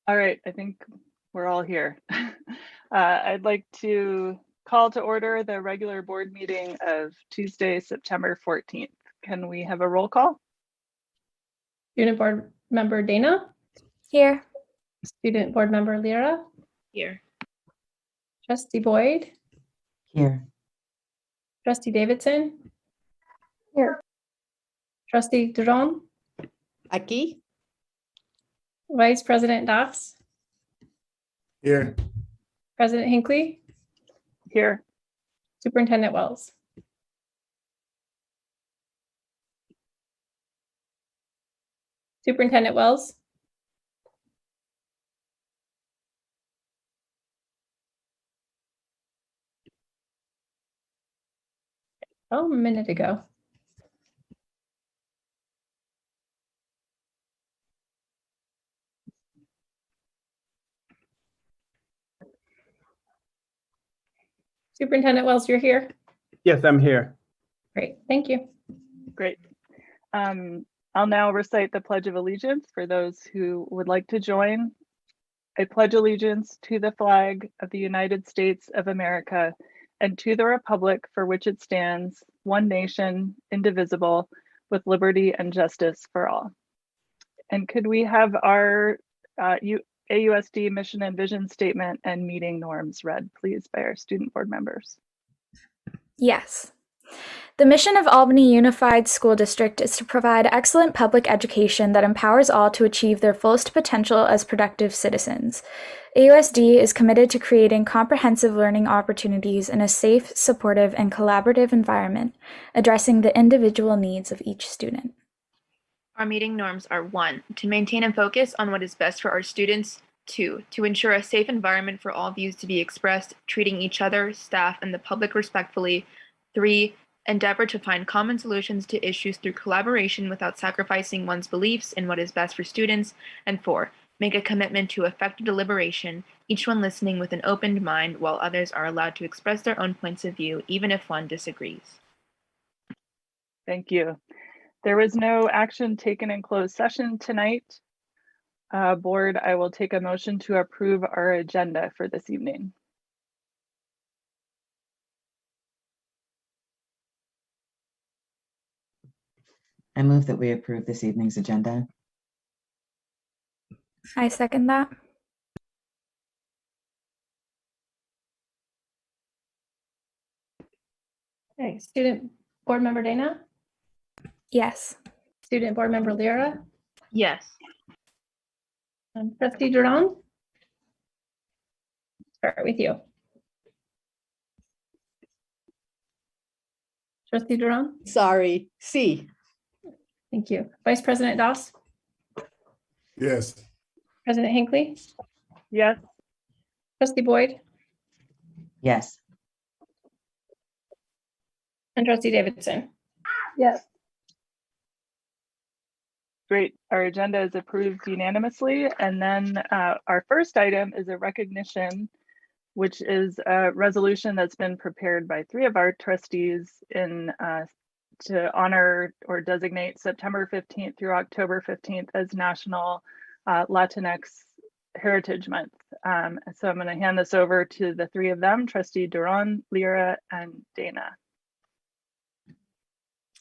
All right, I think we're all here. I'd like to call to order the regular board meeting of Tuesday, September 14th. Can we have a roll call? Student Board Member Dana? Here. Student Board Member Lyra? Here. Trustee Boyd? Here. Trustee Davidson? Here. Trustee Duron? Aquí. Vice President Das? Here. President Hinckley? Here. Superintendent Wells? Superintendent Wells? Oh, a minute ago. Superintendent Wells, you're here? Yes, I'm here. Great, thank you. Great. I'll now recite the Pledge of Allegiance for those who would like to join. I pledge allegiance to the flag of the United States of America and to the republic for which it stands, one nation, indivisible, with liberty and justice for all. And could we have our AUSD mission and vision statement and meeting norms read, please, by our student board members? Yes. The mission of Albany Unified School District is to provide excellent public education that empowers all to achieve their fullest potential as productive citizens. AUSD is committed to creating comprehensive learning opportunities in a safe, supportive, and collaborative environment, addressing the individual needs of each student. Our meeting norms are 1, to maintain and focus on what is best for our students. 2, to ensure a safe environment for all views to be expressed, treating each other, staff, and the public respectfully. 3, endeavor to find common solutions to issues through collaboration without sacrificing one's beliefs in what is best for students. And 4, make a commitment to effective deliberation, each one listening with an open mind while others are allowed to express their own points of view, even if one disagrees. Thank you. There was no action taken in closed session tonight. Board, I will take a motion to approve our agenda for this evening. I move that we approve this evening's agenda. I second that. Okay, Student Board Member Dana? Yes. Student Board Member Lyra? Yes. Trustee Duron? Start with you. Trustee Duron? Sorry. C. Thank you. Vice President Das? Yes. President Hinckley? Yes. Trustee Boyd? Yes. And Trustee Davidson? Yes. Great. Our agenda is approved unanimously. And then our first item is a recognition, which is a resolution that's been prepared by 3 of our trustees to honor or designate September 15th through October 15th as National Latinx Heritage Month. So I'm going to hand this over to the 3 of them, Trustee Duron, Lyra, and Dana.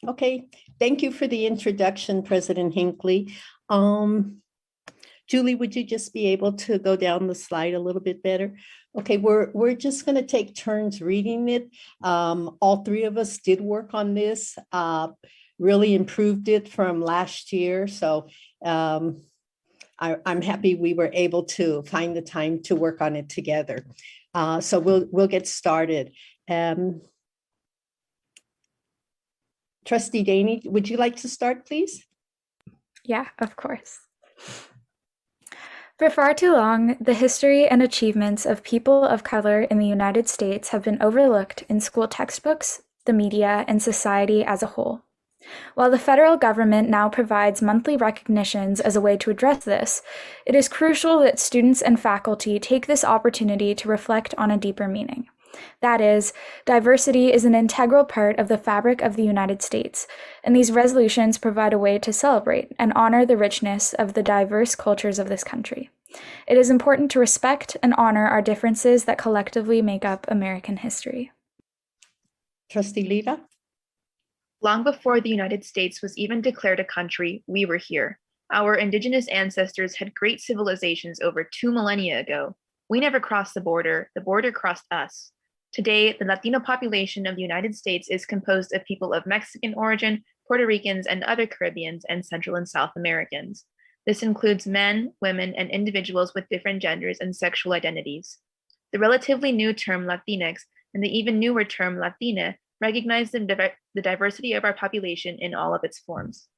Okay, thank you for the introduction, President Hinckley. Julie, would you just be able to go down the slide a little bit better? Okay, we're just going to take turns reading it. All 3 of us did work on this, really improved it from last year. So I'm happy we were able to find the time to work on it together. So we'll get started. Trustee Daney, would you like to start, please? Yeah, of course. For far too long, the history and achievements of people of color in the United States have been overlooked in school textbooks, the media, and society as a whole. While the federal government now provides monthly recognitions as a way to address this, it is crucial that students and faculty take this opportunity to reflect on a deeper meaning. That is, diversity is an integral part of the fabric of the United States, and these resolutions provide a way to celebrate and honor the richness of the diverse cultures of this country. It is important to respect and honor our differences that collectively make up American history. Trustee Lita? Long before the United States was even declared a country, we were here. Our indigenous ancestors had great civilizations over 2 millennia ago. We never crossed the border crossed us. Today, the Latino population of the United States is composed of people of Mexican origin, Puerto Ricans, and other Caribbeans, and Central and South Americans. This includes men, women, and individuals with different genders and sexual identities. The relatively new term Latinx and the even newer term Latina recognize the diversity of our population in all of its forms.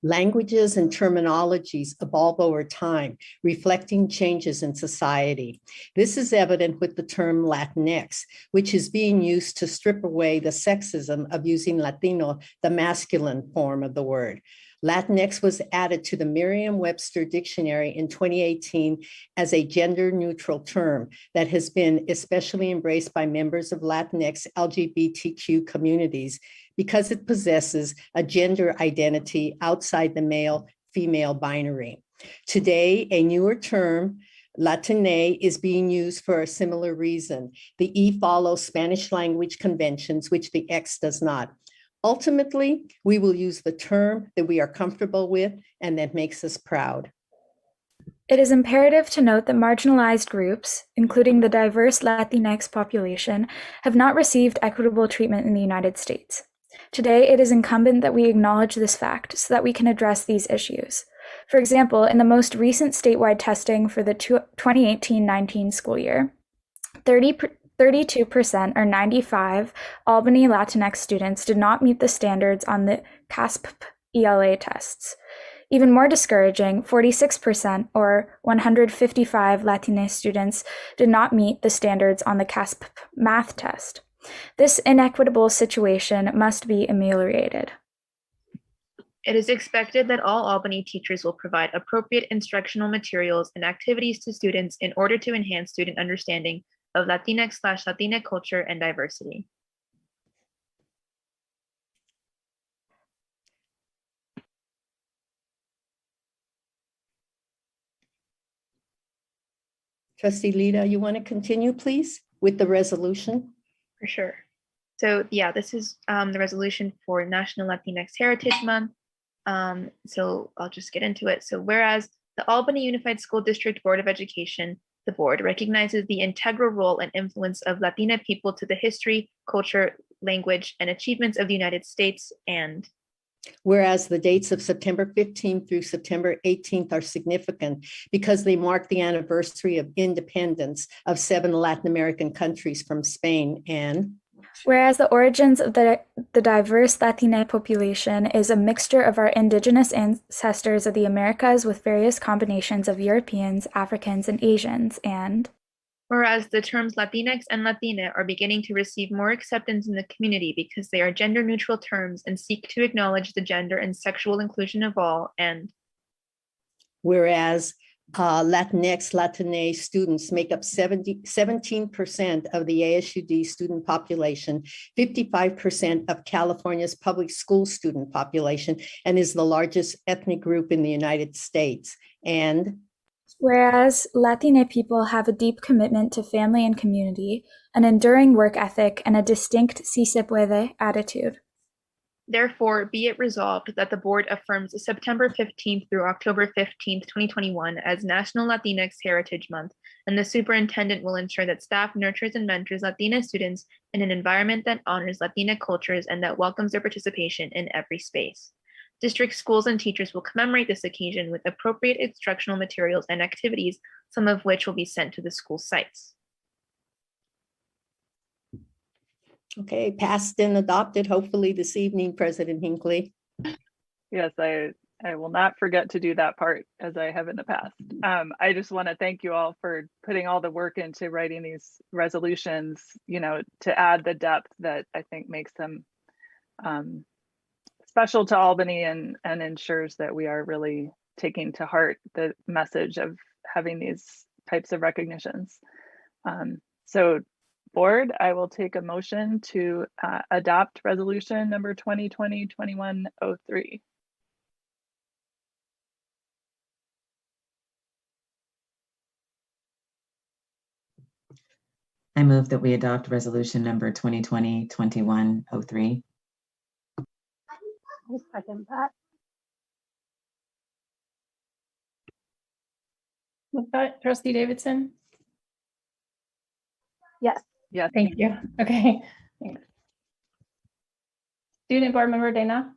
Languages and terminologies evolve over time, reflecting changes in society. This is evident with the term Latinx, which is being used to strip away the sexism of using Latino, the masculine form of the word. Latinx was added to the Merriam-Webster dictionary in 2018 as a gender-neutral term that has been especially embraced by members of Latinx LGBTQ communities because it possesses a gender identity outside the male-female binary. Today, a newer term, Latine, is being used for a similar reason. The E follows Spanish language conventions, which the X does not. Ultimately, we will use the term that we are comfortable with and that makes us proud. It is imperative to note that marginalized groups, including the diverse Latinx population, have not received equitable treatment in the United States. Today, it is incumbent that we acknowledge this fact so that we can address these issues. For example, in the most recent statewide testing for the 2018-19 school year, 32% or 95 Albany Latinx students did not meet the standards on the KALB ELA tests. Even more discouraging, 46% or 155 Latinx students did not meet the standards on the KALB math test. This inequitable situation must be ameliorated. It is expected that all Albany teachers will provide appropriate instructional materials and activities to students in order to enhance student understanding of Latinx/Latina culture and diversity. Trustee Lita, you want to continue, please, with the resolution? For sure. So yeah, this is the resolution for National Latinx Heritage Month. So I'll just get into it. So whereas the Albany Unified School District Board of Education, the board recognizes the integral role and influence of Latina people to the history, culture, language, and achievements of the United States, and whereas the dates of September 15th through September 18th are significant because they mark the anniversary of independence of 7 Latin American countries from Spain, and whereas the origins of the diverse Latina population is a mixture of our indigenous ancestors of the Americas with various combinations of Europeans, Africans, and Asians, and whereas the terms Latinx and Latina are beginning to receive more acceptance in the community because they are gender-neutral terms and seek to acknowledge the gender and sexual inclusion of all, and whereas Latinx, Latine students make up 17% of the ASUD student population, 55% of California's public school student population, and is the largest ethnic group in the United States, and whereas Latina people have a deep commitment to family and community, an enduring work ethic, and a distinct si se puede attitude. Therefore, be it resolved that the board affirms September 15th through October 15th, 2021 as National Latinx Heritage Month, and the superintendent will ensure that staff nurtures and mentors Latina students in an environment that honors Latina cultures and that welcomes their participation in every space. District schools and teachers will commemorate this occasion with appropriate instructional materials and activities, some of which will be sent to the school sites. okay, passed and adopted, hopefully this evening, President Hinckley. Yes, I will not forget to do that part as I have in the past. I just want to thank you all for putting all the work into writing these resolutions, to add the depth that I think makes them special to Albany and ensures that we are really taking to heart the message of having these types of recognitions. So board, I will take a motion to adopt resolution number 2020-2103. I move that we adopt resolution number 2020-2103. I'll second that. With that, trustee Davidson? Yes. Yes. Thank you. Okay. Thanks. Student Board Member Dana?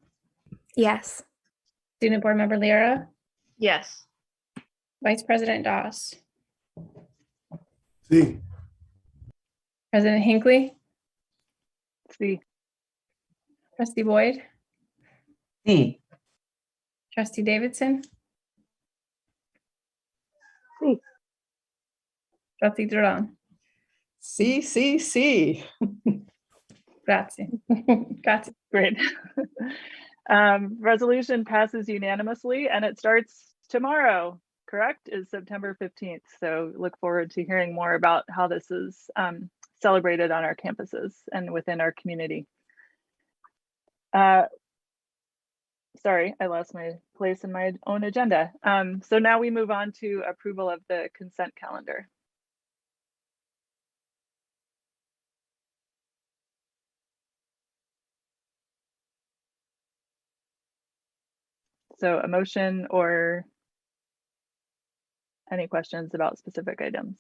Yes. Student Board Member Lyra? Yes. Vice President Doss? See. President Hinckley? See. Trustee Boyd? C. Trustee Davidson? See. Trustee Duran? C. Grazie. Grazie. Great. Resolution passes unanimously and it starts tomorrow, correct? Is September 15th. So look forward to hearing more about how this is celebrated on our campuses and within our community. Sorry, I lost my place in my own agenda. So now we move on to approval of the consent calendar. So a motion or any questions about specific items?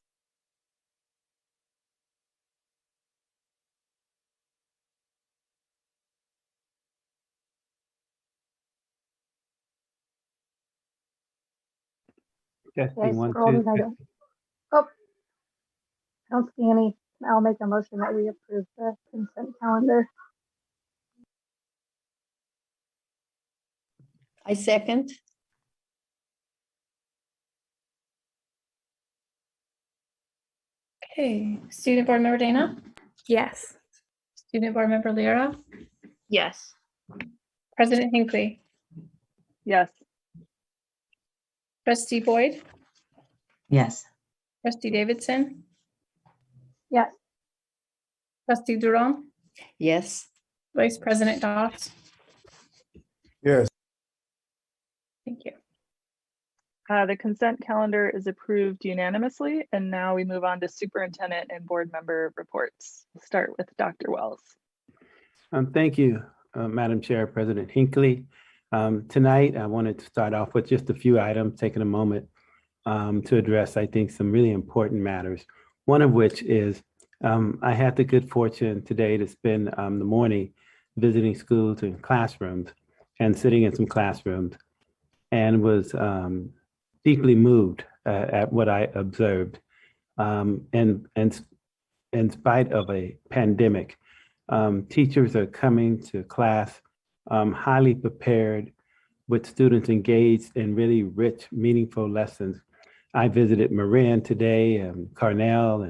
Testing Okay, one, scroll two. to item. Oh, I don't see any. I'll make a motion that we approve the consent calendar. I second. Okay. Student Board Member Dana? Yes. Student Board Member Lyra? Yes. President Hinckley? Yes. Trustee Boyd? Yes. Trustee Davidson? Yes. Trustee Duran? Yes. Vice President Doss? Yes. Thank you. The consent calendar is approved unanimously, and now we move on to superintendent and board member reports. We'll start with Dr. Wells. Thank you, Madam Chair, President Hinckley. Tonight, I wanted to start off with just a few items, taking a moment to address, I think, some really important matters. One of which is I had the good fortune today to spend the morning visiting schools and classrooms and sitting in some classrooms, and was deeply moved at what I observed. And in spite of a pandemic, teachers are coming to class highly prepared, with students engaged in really rich, meaningful lessons. I visited Marin today, and Cornell,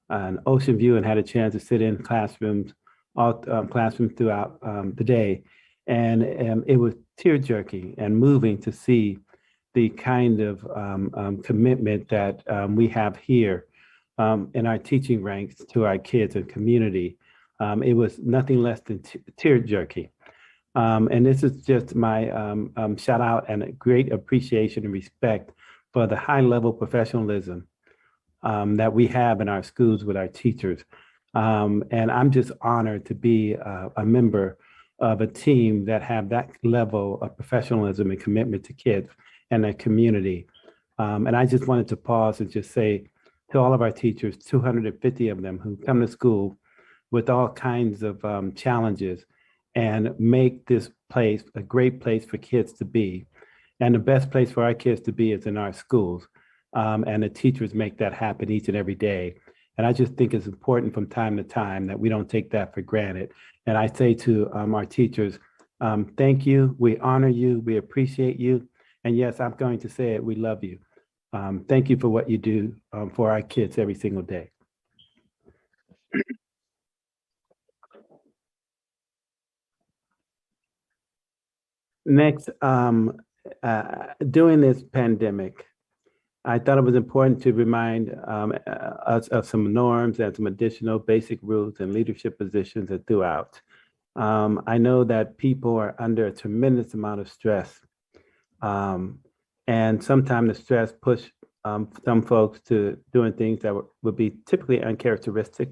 and Ocean View, and had a chance to sit in classrooms, all classrooms throughout the day. And it was tear-jerking and moving to see the kind of commitment that we have here in our teaching ranks to our kids and community. It was nothing less than tear-jerking. And this is just my shout out and a great appreciation and respect for the high level professionalism that we have in our schools with our teachers. And I'm just honored to be a member of a team that have that level of professionalism and commitment to kids and their community. And I just wanted to pause and just say to all of our teachers, 250 of them who come to school with all kinds of challenges, and make this place a great place for kids to be. And the best place for our kids to be is in our schools. And the teachers make that happen each and every day. And I just think it's important from time to time that we don't take that for granted. And I say to our teachers, thank you, we honor you, we appreciate you. And yes, I'm going to say it, we love you. Thank you for what you do for our kids every single day. Next, during this pandemic, I thought it was important to remind us of some norms and some additional basic rules and leadership positions throughout. I know that people are under a tremendous amount of stress, and sometimes the stress some folks to doing things that would be typically uncharacteristic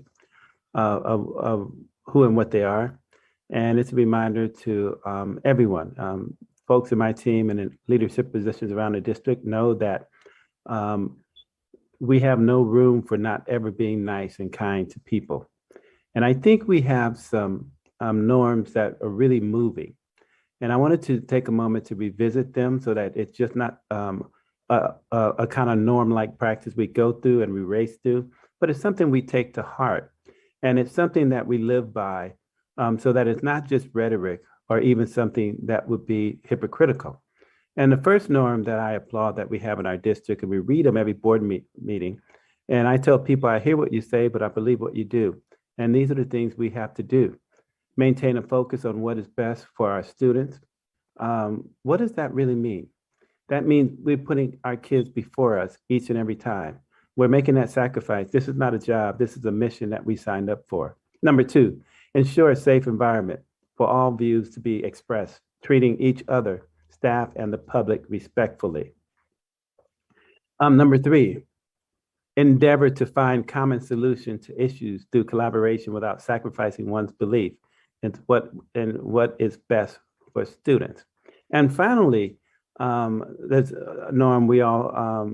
of who and what they are. And it's a reminder to everyone. Folks in my team and in leadership positions around the district know that we have no room for not ever being nice and kind to people. And I think we have some norms that are really moving. And I wanted to take a moment to revisit them so that it's just not a kind of norm-like practice we go through and we race through, but it's something we take to heart. And it's something that we live by so that it's not just rhetoric or even something that would be hypocritical. And the first norm that I applaud that we have in our district, and we read them every board meeting, and I tell people, I hear what you say, but I believe what you do. And these are the things we have to do. Maintain a focus on what is best for our students. What does that really mean? That means we're putting our kids before us each and every time. We're making that sacrifice. This is not a job. This is a mission that we signed up for. Number two, ensure a safe environment for all views to be expressed, treating each other, staff, and the public respectfully. Number three, endeavor to find common solution to issues through collaboration without sacrificing one's belief in what is best for students. And finally, there's a norm we all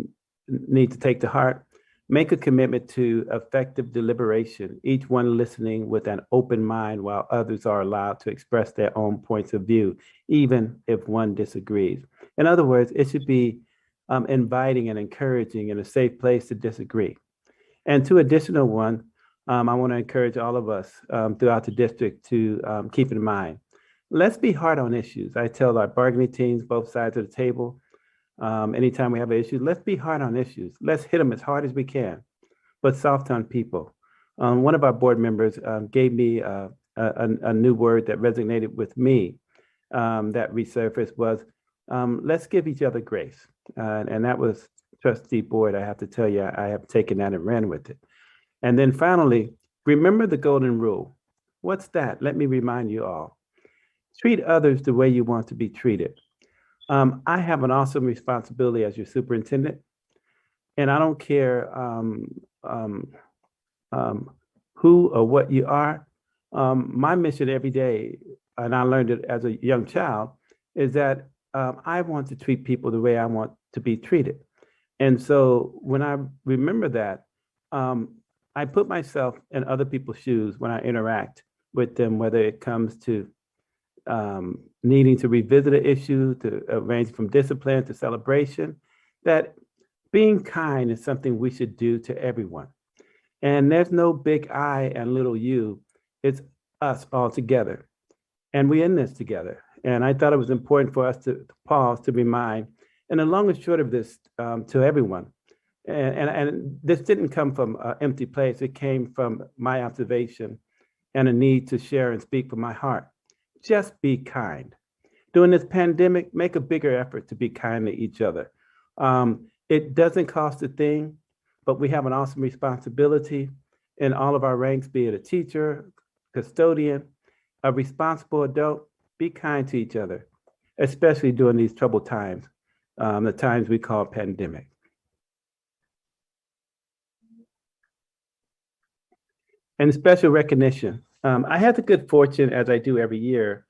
need to take to heart. Make a commitment to effective deliberation, each one listening with an open mind while others are allowed to express their own points of view, even if one disagrees. In other words, it should be inviting and encouraging and a safe place to disagree. And two additional one, I want to encourage all of us throughout the district to keep in mind. Let's be hard on issues. I tell our bargaining teams, both sides of the table, anytime we have an issue, let's be hard on issues. Let's hit them as hard as we can, but soft on people. One of our board members gave me a new word that resonated with me that resurfaced was, let's give each other grace. And that was Trustee Boyd. I have to tell you, I have taken that and ran with it. And then finally, remember the golden rule. What's that? Let me remind you all. Treat others the way you want to be treated. I have an awesome responsibility as your superintendent, and I don't care who or what you are. My mission every day, and I learned it as a young child, is that I want to treat people the way I want to be treated. And so when I remember that, I put myself in other people's shoes when I interact with them, whether it comes to needing to revisit an issue, to range from discipline to celebration, that being kind is something we should do to everyone. And there's no big I and little you, it's us all together. And we're in this together. And I thought it was important for us to pause to remind, and the long and short of this to everyone, and this didn't come from an empty place, it came from my observation and a need to share and speak from my heart. Just be kind. During this pandemic, make a bigger effort to be kind to each other. It doesn't cost a thing, but we have an awesome responsibility in all of our ranks, be it a teacher, custodian, a responsible adult. Be kind to each other, especially during these troubled times, the times we call pandemic. And special recognition. I had the good fortune, as I do every year,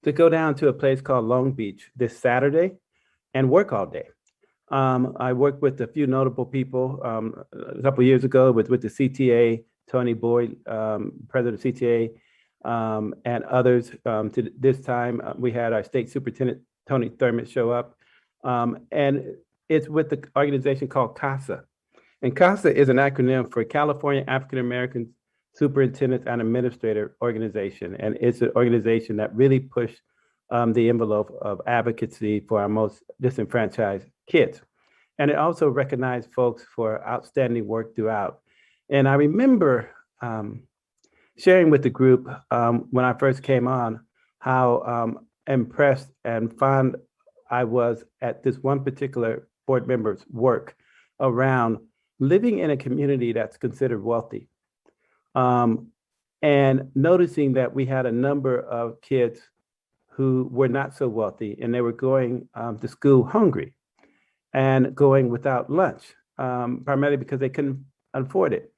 to go down to a place called Long Beach this Saturday and work all day. I worked with a few notable people a couple of years ago with the CTA, Tony Boyd, president of CTA, and others. To this time, we had our state superintendent, Tony Thurmond, show up. And it's with the organization called CASA. And CASA is an acronym for California African American Superintendent and Administrator Organization. And it's an organization that really pushed the envelope of advocacy for our most disenfranchised kids. And it also recognized folks for outstanding work throughout. And I remember sharing with the group when I first came on how impressed and fond I was at this one particular board member's work around living in a community that's considered wealthy. And noticing that we had a number of kids who were not so wealthy, and they were going to school hungry and going without lunch. primarily because they couldn't afford it.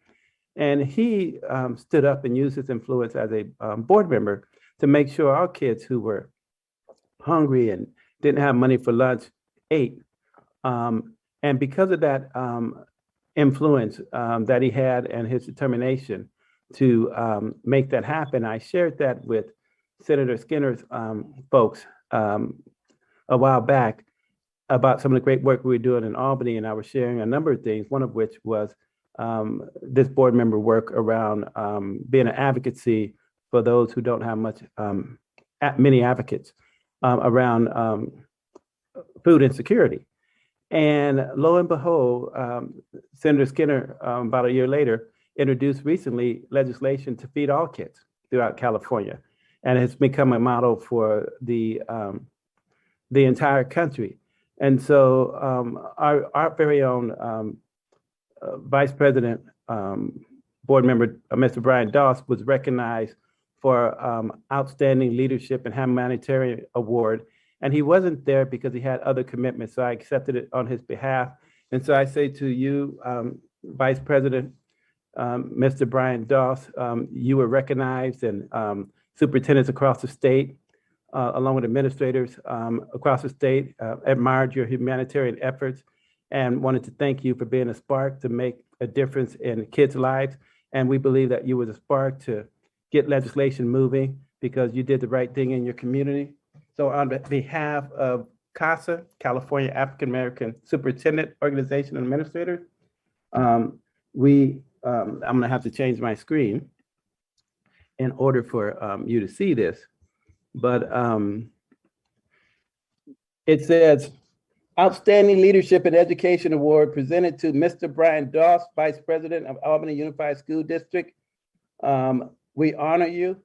And he stood up and used his influence as a board member to make sure our kids who were hungry and didn't have money for lunch ate. And because of that influence that he had and his determination to make that happen, I shared that with Senator Skinner's folks a while back about some of the great work we were doing in Albany, and I was sharing a number of things, one of which was this board member work around being an advocacy for those who don't have many advocates around food insecurity. And lo and behold, Senator Skinner, about a year later, introduced recently legislation to feed all kids throughout California. And it's become a model for the entire country. And so our very own Vice President, Board Member, Mr. Brian Doss, was recognized for outstanding leadership and humanitarian award. And he wasn't there because he had other commitments, so I accepted it on his behalf. And so I say to you, Vice President, Mr. Brian Doss, you were recognized, and superintendents across the state, along with administrators across the state, admired your humanitarian efforts and wanted to thank you for being a spark to make a difference in kids' lives. And we believe that you were the spark to get legislation moving because you did the right thing in your community. So on behalf of CASA, California African American Superintendent Organization and Administrators, I'm gonna have to change my screen in order for you to see this. But it says, Outstanding Leadership in Education Award presented to Mr. Brian Doss, Vice President of Albany Unified School District. We honor you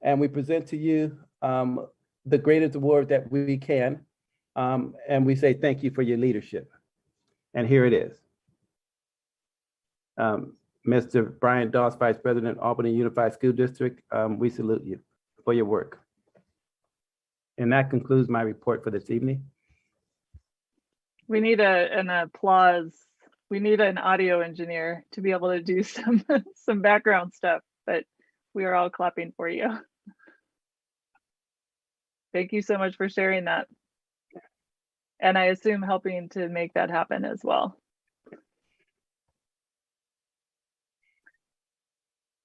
and we present to you the greatest award that we can. And we say thank you for your leadership. And here it is. Mr. Brian Doss, Vice President, Albany Unified School District, we salute you for your work. And that concludes my report for this evening. We need an applause. We need an audio engineer to be able to do some background stuff, but we are all clapping for you. Thank you so much for sharing that. And I assume helping to make that happen as well.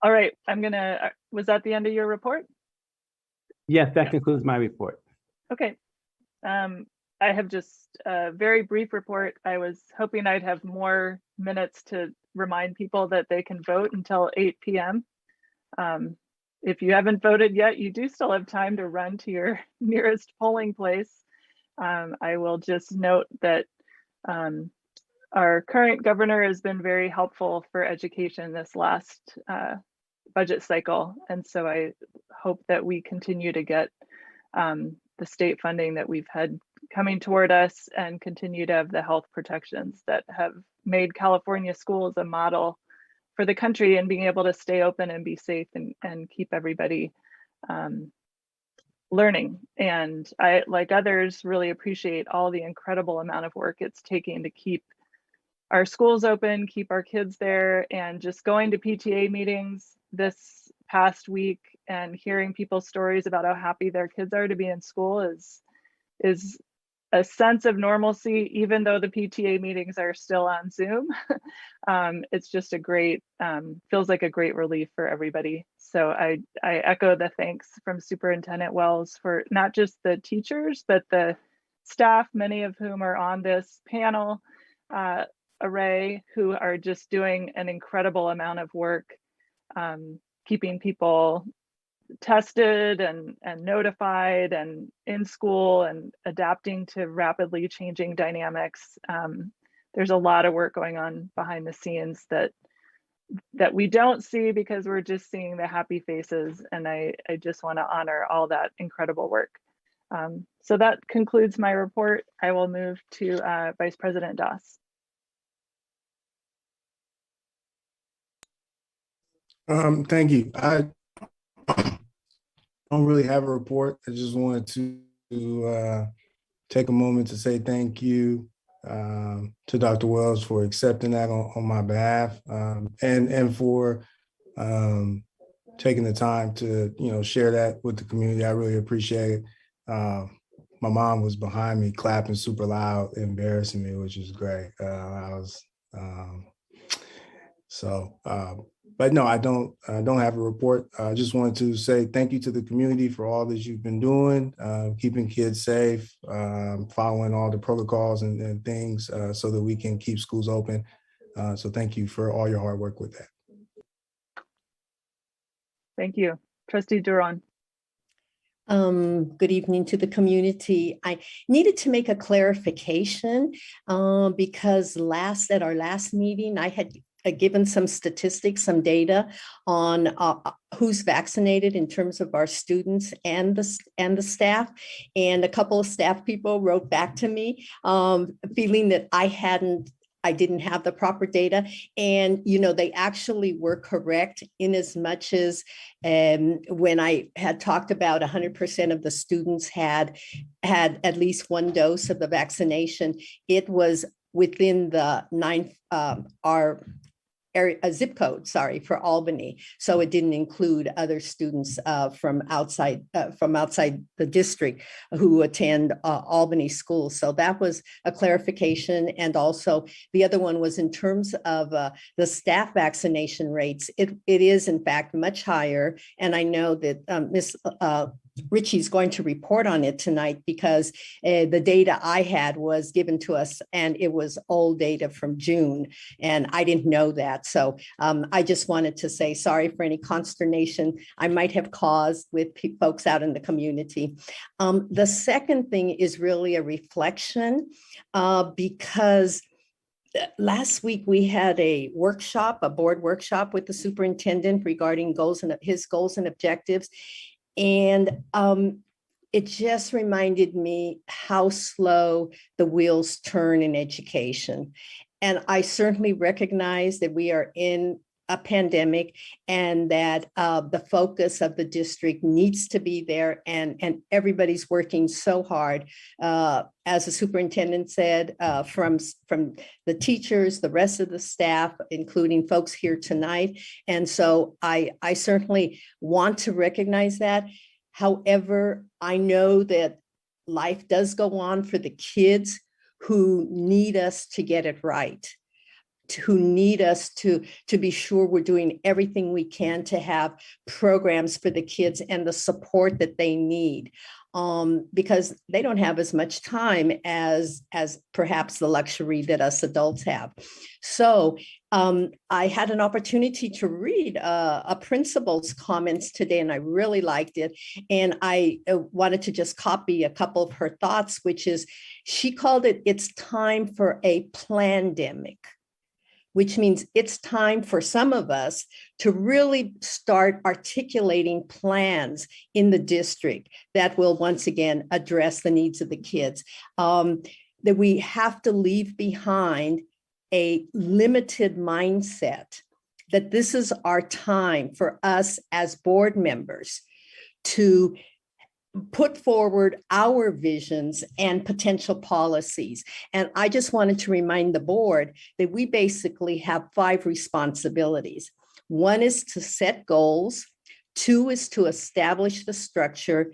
All right, was that the end of your report? Yes, that concludes my report. Okay. I have just a very brief report. I was hoping I'd have more minutes to remind people that they can vote until 8 p.m. If you haven't voted yet, you do still have time to run to your nearest polling place. I will just note that our current governor has been very helpful for education this last budget cycle. And so I hope that we continue to get the state funding that we've had coming toward us and continue to have the health protections that have made California schools a model for the country and being able to stay open and be safe and keep everybody learning. And I, like others, really appreciate all the incredible amount of work it's taking to keep our schools open, keep our kids there, and just going to PTA meetings this past week and hearing people's stories about how happy their kids are to be in school is a sense of normalcy, even though the PTA meetings are still on Zoom. It's just a great, feels like a great relief for everybody. So I echo the thanks from Superintendent Wells for not just the teachers, but the staff, many of whom are on this panel array, who are just doing an incredible amount of work, keeping people tested and notified and in school and adapting to rapidly changing dynamics. There's a lot of work going on behind the scenes that we don't see because we're just seeing the happy faces. And I just want to honor all that incredible work. So that concludes my report. I will move to Vice President Doss. Thank you. I don't really have a report. I just wanted to take a moment to say thank you to Dr. Wells for accepting that on my behalf, and for taking the time to, share that with the community. I really appreciate it. My mom was behind me clapping super loud, embarrassing me, which was great. But no, I don't have a report. I just wanted to say thank you to the community for all that you've been doing, keeping kids safe, following all the protocols and things so that we can keep schools open. So thank you for all your hard work with that. Thank you. Trustee Duran. Good evening to the community. I needed to make a clarification because at our last meeting, I had given some statistics, some data on who's vaccinated in terms of our students and the staff. And a couple of staff people wrote back to me feeling that I didn't have the proper data. And, they actually were correct in as much as when I had talked about 100% of the students had at least one dose of the vaccination, it was within the our area, zip code, for Albany. So it didn't include other students from outside the district who attend Albany schools. So that was a clarification. And also the other one was in terms of the staff vaccination rates. It is in fact much higher. And I know that Ms. Richie's going to report on it tonight because the data I had was given to us and it was old data from June and I didn't know that. So I just wanted to say sorry for any consternation I might have caused with folks out in the community. The second thing is really a reflection because last week we had a board workshop with the superintendent regarding his goals and objectives. And it just reminded me how slow the wheels turn in education. And I certainly recognize that we are in a pandemic and that the focus of the district needs to be there and everybody's working so hard. As the superintendent said, from the teachers, the rest of the staff, including folks here tonight. And so I certainly want to recognize that. However, I know that life does go on for the kids who need us to get it right, who need us to be sure we're doing everything we can to have programs for the kids and the support that they need. Because they don't have as much time as perhaps the luxury that us adults have. So I had an opportunity to read a principal's comments today, and I really liked it. And I wanted to just copy a couple of her thoughts, which is, she called it, it's time for a plandemic, which means it's time for some of us to really start articulating plans in the district that will once again address the needs of the kids. That we have to leave behind a limited mindset, that this is our time for us as board members to put forward our visions and potential policies. And I just wanted to remind the board that we basically have 5 responsibilities. 1 is to set goals. 2 is to establish the structure.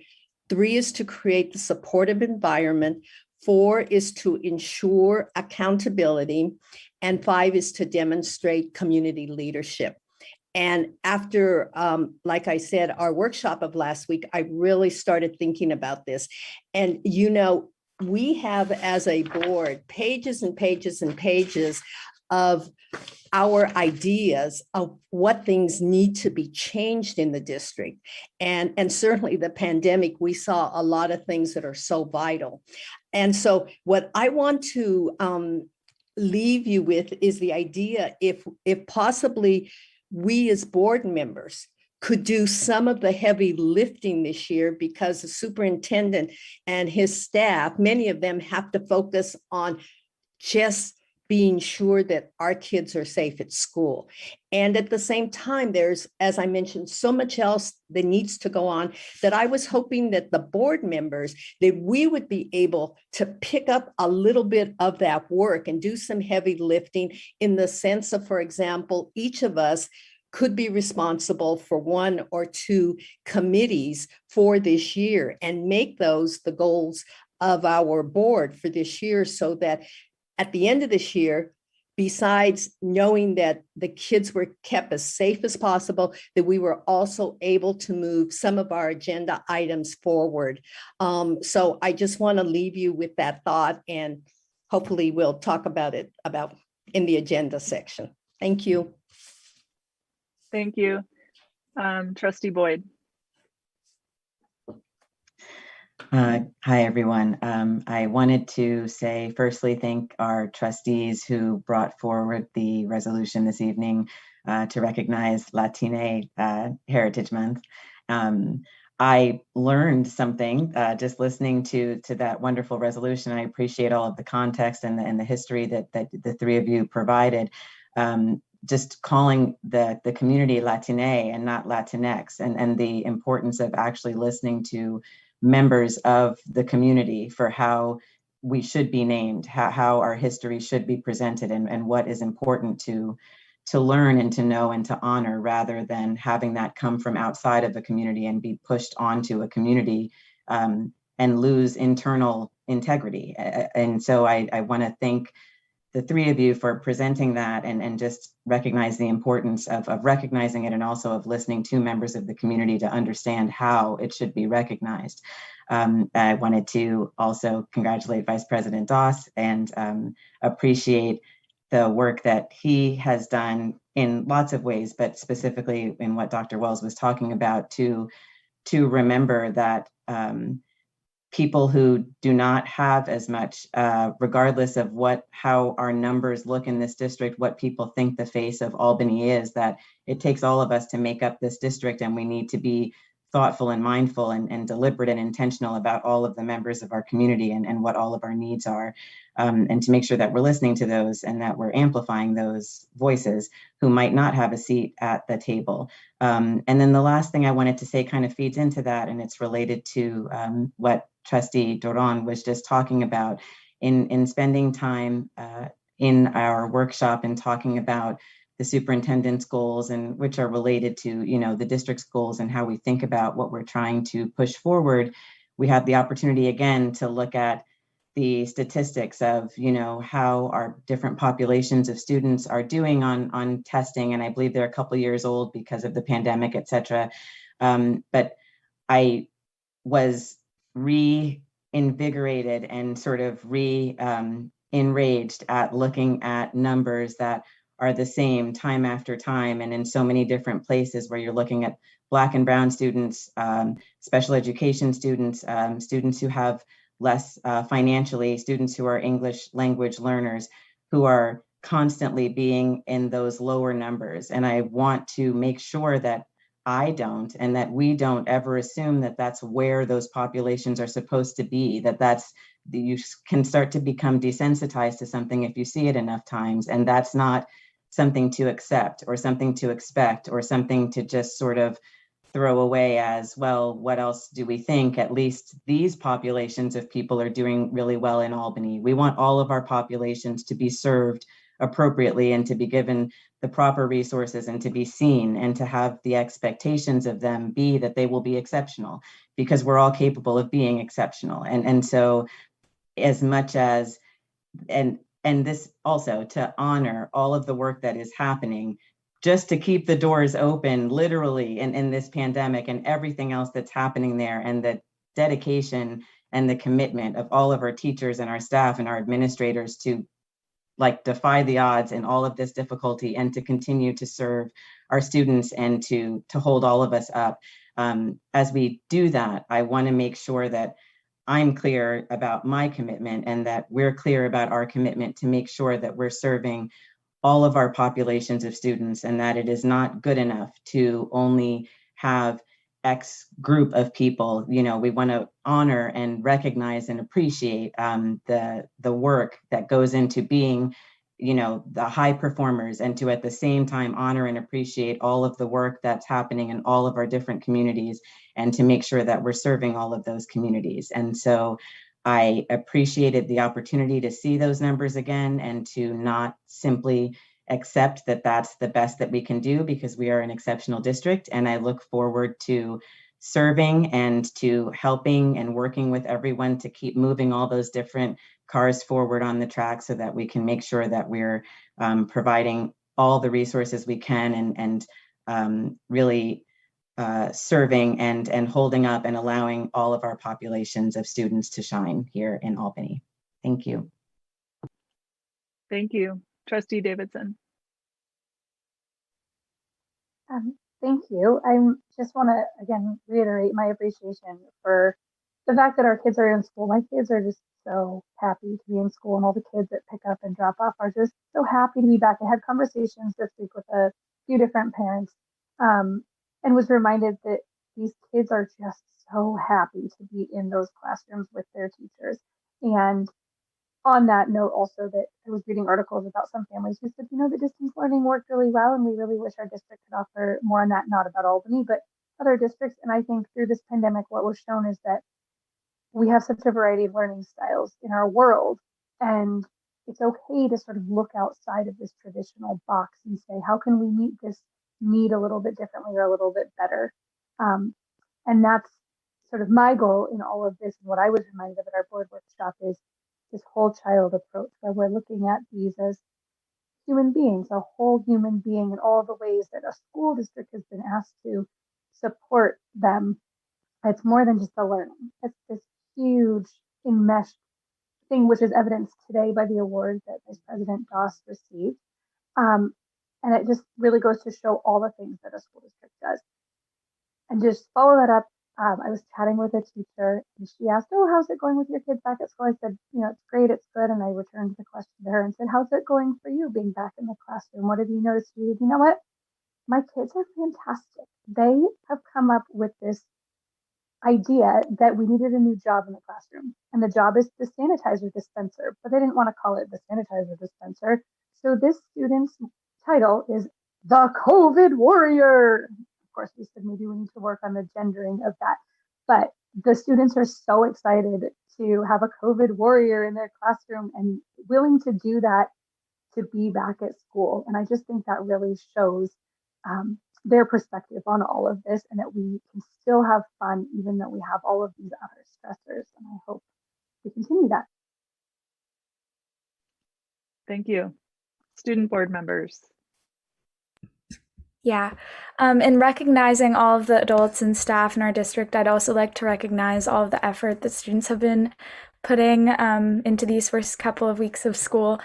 3 is to create the supportive environment. 4 is to ensure accountability. And 5 is to demonstrate community leadership. And after, like I said, our workshop of last week, I really started thinking about this. And, we have as a board pages and pages and pages of our ideas of what things need to be changed in the district. And certainly the pandemic, we saw a lot of things that are so vital. And so what I want to leave you with is the idea, if possibly we as board members could do some of the heavy lifting this year, because the superintendent and his staff, many of them have to focus on just being sure that our kids are safe at school. And at the same time, there's, as I mentioned, so much else that needs to go on that I was hoping that the board members, that we would be able to pick up a little bit of that work and do some heavy lifting in the sense of, for example, each of us could be responsible for one or two committees for this year and make those the goals of our board for this year, so that at the end of this year, besides knowing that the kids were kept as safe as possible, that we were also able to move some of our agenda items forward. So I just want to leave you with that thought, and hopefully we'll talk about it in the agenda section. Thank you. Thank you. Trustee Boyd. Hi, everyone. I wanted to say, firstly, thank our trustees who brought forward the resolution this evening to recognize Latina Heritage Month. I learned something just listening to that wonderful resolution. I appreciate all of the context and the history that the three of you provided. Just calling the community Latina and not Latinx, and the importance of actually listening to members of the community for how we should be named, how our history should be presented, and what is important to learn and to know and to honor, rather than having that come from outside of the community and be pushed onto a community and lose internal integrity. And so I want to thank the three of you for presenting that and just recognize the importance of recognizing it, and also of listening to members of the community to understand how it should be recognized. I wanted to also congratulate Vice President Doss and appreciate the work that he has done in lots of ways, but specifically in what Dr. Wells was talking about, to remember that people who do not have as much, regardless of how our numbers look in this district, what people think the face of Albany is, that it takes all of us to make up this district, and we need to be thoughtful and mindful and deliberate and intentional about all of the members of our community and what all of our needs are, and to make sure that we're listening to those and that we're amplifying those voices who might not have a seat at the table. And then the last thing I wanted to say kind of feeds into that, and it's related to what Trustee Duran was just talking about in spending time in our workshop and talking about the superintendent's goals, and which are related to, the district's goals and how we think about what we're trying to push forward. We have the opportunity again to look at the statistics of, how our different populations of students are doing on testing. And I believe they're a couple of years old because of the pandemic, et cetera. But I was reinvigorated and sort of enraged at looking at numbers that are the same time after time, and in so many different places, where you're looking at Black and Brown students, special education students, students who have less financially, students who are English language learners, who are constantly being in those lower numbers. And I want to make sure that I don't, and that we don't ever assume that that's where those populations are supposed to be, you can start to become desensitized to something if you see it enough times. And that's not something to accept or something to expect or something to just sort of throw away as, well, what else do we think? At least these populations of people are doing really well in Albany. We want all of our populations to be served appropriately and to be given the proper resources and to be seen, and to have the expectations of them be that they will be exceptional, because we're all capable of being exceptional. And so as much as, and this also to honor all of the work that is happening, just to keep the doors open, literally, in this pandemic and everything else that's happening there, and the dedication and the commitment of all of our teachers and our staff and our administrators to defy the odds in all of this difficulty, and to continue to serve our students and to hold all of us up. As we do that, I want to make sure that I'm clear about my commitment, and that we're clear about our commitment to make sure that we're serving all of our populations of students, and that it is not good enough to only have X group of people. We want to honor and recognize and appreciate the work that goes into being the high performers, and to at the same time honor and appreciate all of the work that's happening in all of our different communities, and to make sure that we're serving all of those communities. And so I appreciated the opportunity to see those numbers again, and to not simply accept that that's the best that we can do, because we are an exceptional district. And I look forward to serving and to helping and working with everyone to keep moving all those different cars forward on the track, so that we can make sure that we're providing all the resources we can, and really serving and holding up and allowing all of our populations of students to shine here in Albany. Thank you. Thank you. Trustee Davidson. Thank you. I just want to again reiterate my appreciation for the fact that our kids are in school. My kids are just so happy to be in school, and all the kids that pick up and drop off are just so happy to be back. I had conversations this week with a few different parents, and was reminded that these kids are just so happy to be in those classrooms with their teachers. And on that note, also, that I was reading articles about some families who said, the distance learning worked really well, and we really wish our district could offer more on that, not about Albany, but other districts. And I think through this pandemic, what was shown is that we have such a variety of learning styles in our world, and it's okay to sort of look outside of this traditional box and say, how can we meet this need a little bit differently or a little bit better? And that's sort of my goal in all of this. And what I was reminded of at our board workshop is this whole child approach, where we're looking at these as human beings, a whole human being, and all the ways that a school district has been asked to support them. It's more than just the learning. It's this huge enmeshed thing, which is evidenced today by the award that Vice President Doss received. And it just really goes to show all the things that a school district does. And just follow that up. I was chatting with a teacher, and she asked, how's it going with your kids back at school? I said, it's great, it's good. And I returned the question to her and said, how's it going for you being back in the classroom? What have you noticed? You know what? My kids are fantastic. They have come up with this idea that we needed a new job in the classroom. And the job is the sanitizer dispenser, but they didn't want to call it the sanitizer dispenser. So this student's title is the COVID warrior. Of course, we said maybe we need to work on the gendering of that. But the students are so excited to have a COVID warrior in their classroom and willing to do that to be back at school. And I just think that really shows their perspective on all of this, and that we can still have fun even though we have all of these other stressors. And I hope we continue that. Thank you. Student board members. Yeah. In recognizing all of the adults and staff in our district, I'd also like to recognize all of the effort that students have been putting into these first couple of weeks of school.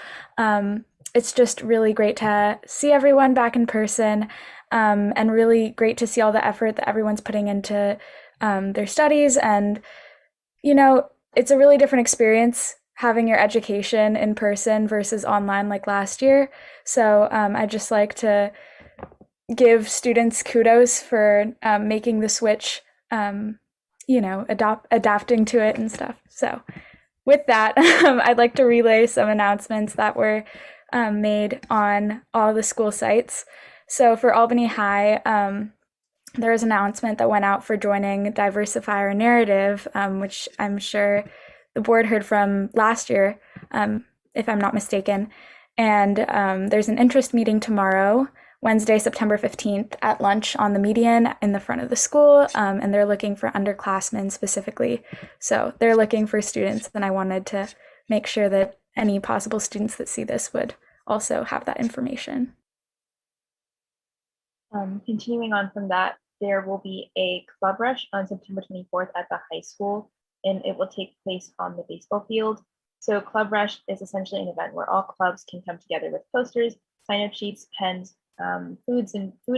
It's just really great to see everyone back in person, and really great to see all the effort that everyone's putting into their studies. And, it's a really different experience having your education in person versus online like last year. So I'd just like to give students kudos for making the switch, adapting to it and stuff. So with that, I'd like to relay some announcements that were made on all the school sites. So for Albany High, there was an announcement that went out for joining Diversify Our Narrative, which I'm sure the board heard from last year, if I'm not mistaken. And there's an interest meeting tomorrow, Wednesday, September 15th at lunch on the median in the front of the school, and they're looking for underclassmen specifically. So they're looking for students, and I wanted to make sure that any possible students that see this would also have that information. Continuing on from that, there will be a club rush on September 24th at the high school, and it will take place on the baseball field. So Club Rush is essentially an event where all clubs can come together with posters, sign-up sheets, pens, food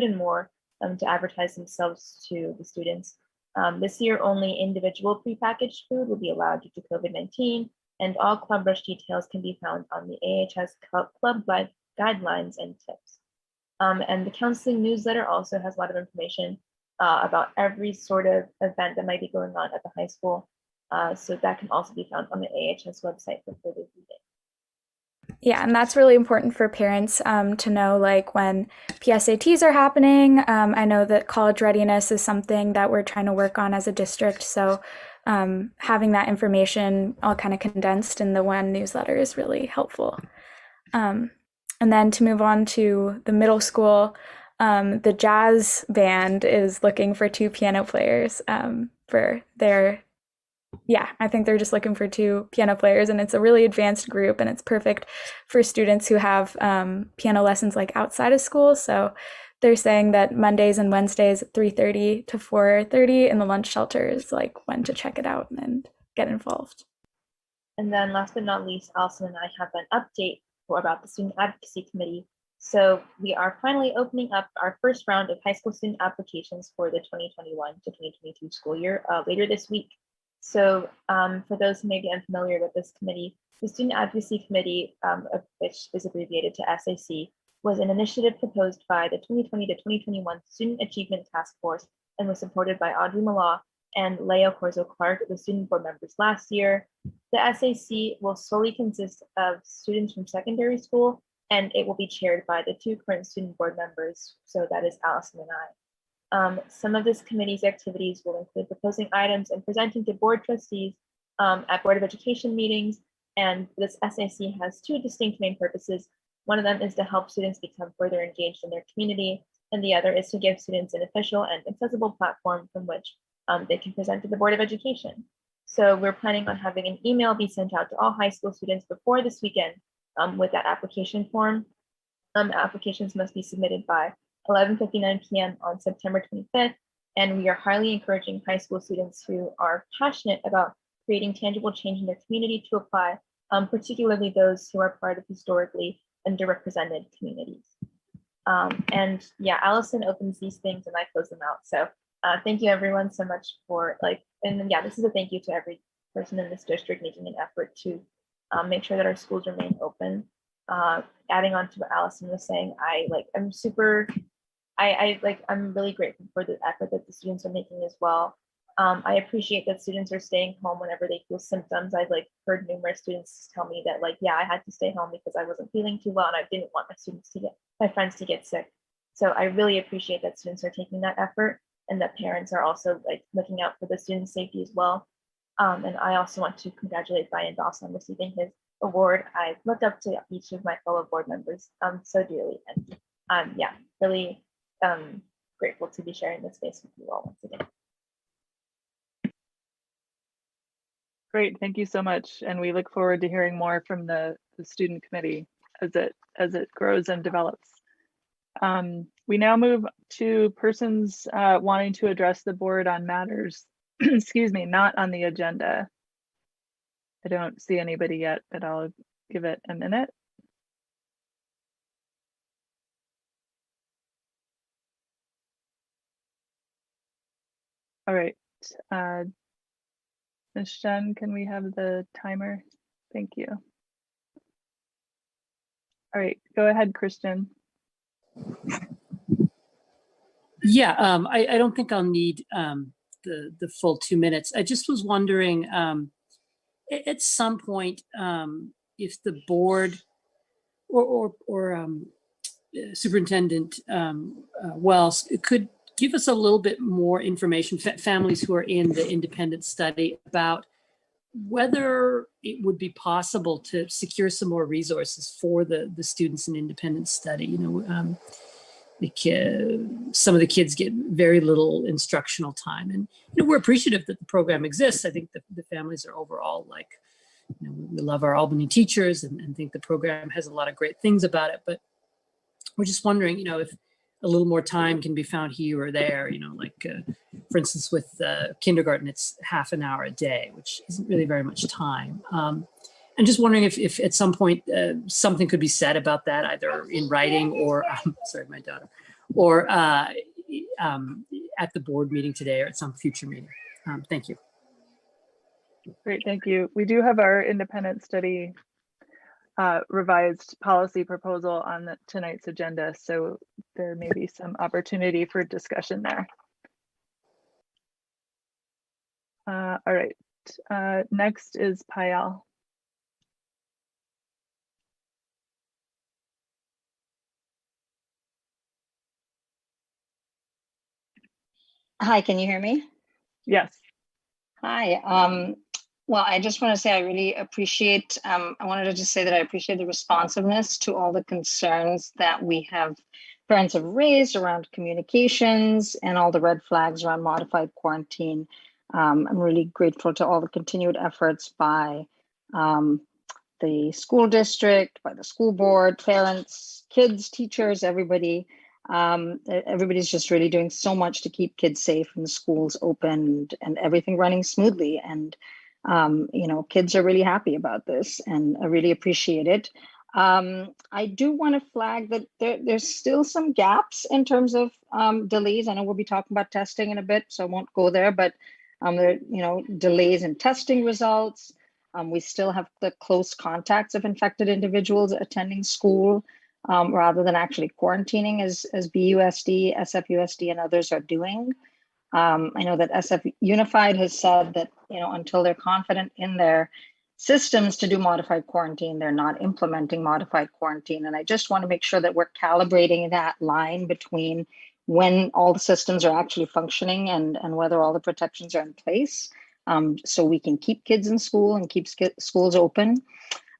and more to advertise themselves to the students. This year, only individual prepackaged food will be allowed due to COVID-19, and all Club Rush details can be found on the AHS Club guidelines and tips. And the counseling newsletter also has a lot of information about every sort of event that might be going on at the high school. So that can also be found on the AHS website for further reading. Yeah, and that's really important for parents to know, like when PSATs are happening. I know that college readiness is something that we're trying to work on as a district. So having that information all kind of condensed in the one newsletter is really helpful. And then to move on to the middle school, the jazz band is looking for 2 piano players for their I think they're just looking for 2 piano players, and it's a really advanced group, and it's perfect for students who have piano lessons like outside of school. So they're saying that Mondays and Wednesdays at 3:30 to 4:30 in the lunch shelter is like when to check it out and get involved. And then last but not least, Allison and I have an update about the Student Advocacy Committee. So we are finally opening up our first round of high school student applications for the 2021 to 2022 school year later this week. So for those who may be unfamiliar with this committee, the Student Advocacy Committee, which is abbreviated to SAC, was an initiative proposed by the 2020 to 2021 Student Achievement Task Force and was supported by Audrey Mallah and Leo Corzo Clark, the student board members last year. The SAC will solely consist of students from secondary school, and it will be chaired by the 2 current student board members. So that is Allison and I. Some of this committee's activities will include proposing items and presenting to board trustees at Board of Education meetings. And this SAC has 2 distinct main purposes. One of them is to help students become further engaged in their community, and the other is to give students an official and accessible platform from which they can present to the Board of Education. So we're planning on having an email be sent out to all high school students before this weekend with that application form. Applications must be submitted by 11:59 p.m. on September 25th, and we are highly encouraging high school students who are passionate about creating tangible change in their community to apply, particularly those who are part of historically underrepresented communities. And yeah, Allison opens these things and I close them out. So thank you everyone so much for and yeah, this is a thank you to every person in this district making an effort to make sure that our schools remain open. Adding on to what Allison was saying, I'm really grateful for the effort that the students are making as well. I appreciate that students are staying home whenever they feel symptoms. I've heard numerous students tell me that I had to stay home because I wasn't feeling too well and I didn't want my friends to get sick. So I really appreciate that students are taking that effort and that parents are also looking out for the students' safety as well. And I also want to congratulate Brian Doss on receiving his award. I look up to each of my fellow board members so dearly, and yeah, really grateful to be sharing this space with you all once again. Great, thank you so much. And we look forward to hearing more from the student committee as it grows and develops. We now move to persons wanting to address the board on matters, excuse me, not on the agenda. I don't see anybody yet, but I'll give it a minute. All right, Ms. Shen, can we have the timer? Thank you. All right, go ahead, Christian. Yeah, I don't think I'll need the full 2 minutes. I just was wondering at some point if the board or Superintendent Wells could give us a little bit more information, families who are in the independent study, about whether it would be possible to secure some more resources for the students in independent study. You know, some of the kids get very little instructional time, and we're appreciative that the program exists. I think the families are overall we love our Albany teachers and think the program has a lot of great things about it, but we're just wondering, if a little more time can be found here or there, for instance, with kindergarten, it's half an hour a day, which isn't really very much time. And just wondering if at some point something could be said about that, either in writing or, sorry, my daughter, or at the board meeting today or at some future meeting. Thank you. Great, thank you. We do have our independent study revised policy proposal on tonight's agenda, so there may be some opportunity for discussion there. All right, next is Payal. Hi, can you hear me? Yes. Hi. Well, I just want to say I really appreciate, I wanted to just say that I appreciate the responsiveness to all the concerns that parents have raised around communications and all the red flags around modified quarantine. I'm really grateful to all the continued efforts by the school district, by the school board, parents, kids, teachers, everybody. Everybody's just really doing so much to keep kids safe and the schools open and everything running smoothly. And, kids are really happy about this and I really appreciate it. I do want to flag that there's still some gaps in terms of delays. I know we'll be talking about testing in a bit, so I won't go there, but there are, delays in testing results. We still have the close contacts of infected individuals attending school rather than actually quarantining as BUSD, SFUSD, and others are doing. I know that SF Unified has said that, until they're confident in their systems to do modified quarantine, they're not implementing modified quarantine. And I just want to make sure that we're calibrating that line between when all the systems are actually functioning and whether all the protections are in place. So we can keep kids in school and keep schools open.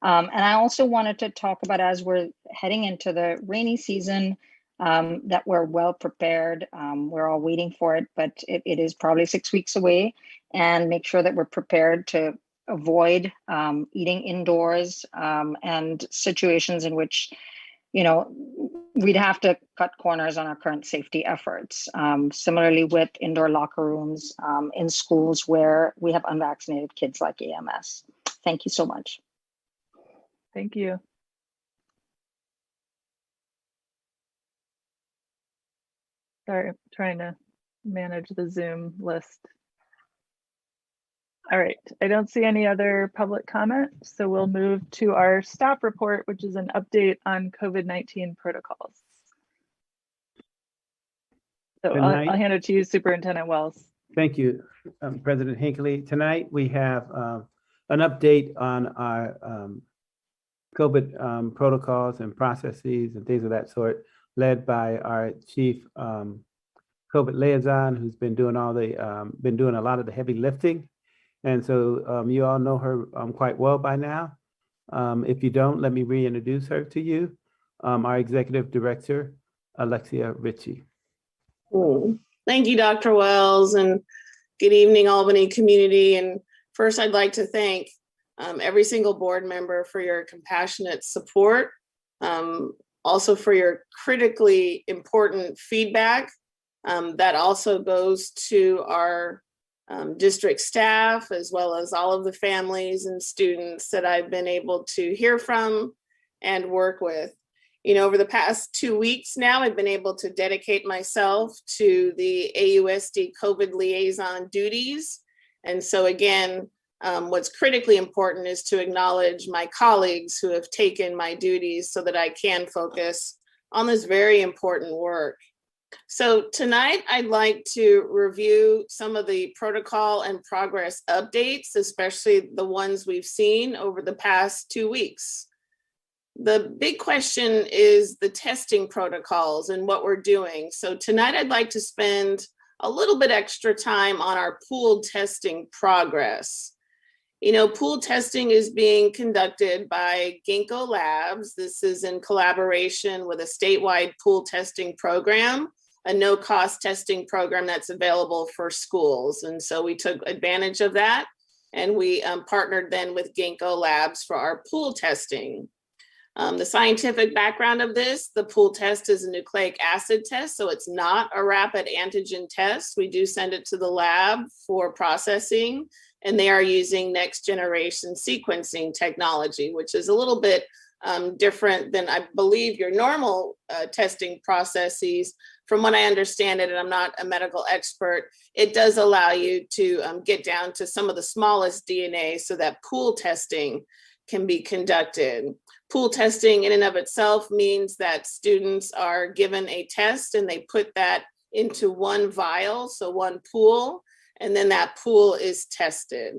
And I also wanted to talk about, as we're heading into the rainy season, that we're well prepared. We're all waiting for it, but it is probably 6 weeks away, and make sure that we're prepared to avoid eating indoors and situations in which, we'd have to cut corners on our current safety efforts. Similarly with indoor locker rooms in schools where we have unvaccinated kids like AMS. Thank you so much. Thank you. Sorry, I'm trying to manage the Zoom list. All right, I don't see any other public comment, so we'll move to our staff report, which is an update on COVID-19 protocols. So I'll hand it to you, Superintendent Wells. Thank you, President Hinckley. Tonight we have an update on our COVID protocols and processes and things of that sort, led by our chief COVID liaison, who's been doing a lot of the heavy lifting. And so you all know her quite well by now. If you don't, let me reintroduce her to you. Our executive director, Alexia Richie. Thank you, Dr. Wells, and good evening, Albany community. And first, I'd like to thank every single board member for your compassionate support, also for your critically important feedback. That also goes to our district staff, as well as all of the families and students that I've been able to hear from and work with. Over the past 2 weeks now, I've been able to dedicate myself to the AUSD COVID liaison duties. And so again, what's critically important is to acknowledge my colleagues who have taken my duties so that I can focus on this very important work. So tonight, I'd like to review some of the protocol and progress updates, especially the ones we've seen over the past 2 weeks. The big question is the testing protocols and what we're doing. So tonight, I'd like to spend a little bit extra time on our pooled testing progress. Pooled testing is being conducted by Ginkgo Labs. This is in collaboration with a statewide pool testing program, a no-cost testing program that's available for schools. And so we took advantage of that, and we partnered then with Ginkgo Labs for our pool testing. The scientific background of this, the pool test is a nucleic acid test, so it's not a rapid antigen test. We do send it to the lab for processing, and they are using next generation sequencing technology, which is a little bit different than, I believe, your normal testing processes. From what I understand it, and I'm not a medical expert, it does allow you to get down to some of the smallest DNA so that pool testing can be conducted. Pool testing in and of itself means that students are given a test and they put that into one vial, so one pool, and then that pool is tested.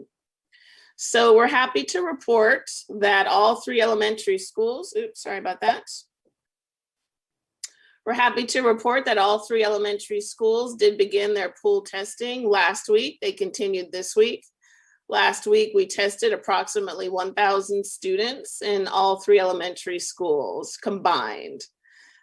So we're happy to report that all 3 elementary schools, oops, sorry about that. We're happy to report that all 3 elementary schools did begin their pool testing last week. They continued this week. Last week, we tested approximately 1,000 students in all 3 elementary schools combined.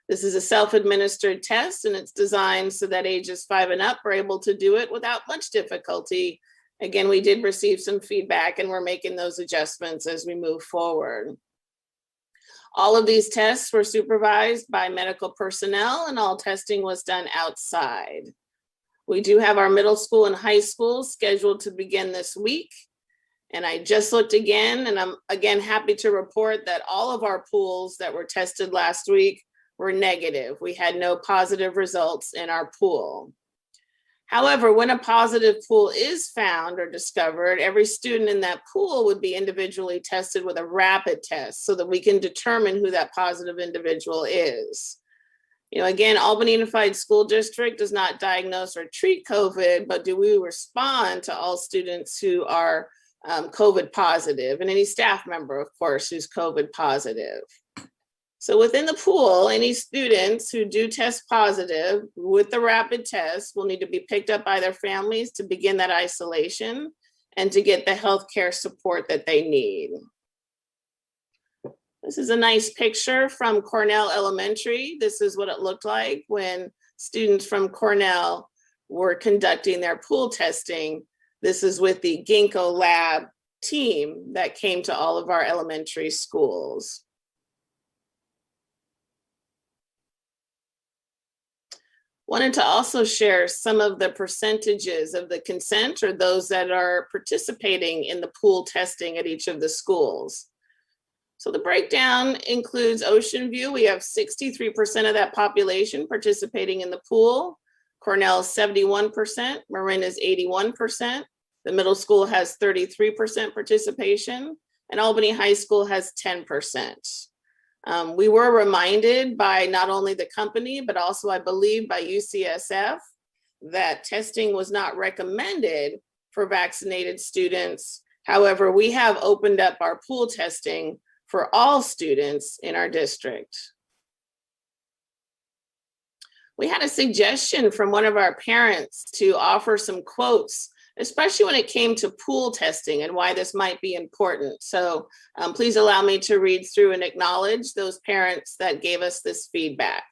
This is a self-administered test, and it's designed so that ages 5 and up are able to do it without much difficulty. Again, we did receive some feedback, and we're making those adjustments as we move forward. All of these tests were supervised by medical personnel, and all testing was done outside. We do have our middle school and high school scheduled to begin this week. And I just looked again, and I'm again happy to report that all of our pools that were tested last week were negative. We had no positive results in our pool. However, when a positive pool is found or discovered, every student in that pool would be individually tested with a rapid test so that we can determine who that positive individual is. You know, again, Albany Unified School District does not diagnose or treat COVID, but do we respond to all students who are COVID positive, and any staff member, of course, who's COVID positive. So within the pool, any students who do test positive with the rapid test will need to be picked up by their families to begin that isolation and to get the healthcare support that they need. This is a nice picture from Cornell Elementary. This is what it looked like when students from Cornell were conducting their pool testing. This is with the Ginkgo Lab team that came to all of our elementary schools. Wanted to also share some of the percentages of the consent or those that are participating in the pool testing at each of the schools. So the breakdown includes Ocean View. We have 63% of that population participating in the pool. Cornell is 71%, Marin is 81%. The middle school has 33% participation, and Albany High School has 10%. We were reminded by not only the company, but also I believe by UCSF that testing was not recommended for vaccinated students. However, we have opened up our pool testing for all students in our district. We had a suggestion from one of our parents to offer some quotes, especially when it came to pool testing and why this might be important. So please allow me to read through and acknowledge those parents that gave us this feedback.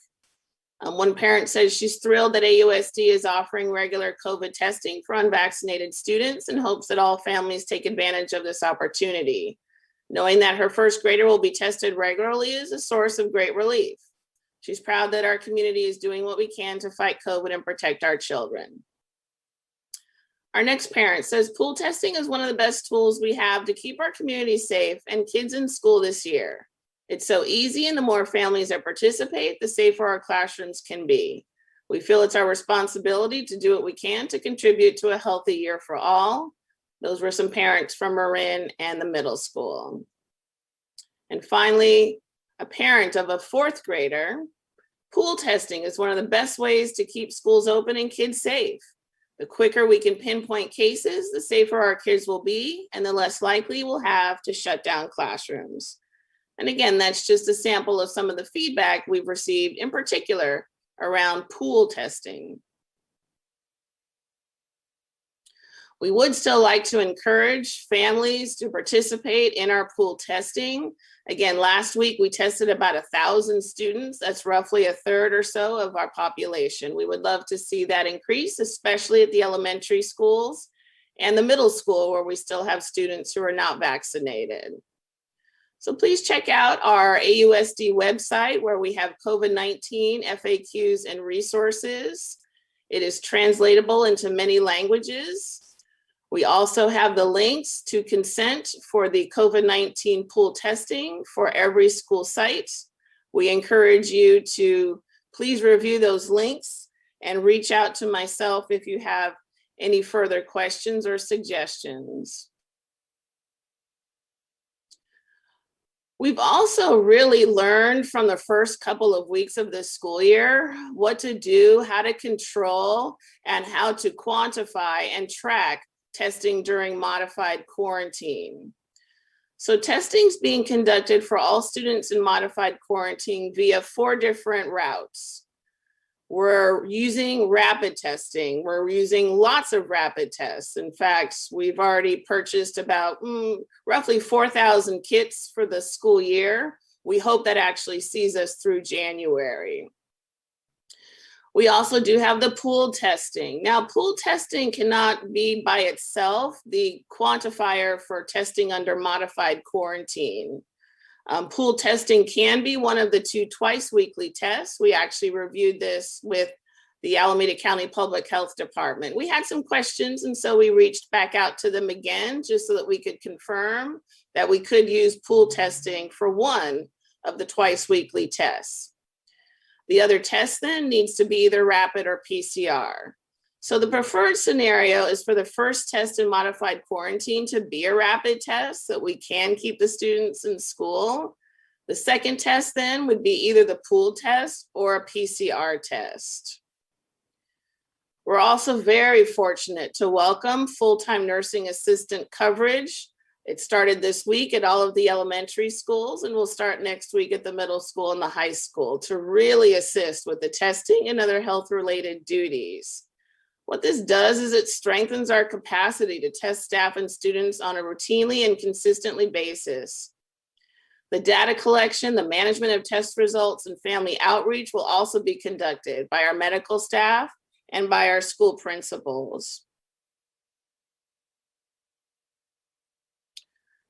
One parent says she's thrilled that AUSD is offering regular COVID testing for unvaccinated students and hopes that all families take advantage of this opportunity. Knowing that her first grader will be tested regularly is a source of great relief. She's proud that our community is doing what we can to fight COVID and protect our children. Our next parent says pool testing is one of the best tools we have to keep our community safe and kids in school this year. It's so easy, and the more families that participate, the safer our classrooms can be. We feel it's our responsibility to do what we can to contribute to a healthy year for all. Those were some parents from Marin and the middle school. And finally, a parent of a 4th grader, pool testing is one of the best ways to keep schools open and kids safe. The quicker we can pinpoint cases, the safer our kids will be, and the less likely we'll have to shut down classrooms. And again, that's just a sample of some of the feedback we've received, in particular around pool testing. We would still like to encourage families to participate in our pool testing. Again, last week we tested about 1,000 students. That's roughly a third or so of our population. We would love to see that increase, especially at the elementary schools and the middle school where we still have students who are not vaccinated. So please check out our AUSD website where we have COVID-19 FAQs and resources. It is translatable into many languages. We also have the links to consent for the COVID-19 pool testing for every school site. We encourage you to please review those links and reach out to myself if you have any further questions or suggestions. We've also really learned from the first couple of weeks of this school year what to do, how to control, and how to quantify and track testing during modified quarantine. So testing is being conducted for all students in modified quarantine via 4 different routes. We're using rapid testing. We're using lots of rapid tests. In fact, we've already purchased about roughly 4,000 kits for the school year. We hope that actually sees us through January. We also do have the pooled testing. Now, pooled testing cannot be by itself the quantifier for testing under modified quarantine. Pooled testing can be one of the 2 twice-weekly tests. We actually reviewed this with the Alameda County Public Health Department. We had some questions, and so we reached back out to them again just so that we could confirm that we could use pooled testing for one of the twice-weekly tests. The other test then needs to be either rapid or PCR. So the preferred scenario is for the first test in modified quarantine to be a rapid test so we can keep the students in school. The second test then would be either the pooled test or a PCR test. We're also very fortunate to welcome full-time nursing assistant coverage. It started this week at all of the elementary schools and will start next week at the middle school and the high school to really assist with the testing and other health-related duties. What this does is it strengthens our capacity to test staff and students on a routinely and consistently basis. The data collection, the management of test results, and family outreach will also be conducted by our medical staff and by our school principals.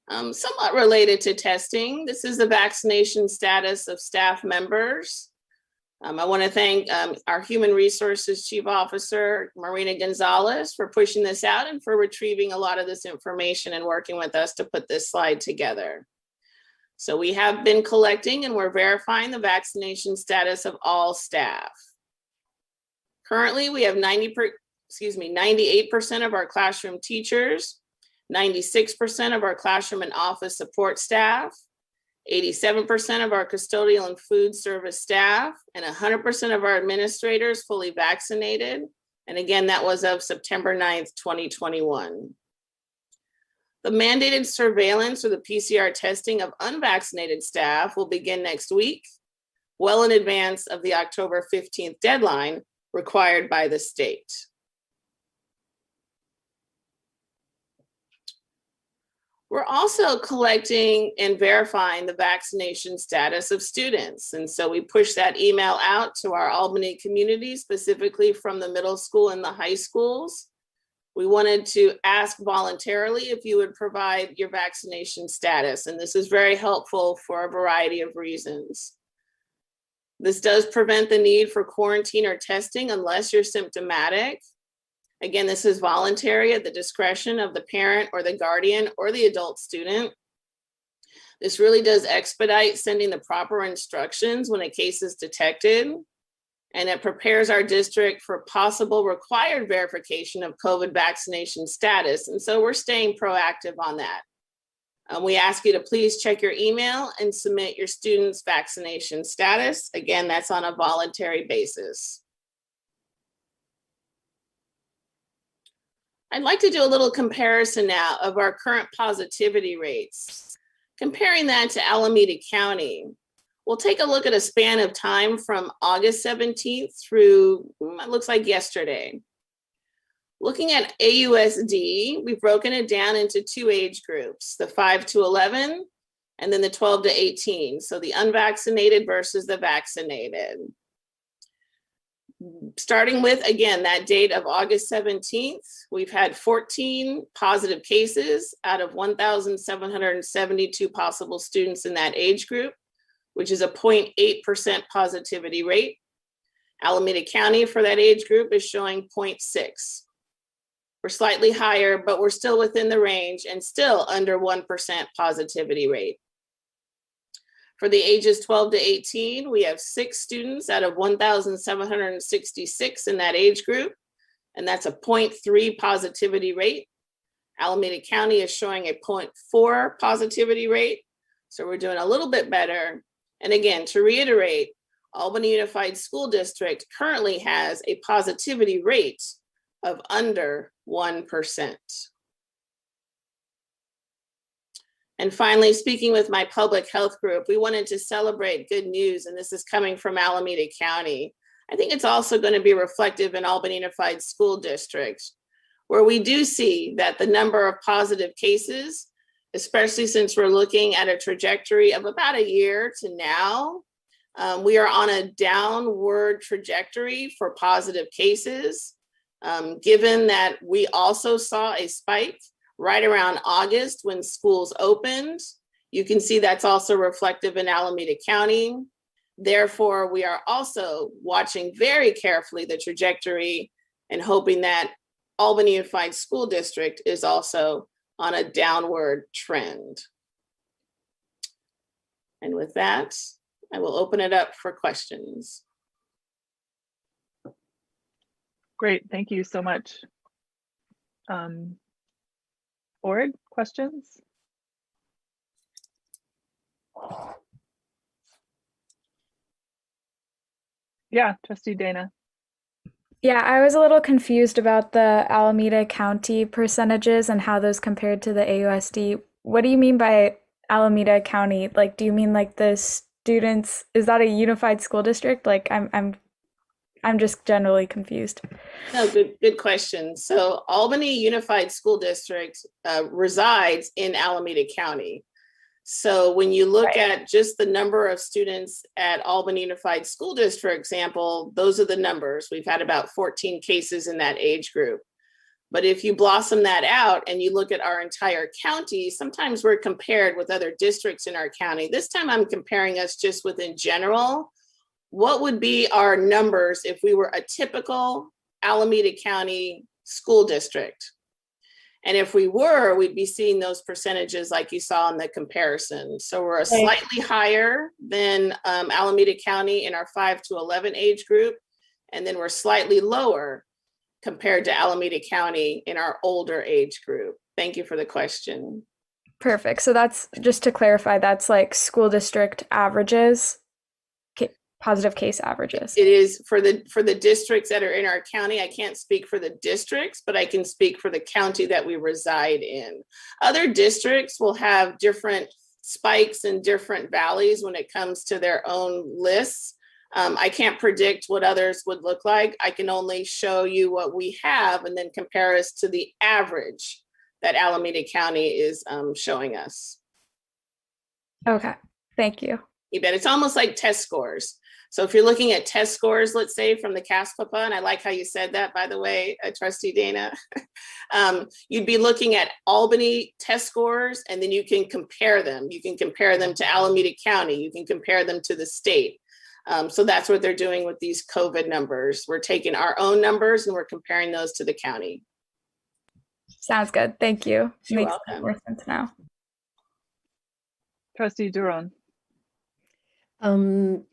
Somewhat related to testing, this is the vaccination status of staff members. I want to thank our Human Resources Chief Officer, Marina Gonzalez, for pushing this out and for retrieving a lot of this information and working with us to put this slide together. So we have been collecting and we're verifying the vaccination status of all staff. Currently, we have 98% of our classroom teachers, 96% of our classroom and office support staff, 87% of our custodial and food service staff, and 100% of our administrators fully vaccinated. And again, that was of September 9th, 2021. The mandated surveillance or the PCR testing of unvaccinated staff will begin next week, well in advance of the October 15th deadline required by the state. We're also collecting and verifying the vaccination status of students. And so we push that email out to our Albany community, specifically from the middle school and the high schools. We wanted to ask voluntarily if you would provide your vaccination status. And this is very helpful for a variety of reasons. This does prevent the need for quarantine or testing unless you're symptomatic. Again, this is voluntary at the discretion of the parent or the guardian or the adult student. This really does expedite sending the proper instructions when a case is detected, and it prepares our district for possible required verification of COVID vaccination status. And so we're staying proactive on that. We ask you to please check your email and submit your student's vaccination status. Again, that's on a voluntary basis. I'd like to do a little comparison now of our current positivity rates. Comparing that to Alameda County, we'll take a look at a span of time from August 17th through, it looks like yesterday. Looking at AUSD, we've broken it down into 2 age groups, the 5 to 11, and then the 12 to 18. So the unvaccinated versus the vaccinated. Starting with, again, that date of August 17th, we've had 14 positive cases out of 1,772 possible students in that age group, which is a 0.8% positivity rate. Alameda County for that age group is showing 0.6. We're slightly higher, but we're still within the range and still under 1% positivity rate. For the ages 12 to 18, we have 6 students out of 1,766 in that age group, and that's a 0.3 positivity rate. Alameda County is showing a 0.4 positivity rate, so we're doing a little bit better. And again, to reiterate, Albany Unified School District currently has a positivity rate of under 1%. And finally, speaking with my public health group, we wanted to celebrate good news, and this is coming from Alameda County. I think it's also going to be reflective in Albany Unified School District, where we do see that the number of positive cases, especially since we're looking at a trajectory of about a year to now, we are on a downward trajectory for positive cases, given that we also saw a spike right around August when schools opened. You can see that's also reflective in Alameda County. Therefore, we are also watching very carefully the trajectory and hoping that Albany Unified School District is also on a downward trend. And with that, I will open it up for questions. Great, thank you so much. Board, questions? Yeah, Trustee Dana. Yeah, I was a little confused about the Alameda County percentages and how those compared to the AUSD. What do you mean by Alameda County? Like, do you mean like the students? Is that a unified school district? Like, I'm just generally confused. No, good question. So Albany Unified School District resides in Alameda County. So when you look at just the number of students at Albany Unified School District, for example, those are the numbers. We've had about 14 cases in that age group. But if you blossom that out and you look at our entire county, sometimes we're compared with other districts in our county. This time I'm comparing us just within general. What would be our numbers if we were a typical Alameda County school district? And if we were, we'd be seeing those percentages like you saw in the comparison. So we're a slightly higher than Alameda County in our 5 to 11 age group. And then we're slightly lower compared to Alameda County in our older age group. Thank you for the question. Perfect. So that's, just to clarify, that's like school district averages, positive case averages. It is for the districts that are in our county. I can't speak for the districts, but I can speak for the county that we reside in. Other districts will have different spikes and different valleys when it comes to their own lists. I can't predict what others would look like. I can only show you what we have and then compare us to the average that Alameda County is showing us. Okay, thank you. You bet. It's almost like test scores. So if you're looking at test scores, let's say from the CASPAPA, and I like how you said that, by the way, Trustee Dana, you'd be looking at Albany test scores, and then you can compare them. You can compare them to Alameda County. You can compare them to the state. So that's what they're doing with these COVID numbers. We're taking our own numbers and we're comparing those to the county. Sounds good. Thank you. You're Makes welcome. more sense now. Trustee Duron.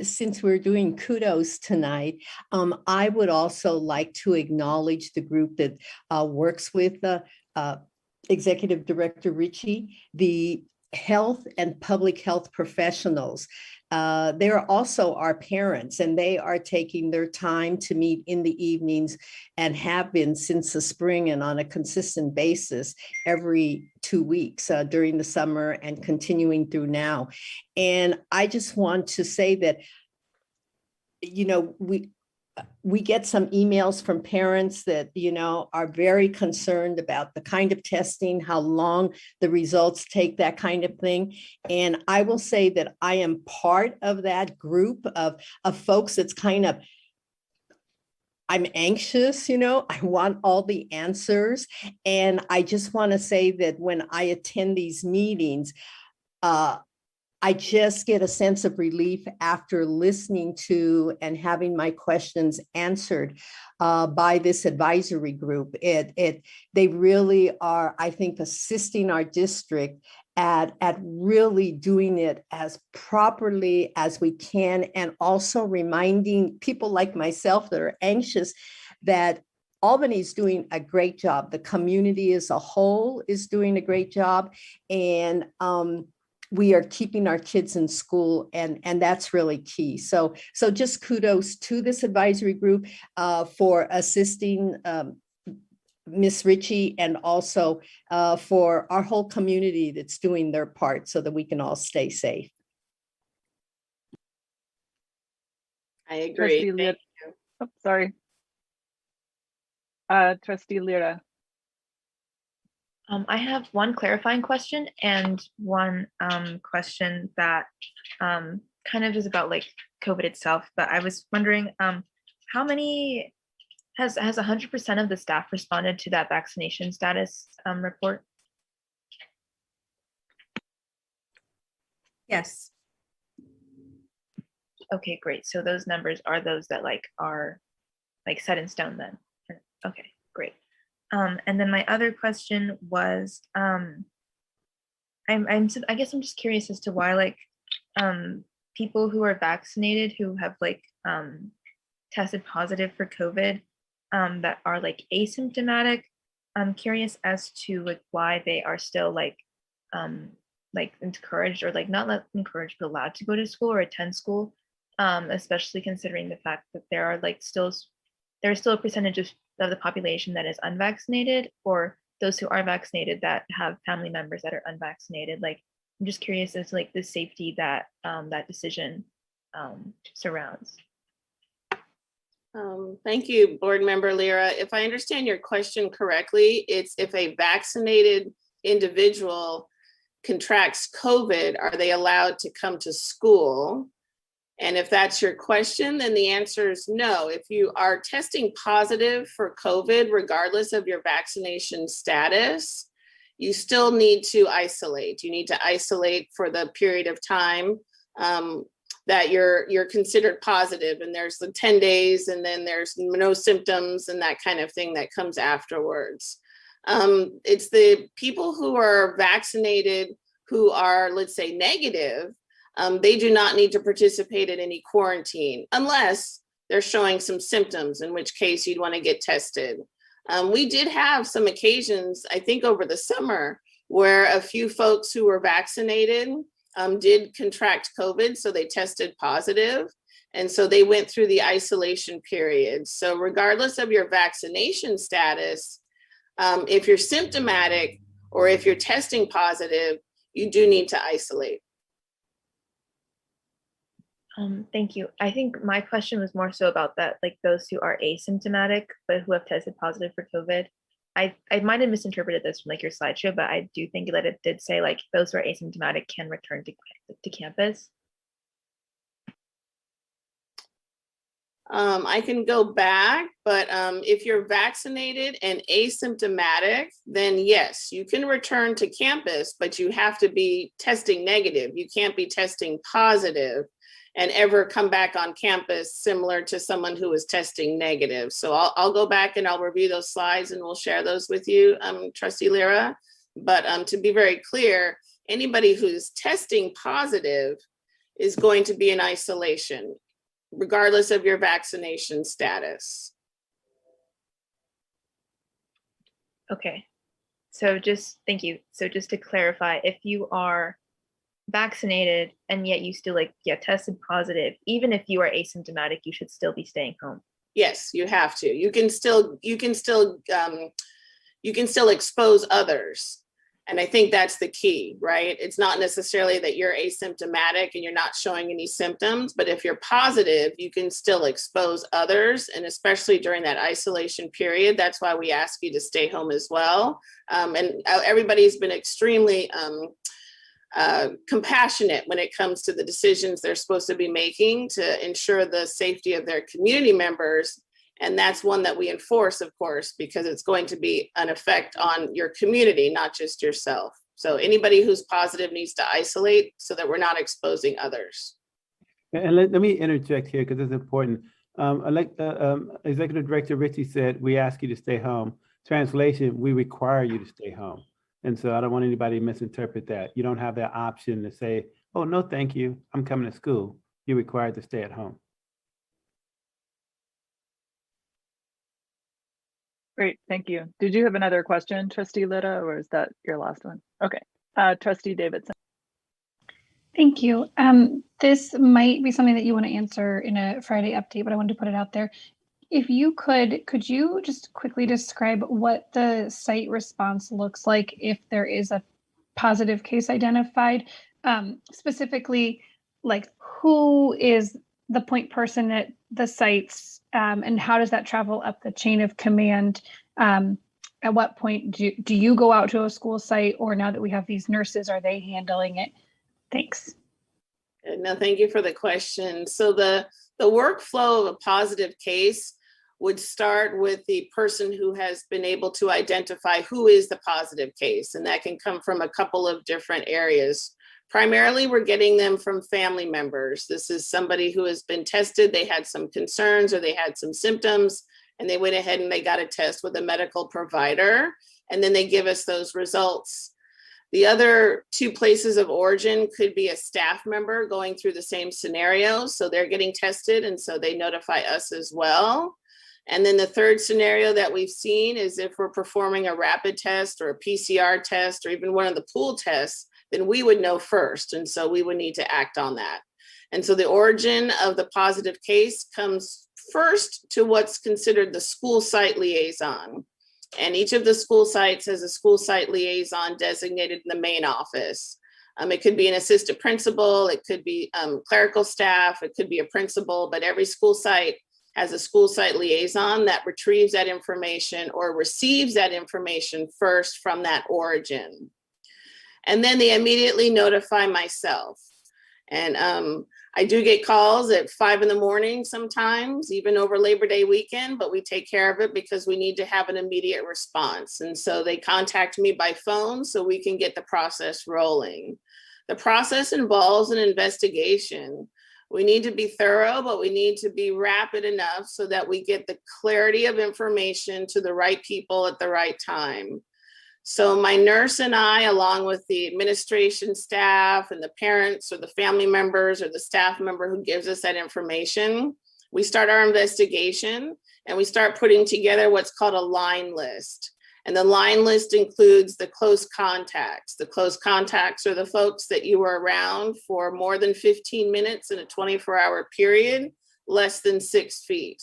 Since we're doing kudos tonight, I would also like to acknowledge the group that works with Executive Director Richie, the health and public health professionals. They're also our parents, and they are taking their time to meet in the evenings and have been since the spring and on a consistent basis every 2 weeks during the summer and continuing through now. And I just want to say that, you know, we get some emails from parents that, you know, are very concerned about the kind of testing, how long the results take, that kind of thing. And I will say that I am part of that group of folks that's kind of, I'm anxious, you know, I want all the answers. And I just want to say that when I attend these meetings, I just get a sense of relief after listening to and having my questions answered by this advisory group. They really are, I think, assisting our district at really doing it as properly as we can, and also reminding people like myself that are anxious that Albany's doing a great job. The community as a whole is doing a great job, and we are keeping our kids in school, and that's really key. So just kudos to this advisory group for assisting Miss Richie, and also for our whole community that's doing their part so that we can all stay safe. I agree. Thank you. Oh, sorry. Trustee Lira. I have one clarifying question and one question that kind of is about like COVID itself. But I was wondering, how many has 100% of the staff responded to that vaccination status report? Yes. Okay, great. So those numbers are those that like are like set in stone then. Okay, great. And then my other question was, I guess I'm just curious as to why like people who are vaccinated who have like tested positive for COVID that are like asymptomatic. I'm curious as to like why they are still like encouraged or like not encouraged but allowed to go to school or attend school, especially considering the fact that there are like there's still a percentage of the population that is unvaccinated, or those who are vaccinated that have family members that are unvaccinated. Like, I'm just curious as to like the safety that that decision surrounds. Thank you, Board Member Lira. If I understand your question correctly, it's if a vaccinated individual contracts COVID, are they allowed to come to school? And if that's your question, then the answer is no. If you are testing positive for COVID, regardless of your vaccination status, you still need to isolate. You need to isolate for the period of time that you're considered positive, and there's the 10 days, and then there's no symptoms and that kind of thing that comes afterwards. It's the people who are vaccinated who are, let's say, negative. They do not need to participate in any quarantine unless they're showing some symptoms, in which case you'd want to get tested. We did have some occasions, I think over the summer, where a few folks who were vaccinated did contract COVID, so they tested positive. And so they went through the isolation period. So regardless of your vaccination status, if you're symptomatic or if you're testing positive, you do need to isolate. Thank you. I think my question was more so about that, like those who are asymptomatic, but who have tested positive for COVID. I might have misinterpreted this from like your slideshow, but I do think that it did say like those who are asymptomatic can return to campus. I can go back, but if you're vaccinated and asymptomatic, then yes, you can return to campus, but you have to be testing negative. You can't be testing positive and ever come back on campus similar to someone who is testing negative. So I'll go back and I'll review those slides and we'll share those with you, Trustee Lira. But to be very clear, anybody who's testing positive is going to be in isolation, regardless of your vaccination status. Okay, so thank you. So just to clarify, if you are vaccinated and yet you still tested positive, even if you are asymptomatic, you should still be staying home. Yes, you have to. You can still expose others. And I think that's the key, right? It's not necessarily that you're asymptomatic and you're not showing any symptoms, but if you're positive, you can still expose others. And especially during that isolation period, that's why we ask you to stay home as well. And everybody's been extremely compassionate when it comes to the decisions they're supposed to be making to ensure the safety of their community members. And that's one that we enforce, of course, because it's going to be an effect on your community, not just yourself. So anybody who's positive needs to isolate so that we're not exposing others. And let me interject here because it's important. Executive Director Richie said, we ask you to stay home. Translation, we require you to stay home. And so I don't want anybody to misinterpret that. You don't have that option to say, oh, no, thank you, I'm coming to school. You're required to stay at home. Great, thank you. Did you have another question, Trustee Lira, or is that your last one? Okay, Trustee Davidson. Thank you. This might be something that you want to answer in a Friday update, but I wanted to put it out there. If you could you just quickly describe what the site response looks like if there is a positive case identified? Specifically, like who is the point person at the sites, and how does that travel up the chain of command? At what point do you go out to a school site, or now that we have these nurses, are they handling it? Thanks. No, thank you for the question. So the workflow of a positive case would start with the person who has been able to identify who is the positive case. And that can come from a couple of different areas. Primarily, we're getting them from family members. This is somebody who has been tested, they had some concerns or they had some symptoms, and they went ahead and they got a test with a medical provider, and then they give us those results. The other two places of origin could be a staff member going through the same scenario. So they're getting tested, and so they notify us as well. And then the third scenario that we've seen is if we're performing a rapid test or a PCR test or even one of the pool tests, then we would know first. And so we would need to act on that. And so the origin of the positive case comes first to what's considered the school site liaison. And each of the school sites has a school site liaison designated in the main office. It could be an assistant principal, it could be clerical staff, it could be a principal, but every school site has a school site liaison that retrieves that information or receives that information first from that origin. And then they immediately notify myself. And I do get calls at 5 in the morning sometimes, even over Labor Day weekend, but we take care of it because we need to have an immediate response. And so they contact me by phone so we can get the process rolling. The process involves an investigation. We need to be thorough, but we need to be rapid enough so that we get the clarity of information to the right people at the right time. So my nurse and I, along with the administration staff and the parents or the family members or the staff member who gives us that information, we start our investigation and we start putting together what's called a line list. And the line list includes the close contacts. The close contacts are the folks that you were around for more than 15 minutes in a 24-hour period, less than 6 feet.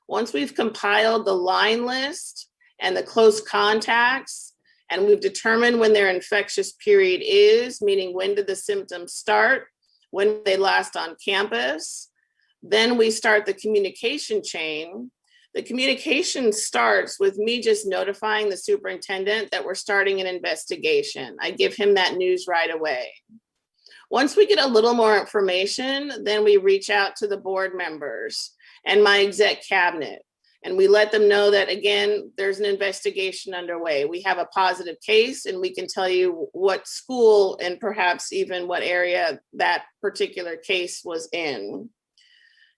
Once we've compiled the line list and the close contacts, and we've determined when their infectious period is, meaning when did the symptoms start, when they last on campus, then we start the communication chain. The communication starts with me just notifying the superintendent that we're starting an investigation. I give him that news right away. Once we get a little more information, then we reach out to the board members and my exec cabinet. And we let them know that, again, there's an investigation underway. We have a positive case and we can tell you what school and perhaps even what area that particular case was in.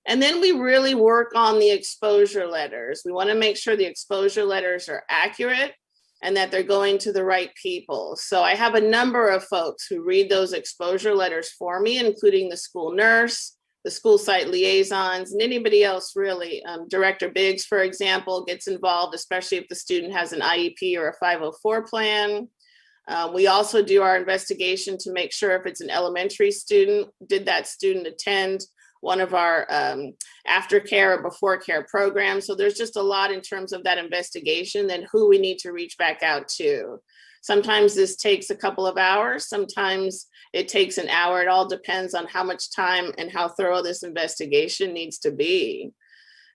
And then we really work on the exposure letters. We want to make sure the exposure letters are accurate and that they're going to the right people. So I have a number of folks who read those exposure letters for me, including the school nurse, the school site liaisons, and anybody else really. Director Biggs, for example, gets involved, especially if the student has an IEP or a 504 plan. We also do our investigation to make sure if it's an elementary student, did that student attend one of our aftercare or before care programs? So there's just a lot in terms of that investigation and who we need to reach back out to. Sometimes this takes a couple of hours, sometimes it takes an hour. It all depends on how much time and how thorough this investigation needs to be.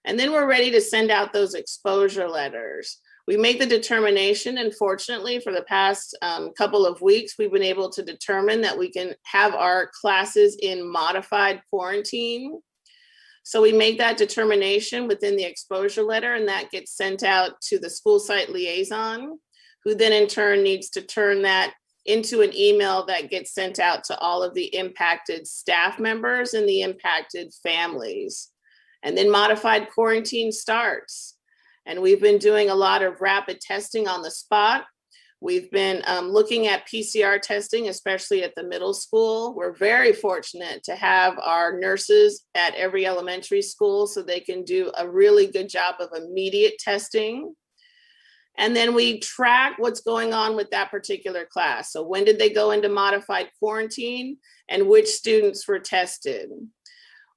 And then we're ready to send out those exposure letters. We make the determination, and fortunately for the past couple of weeks, we've been able to determine that we can have our classes in modified quarantine. So we make that determination within the exposure letter, and that gets sent out to the school site liaison, who then in turn needs to turn that into an email that gets sent out to all of the impacted staff members and the impacted families. And then modified quarantine starts. And we've been doing a lot of rapid testing on the spot. We've been looking at PCR testing, especially at the middle school. We're very fortunate to have our nurses at every elementary school so they can do a really good job of immediate testing. And then we track what's going on with that particular class. So when did they go into modified quarantine and which students were tested?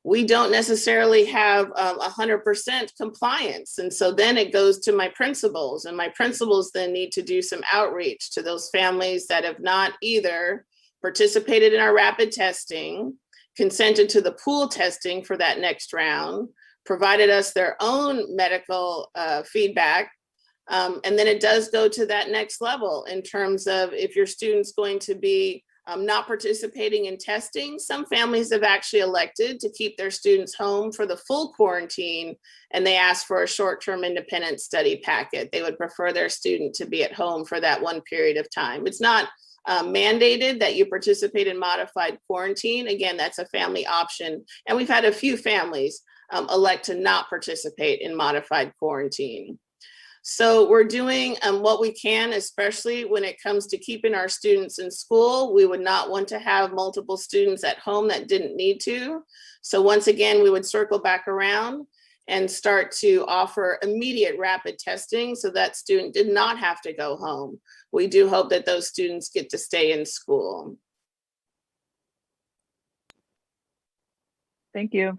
We don't necessarily have 100% compliance. And so then it goes to my principals, and my principals then need to do some outreach to those families that have not either participated in our rapid testing, consented to the pool testing for that next round, provided us their own medical feedback. And then it does go to that next level in terms of if your student's going to be not participating in testing. Some families have actually elected to keep their students home for the full quarantine, and they ask for a short-term independent study packet. They would prefer their student to be at home for that one period of time. It's not mandated that you participate in modified quarantine. Again, that's a family option. And we've had a few families elect to not participate in modified quarantine. So we're doing what we can, especially when it comes to keeping our students in school. We would not want to have multiple students at home that didn't need to. So once again, we would circle back around and start to offer immediate rapid testing so that student did not have to go home. We do hope that those students get to stay in school. Thank you.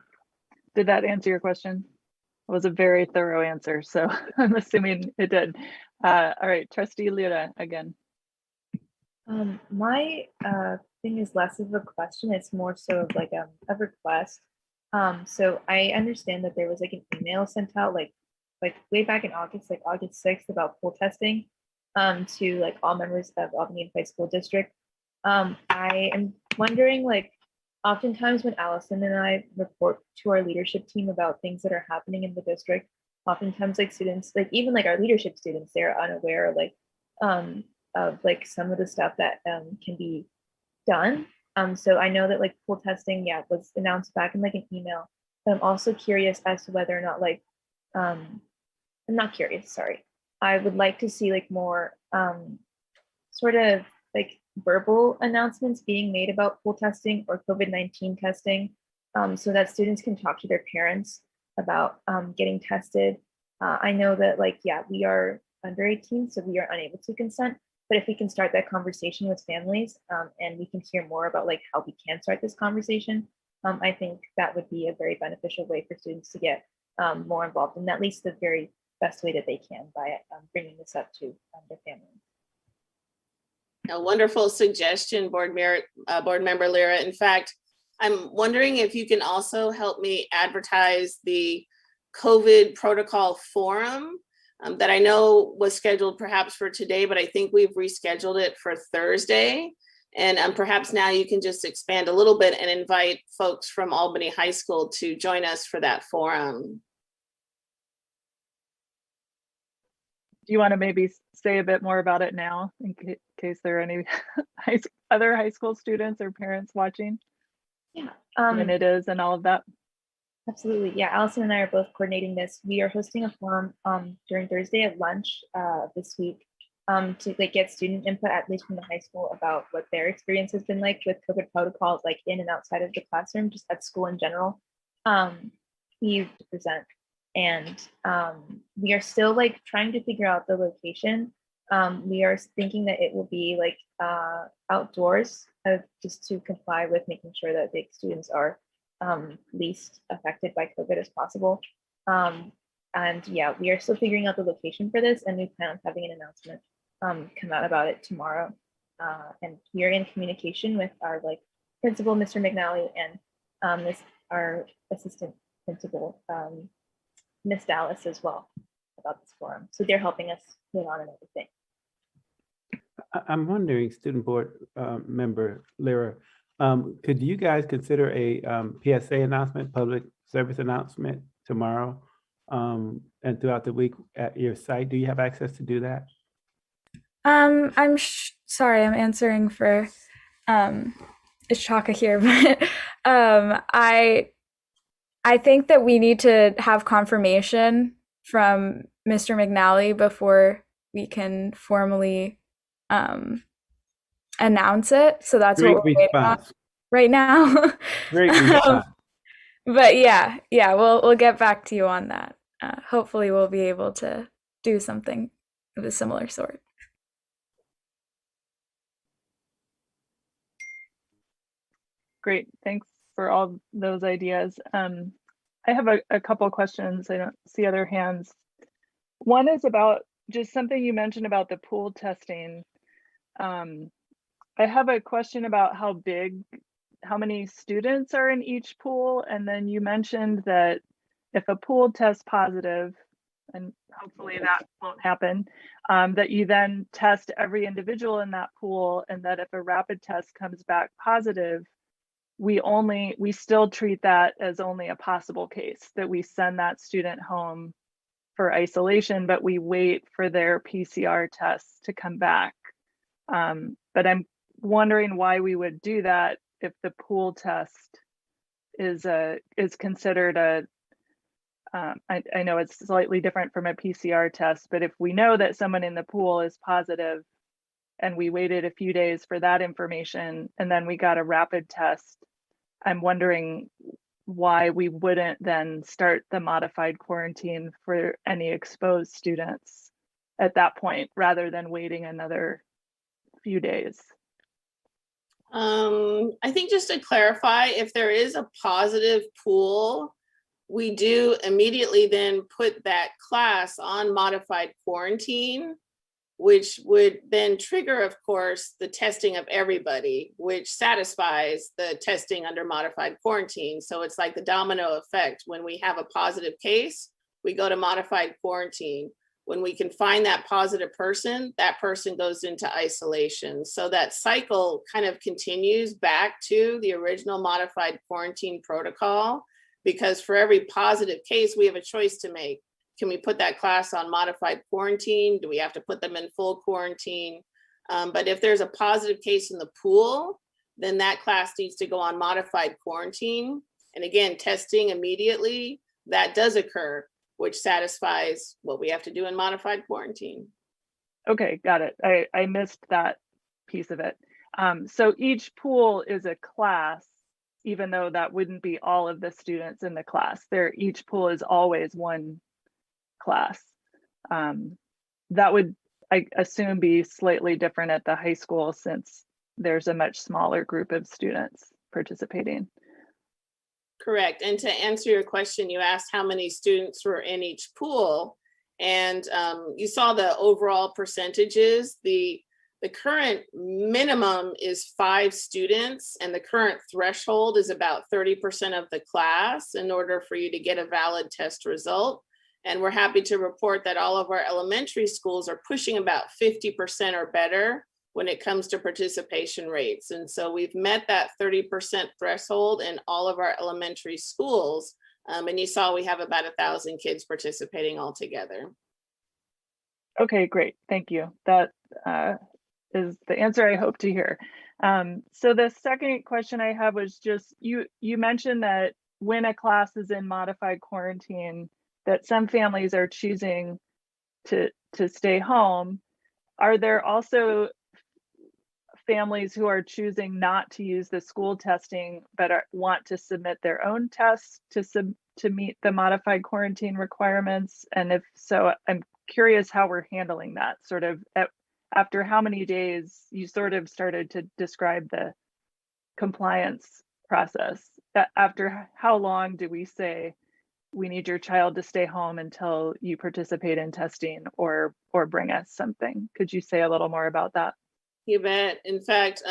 Did that answer your question? It was a very thorough answer, so I'm assuming it did. All right, Trustee Lira again. My thing is less of a question, it's more so of like a request. So I understand that there was like an email sent out like way back in August, like August 6th, about pool testing to like all members of Albany High School District. I am wondering, like, oftentimes when Allison and I report to our leadership team about things that are happening in the district, oftentimes like students, like even like our leadership students, they're unaware like of like some of the stuff that can be done. So I know that like pool testing, yeah, was announced back in like an email, but I'm also curious as to whether or not like, I'm not curious, sorry. I would like to see like more sort of like verbal announcements being made about pool testing or COVID-19 testing, so that students can talk to their parents about getting tested. I know that like, yeah, we are under 18, so we are unable to consent, but if we can start that conversation with families and we can hear more about like how we can start this conversation, I think that would be a very beneficial way for students to get more involved, and at least the very best way that they can by bringing this up to their families. A wonderful suggestion, board member Lira. In fact, I'm wondering if you can also help me advertise the COVID protocol forum that I know was scheduled perhaps for today, but I think we've rescheduled it for Thursday. And perhaps now you can just expand a little bit and invite folks from Albany High School to join us for that forum. Do you want to maybe say a bit more about it now in case there are any other high school students or parents watching? Yeah. When it is and all of that. Absolutely. Yeah, Allison and I are both coordinating this. We are hosting a forum during Thursday at lunch this week to like get student input, at least from the high school, about what their experience has been like with COVID protocols, like in and outside of the classroom, just at school in general. We present. And we are still like trying to figure out the location. We are thinking that it will be like outdoors, just to comply with making sure that the students are least affected by COVID as possible. And yeah, we are still figuring out the location for this, and we plan on having an announcement come out about it tomorrow. And we are in communication with our like principal, Mr. McNally, and our assistant principal, Miss Dallas, as well, about this forum. So they're helping us put on and everything. I'm wondering, student board member Lira, could you guys consider a PSA announcement, public service announcement tomorrow and throughout the week at your site? Do you have access to do that? I'm sorry, I'm answering for Ishaka here, but I think that we need to have confirmation from Mr. McNally before we can formally announce it. So that's Great what we're waiting on response. right now. Great response. But yeah, we'll get back to you on that. Hopefully we'll be able to do something of a similar sort. Great, thanks for all those ideas. I have a couple of questions. I don't see other hands. One is about just something you mentioned about the pool testing. I have a question about how big many students are in each pool? And then you mentioned that if a pool tests positive, and hopefully that won't happen, that you then test every individual in that pool, and that if a rapid test comes back positive, we still treat that as only a possible case, that we send that student home for isolation, but we wait for their PCR tests to come back. But I'm wondering why we would do that if the pool test is considered a, I know it's slightly different from a PCR test, but if we know that someone in the pool is positive and we waited a few days for that information and then we got a rapid test, I'm wondering why we wouldn't then start the modified quarantine for any exposed students at that point, rather than waiting another few days. I think just to clarify, if there is a positive pool, we do immediately then put that class on modified quarantine, which would then trigger, of course, the testing of everybody, which satisfies the testing under modified quarantine. So it's like the domino effect. When we have a positive case, we go to modified quarantine. When we can find that positive person, that person goes into isolation. So that cycle kind of continues back to the original modified quarantine protocol, because for every positive case, we have a choice to make. Can we put that class on modified quarantine? Do we have to put them in full quarantine? But if there's a positive case in the pool, then that class needs to go on modified quarantine. And again, testing immediately, that does occur, which satisfies what we have to do in modified quarantine. Okay, got it. I missed that piece of it. So each pool is a class, even though that wouldn't be all of the students in the class. Each pool is always one class. That would, I assume, be slightly different at the high school since there's a much smaller group of students participating. Correct. And to answer your question, you asked how many students were in each pool, and you saw the overall percentages. The current minimum is 5 students, and the current threshold is about 30% of the class in order for you to get a valid test result. And we're happy to report that all of our elementary schools are pushing about 50% or better when it comes to participation rates. And so we've met that 30% threshold in all of our elementary schools. And you saw we have about 1,000 kids participating altogether. Okay, great. Thank you. That is the answer I hope to hear. So the second question I have was just, you mentioned that when a class is in modified quarantine, that some families are choosing to stay home. Are there also families who are choosing not to use the school testing, but want to submit their own tests to meet the modified quarantine requirements? And if so, I'm curious how we're handling that. Sort of after how many days you sort of started to describe the compliance process. After how long do we say we need your child to stay home until you participate in testing or bring us something? Could you say a little more about that? You bet. In fact,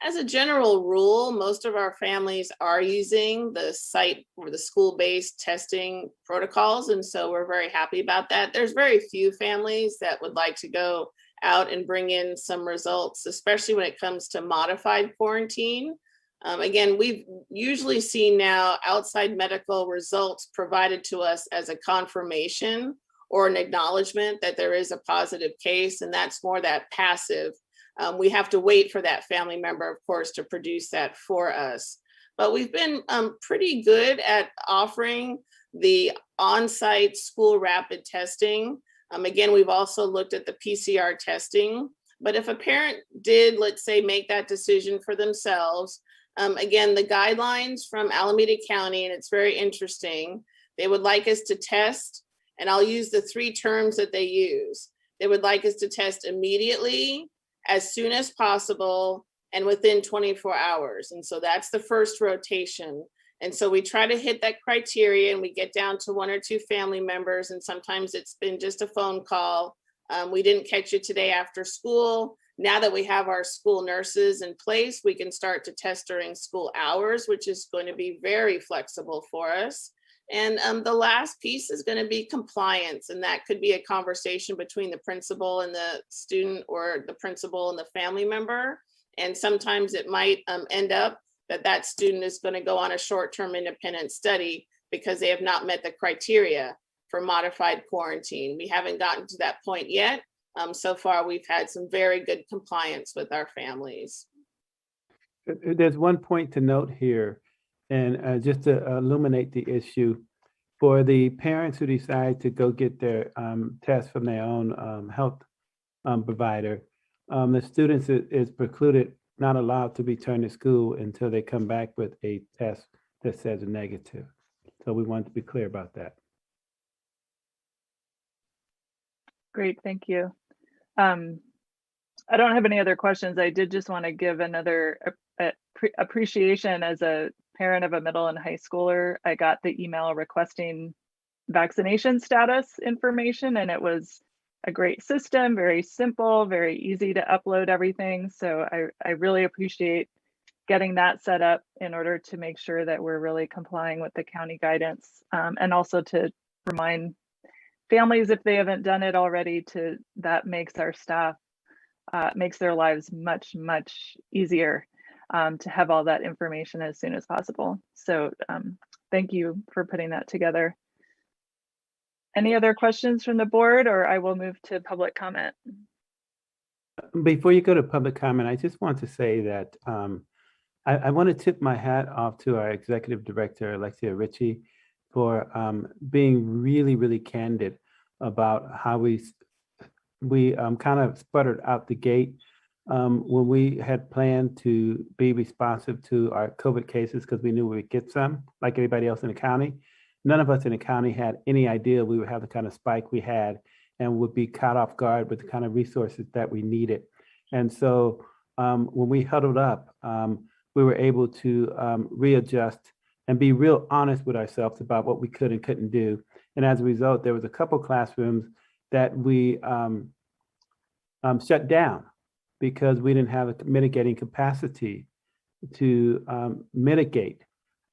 as a general rule, most of our families are using the site or the school-based testing protocols. And so we're very happy about that. There's very few families that would like to go out and bring in some results, especially when it comes to modified quarantine. Again, we've usually seen now outside medical results provided to us as a confirmation or an acknowledgement that there is a positive case, and that's more that passive. We have to wait for that family member, of course, to produce that for us. But we've been pretty good at offering the on-site school rapid testing. Again, we've also looked at the PCR testing. But if a parent did, let's say, make that decision for themselves, again, the guidelines from Alameda County, and it's very interesting, they would like us to test, and I'll use the 3 terms that they use. They would like us to test immediately, as soon as possible, and within 24 hours. And so that's the first rotation. And so we try to hit that criteria, and we get down to 1 or 2 family members, and sometimes it's been just a phone call. We didn't catch you today after school. now that we have our school nurses in place, we can start to test during school hours, which is going to be very flexible for us. And the last piece is going to be compliance. And that could be a conversation between the principal and the student, or the principal and the family member. And sometimes it might end up that that student is going to go on a short-term independent study because they have not met the criteria for modified quarantine. We haven't gotten to that point yet. So far, we've had some very good compliance with our families. There's one point to note here, and just to illuminate the issue, for the parents who decide to go get their test from their own health provider, the students is precluded, not allowed to return to school until they come back with a test that says a negative. So we want to be clear about that. Great, thank you. I don't have any other questions. I did just want to give another appreciation as a parent of a middle and high schooler. I got the email requesting vaccination status information, and it was a great system, very simple, very easy to upload everything. So I really appreciate getting that set up in order to make sure that we're really complying with the county guidance, and also to remind families, if they haven't done it already, that makes our staff, makes their lives much, much easier to have all that information as soon as possible. So thank you for putting that together. Any other questions from the board, or I will move to public comment? Before you go to public comment, I just want to say that I want to tip my hat off to our executive director, Alexia Richie, for being really, really candid about how we kind of sputtered out the gate when we had planned to be responsive to our COVID cases, because we knew we would get some, like everybody else in the county. None of us in the county had any idea we would have the kind of spike we had and would be caught off guard with the kind of resources that we needed. And so when we huddled up, we were able to readjust and be real honest with ourselves about what we could and couldn't do. And as a result, there was a couple classrooms that we shut down because we didn't have a mitigating capacity to mitigate.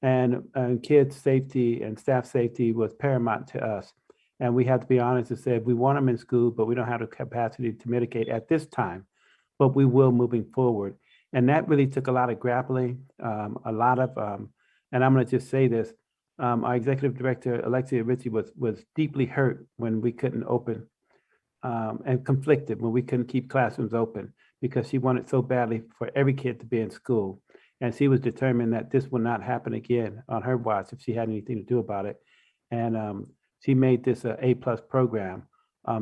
And kids' safety and staff safety was paramount to us. And we have to be honest and say, we want them in school, but we don't have the capacity to mitigate at this time, but we will moving forward. And that really took a lot of grappling, and I'm gonna just say this, our executive director, Alexia Richie, was deeply hurt when we couldn't open, and conflicted when we couldn't keep classrooms open, because she wanted so badly for every kid to be in school. And she was determined that this would not happen again on her watch if she had anything to do about it. And she made this an A+ program,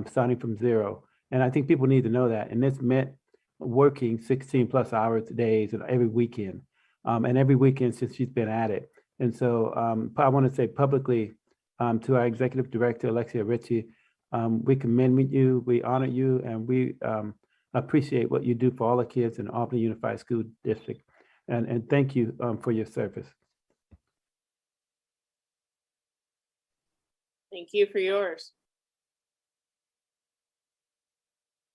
starting from zero. And I think people need to know that. And this meant working 16+ hours days and every weekend, and every weekend since she's been at it. And so I want to say publicly to our executive director, Alexia Richie, we commend you, we honor you, and we appreciate what you do for all the kids in Albany Unified School District. And thank you for your service. Thank you for yours.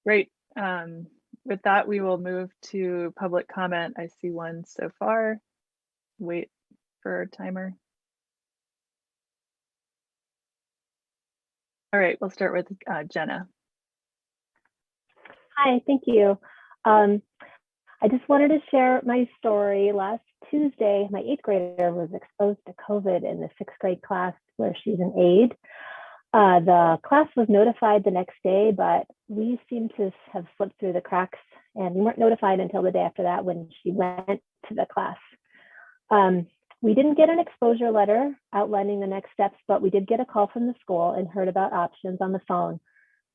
Great. With that, we will move to public comment. I see one so far. Wait for our timer. All right, we'll start with Jenna. Hi, thank you. I just wanted to share my story. Last Tuesday, my 8th grader was exposed to COVID in the 6th grade class where she's an aide. The class was notified the next day, but we seem to have slipped through the cracks, and we weren't notified until the day after that when she went to the class. We didn't get an exposure letter outlining the next steps, but we did get a call from the school and heard about options on the phone.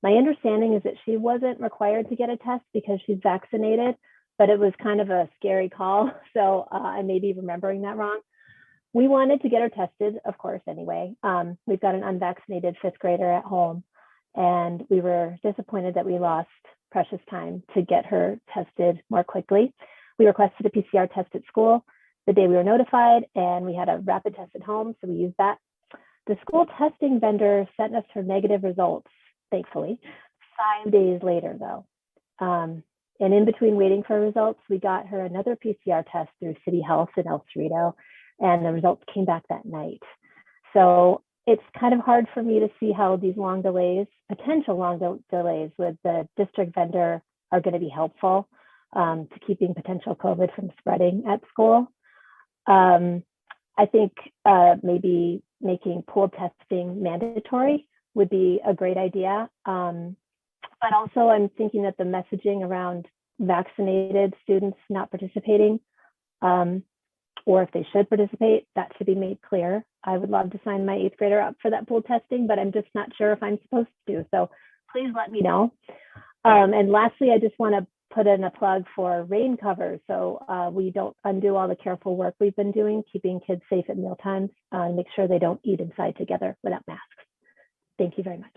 My understanding is that she wasn't required to get a test because she's vaccinated, but it was kind of a scary call. So I may be remembering that wrong. We wanted to get her tested, of course, anyway. We've got an unvaccinated 5th grader at home, and we were disappointed that we lost precious time to get her tested more quickly. We requested a PCR test at school the day we were notified, and we had a rapid test at home, so we used that. The school testing vendor sent us her negative results, thankfully, 5 days later, though. And in between waiting for results, we got her another PCR test through City Health in El Cerrito, and the results came back that night. So it's kind of hard for me to see how these long delays, potential long delays with the district vendor are going to be helpful to keeping potential COVID from spreading at school. I think maybe making pool testing mandatory would be a great idea. But also I'm thinking that the messaging around vaccinated students not participating, or if they should participate, that should be made clear. I would love to sign my 8th grader up for that pool testing, but I'm just not sure if I'm supposed to. So please let me know. And lastly, I just want to put in a plug for rain covers. So we don't undo all the careful work we've been doing, keeping kids safe at mealtimes, and make sure they don't eat inside together without masks. Thank you very much.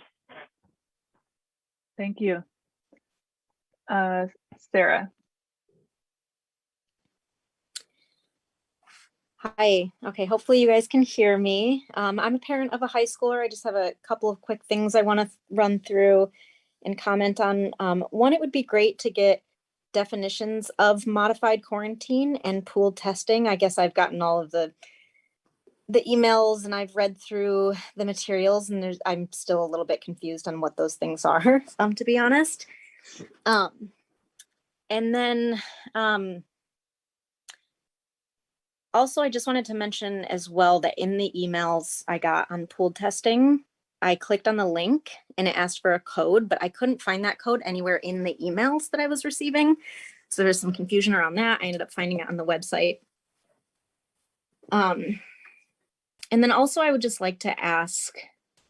Thank you. Sarah. Hi. Okay, hopefully you guys can hear me. I'm a parent of a high schooler. I just have a couple of quick things I want to run through and comment on. One, it would be great to get definitions of modified quarantine and pool testing. I guess I've gotten all of the emails and I've read through the materials, and I'm still a little bit confused on what those things are, to be honest. And then also, I just wanted to mention as well that in the emails I got on pool testing, I clicked on the link and it asked for a code, but I couldn't find that code anywhere in the emails that I was receiving. So there was some confusion around that. I ended up finding it on the website. And then also I would just like to ask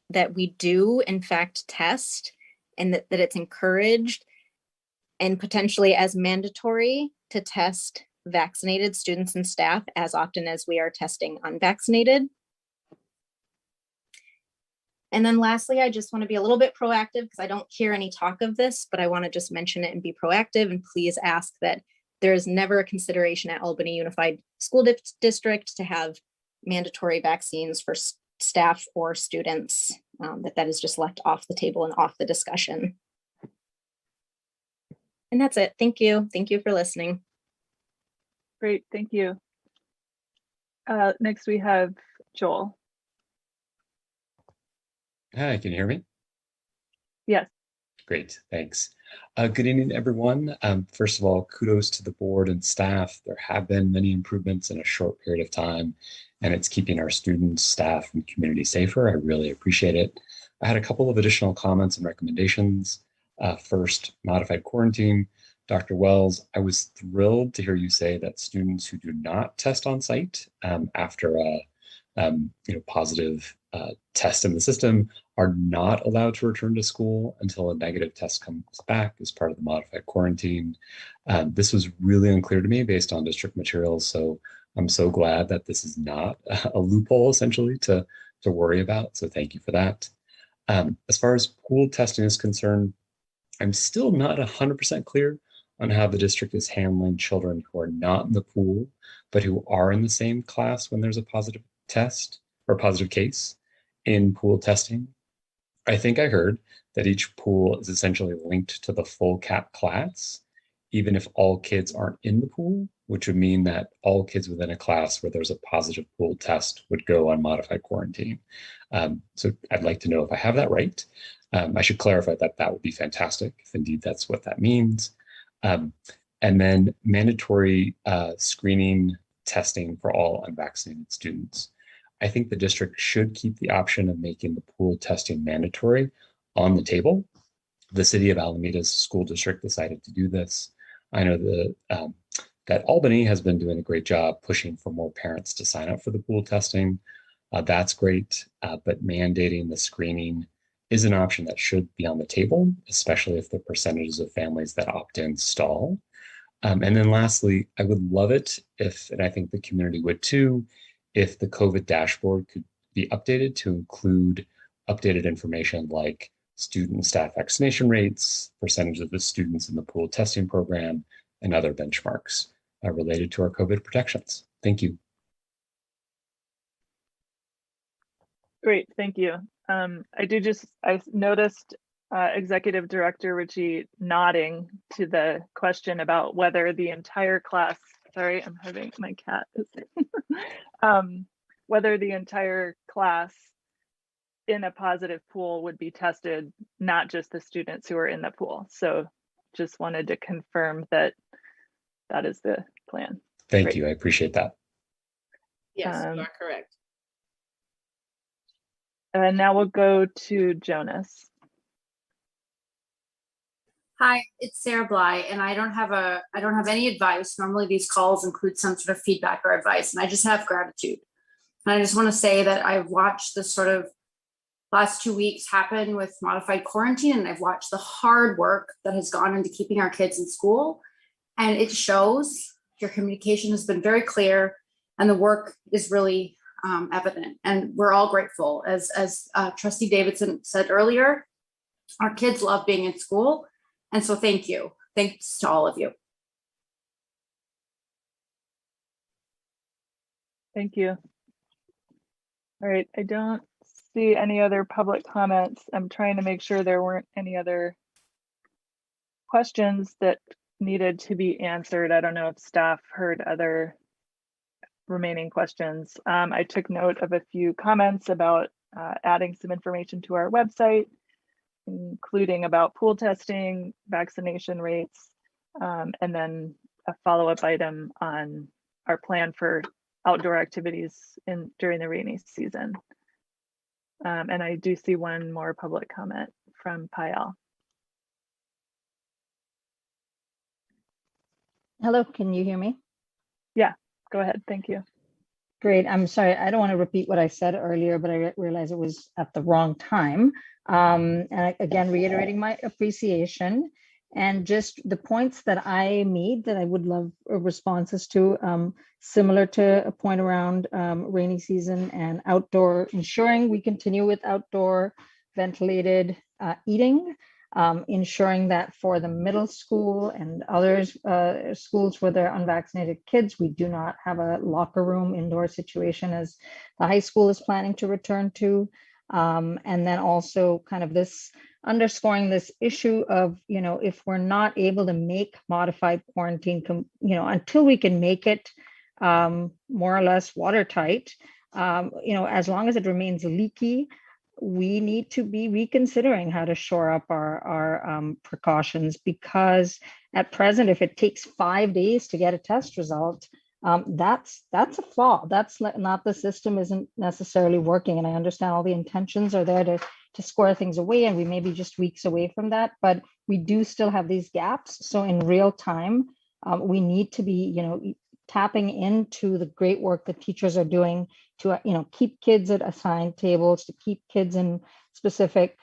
that we do in fact test, and that it's encouraged and potentially as mandatory to test vaccinated students and staff as often as we are testing unvaccinated. And then lastly, I just want to be a little bit proactive because I don't hear any talk of this, but I want to just mention it and be proactive, and please ask that there is never a consideration at Albany Unified School District to have mandatory vaccines for staff or students, that is just left off the table and off the discussion. And that's it. Thank you. Thank you for listening. Great, thank you. Next we have Joel. Hi, can you hear me? Yes. Great, thanks. Good evening, everyone. First of all, kudos to the board and staff. There have been many improvements in a short period of time, and it's keeping our students, staff, and community safer. I really appreciate it. I had a couple of additional comments and recommendations. First, modified quarantine. Dr. Wells, I was thrilled to hear you say that students who do not test on site after a positive test in the system are not allowed to return to school until a negative test comes back as part of the modified quarantine. This was really unclear to me based on district materials, so I'm so glad that this is not a loophole essentially to worry about, so thank you for that. As far as pool testing is concerned, I'm still not 100% clear on how the district is handling children who are not in the pool, but who are in the same class when there's a positive test or positive case in pool testing. I think I heard that each pool is essentially linked to the full cap class, even if all kids aren't in the pool, which would mean that all kids within a class where there's a positive pool test would go on modified quarantine. So I'd like to know if I have that right. I should clarify that that would be fantastic if indeed that's what that means. And then mandatory screening testing for all unvaccinated students. I think the district should keep the option of making the pool testing mandatory on the table. The city of Alameda's school district decided to do this. I know that Albany has been doing a great job pushing for more parents to sign up for the pool testing. That's great, but mandating the screening is an option that should be on the table, especially if the percentages of families that opt in stall. And then lastly, I would love it if, and I think the community would too, if the COVID dashboard could be updated to include updated information like student and staff vaccination rates, percentage of the students in the pool testing program, and other benchmarks related to our COVID protections. Thank you. Great, thank you. I noticed Executive Director Richie nodding to the question about whether the entire class, sorry, I'm having my cat, whether the entire class in a positive pool would be tested, not just the students who are in the pool. So just wanted to confirm that that is the plan. Thank Great. you. I appreciate that. Yes, you are correct. And now we'll go to Jonas. Hi, it's Sarah Bly, and I don't have any advice. Normally these calls include some sort of feedback or advice, and I just have gratitude. And I just want to say that I've watched this sort of last 2 weeks happen with modified quarantine, and I've watched the hard work that has gone into keeping our kids in school. And it shows your communication has been very clear, and the work is really evident. And we're all grateful. As Trustee Davidson said earlier, our kids love being in school. And so thank you. Thanks to all of you. Thank you. All right, I don't see any other public comments. I'm trying to make sure there weren't any other questions that needed to be answered. I don't know if staff heard other remaining questions. I took note of a few comments about adding some information to our website, including about pool testing, vaccination rates, and then a follow-up item on our plan for outdoor activities during the rainy season. And I do see one more public comment from Payal. Hello, can you hear me? Yeah, go ahead, thank you. Great, I'm sorry, I don't want to repeat what I said earlier, but I realized it was at the wrong time. And again, reiterating my appreciation and just the points that I made that I would love responses to, similar to a point around rainy season and outdoor, ensuring we continue with outdoor ventilated eating, ensuring that for the middle school and others schools where there are unvaccinated kids, we do not have a locker room indoor situation as the high school is planning to return to. And then also kind of this underscoring this issue of, if we're not able to make modified quarantine, until we can make it more or less watertight, as long as it remains leaky, we need to be reconsidering how to shore up our precautions, because at present, if it takes 5 days to get a test result, that's a flaw. That's not, the system isn't necessarily working. And I understand all the intentions are there to square things away, and we may be just weeks away from that, but we do still have these gaps. So in real time, we need to be, tapping into the great work that teachers are doing to, keep kids at assigned tables, to keep kids in specific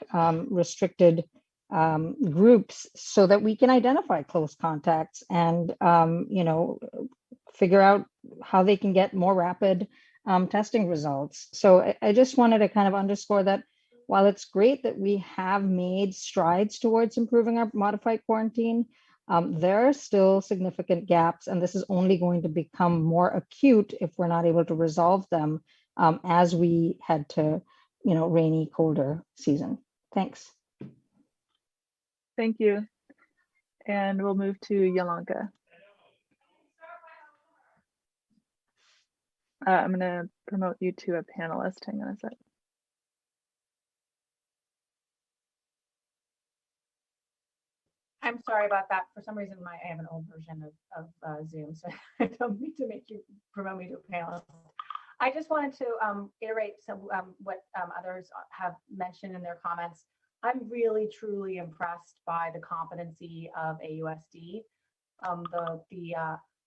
restricted groups so that we can identify close contacts and, figure out how they can get more rapid testing results. So I just wanted to kind of underscore that while it's great that we have made strides towards improving our modified quarantine, there are still significant gaps, and this is only going to become more acute if we're not able to resolve them as we head to, rainy, colder season. Thanks. Thank you. And we'll move to Yolanda. I'm going to promote you to a panelist. Hang on a sec. I'm sorry about that. For some reason, I have an old version of Zoom, so I don't mean to make you promote me to a panelist. I just wanted to iterate some what others have mentioned in their comments. I'm really, truly impressed by the competency of AUSD.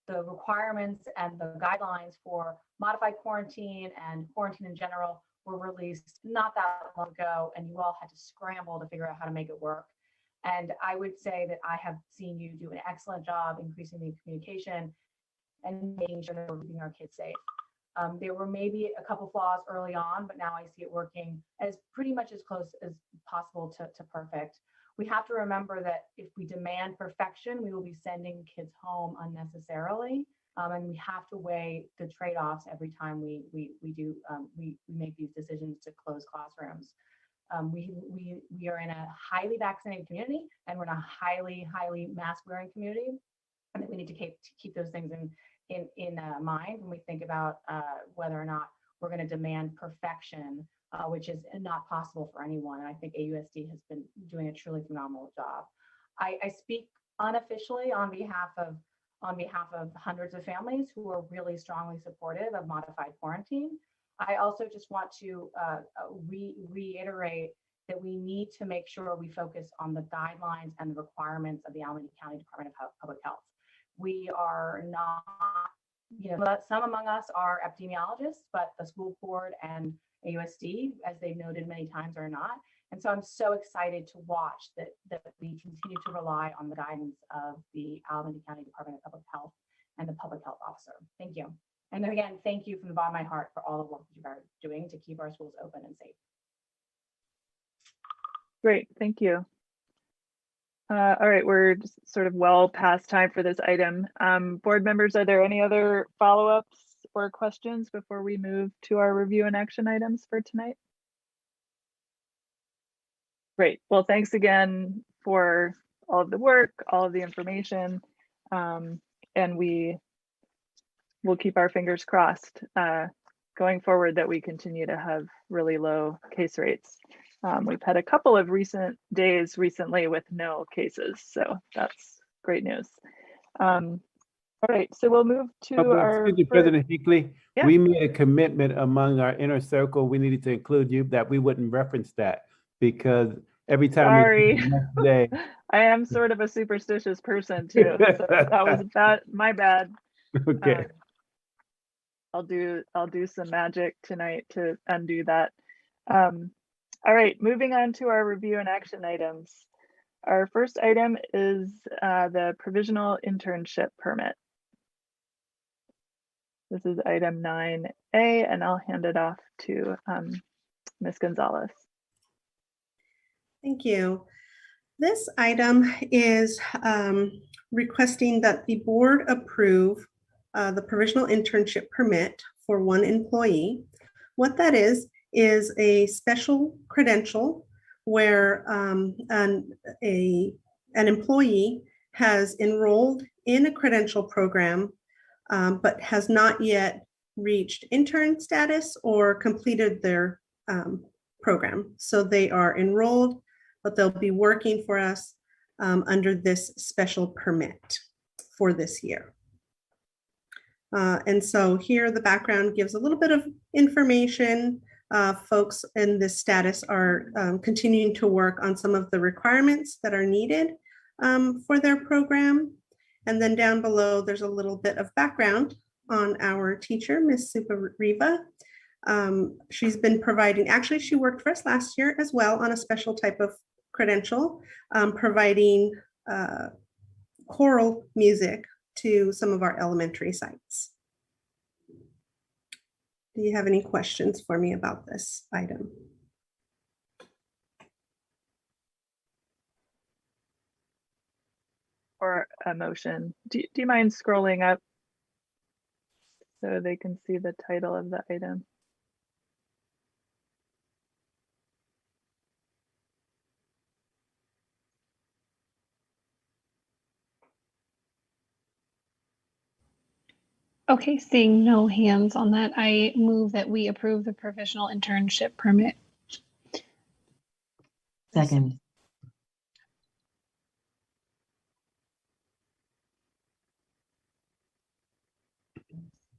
The requirements and the guidelines for modified quarantine and quarantine in general were released not that long ago, and you all had to scramble to figure out how to make it work. And I would say that I have seen you do an excellent job increasing the communication and making sure that we're keeping our kids safe. There were maybe a couple flaws early on, but now I see it working as pretty much as close as possible to perfect. We have to remember that if we demand perfection, we will be sending kids home unnecessarily. And we have to weigh the trade-offs every time we make these decisions to close classrooms. We are in a highly vaccinated community, and we're in a highly mask wearing community, and that we need to keep those things in mind when we think about whether or not we're going to demand perfection, which is not possible for anyone. And I think AUSD has been doing a truly phenomenal job. I speak unofficially on behalf of hundreds of families who are really strongly supportive of modified quarantine. I also just want to reiterate that we need to make sure we focus on the guidelines and the requirements of the Alameda County Department of Public Health. We are not, some among us are epidemiologists, but the school board and AUSD, as they've noted many times, are not. And so I'm so excited to watch that we continue to rely on the guidance of the Albany County Department of Public Health and the public health officer. Thank you. And then again, thank you from the bottom of my heart for all the work that you are doing to keep our schools open and safe. Great, thank you. All right, we're just sort of well past time for this item. Board members, are there any other follow-ups or questions before we move to our review and action items for tonight? Great, well, thanks again for all of the work, all of the information, and we will keep our fingers crossed going forward that we continue to have really low case rates. We've had a couple of recent days recently with no cases, so that's great news. All right, so we'll move to our— Excuse me, President Hinckley, yeah. We made a commitment among our inner circle, we needed to include you, that we wouldn't reference that, because every time Sorry. Day, I am sort of a superstitious person too, so that was my bad. Okay. I'll do some magic tonight to undo that. All right, moving on to our review and action items. Our first item is the provisional internship permit. This is item 9A, and I'll hand it off to Ms. Gonzalez. Thank you. This item is requesting that the board approve the provisional internship permit for one employee. What that is a special credential where an employee has enrolled in a credential program but has not yet reached intern status or completed their program. So they are enrolled, but they'll be working for us under this special permit for this year. And so here the background gives a little bit of information. Folks in this status are continuing to work on some of the requirements that are needed for their program. And then down below, there's a little bit of background on our teacher, Ms. Riva. She's been providing, actually she worked for us last year as well on a special type of credential, providing choral music to some of our elementary sites. Do you have any questions for me about this item? Or a motion. Do you mind scrolling up so they can see the title of the item? Okay, seeing no hands on that, I move that we approve the provisional internship permit. Second.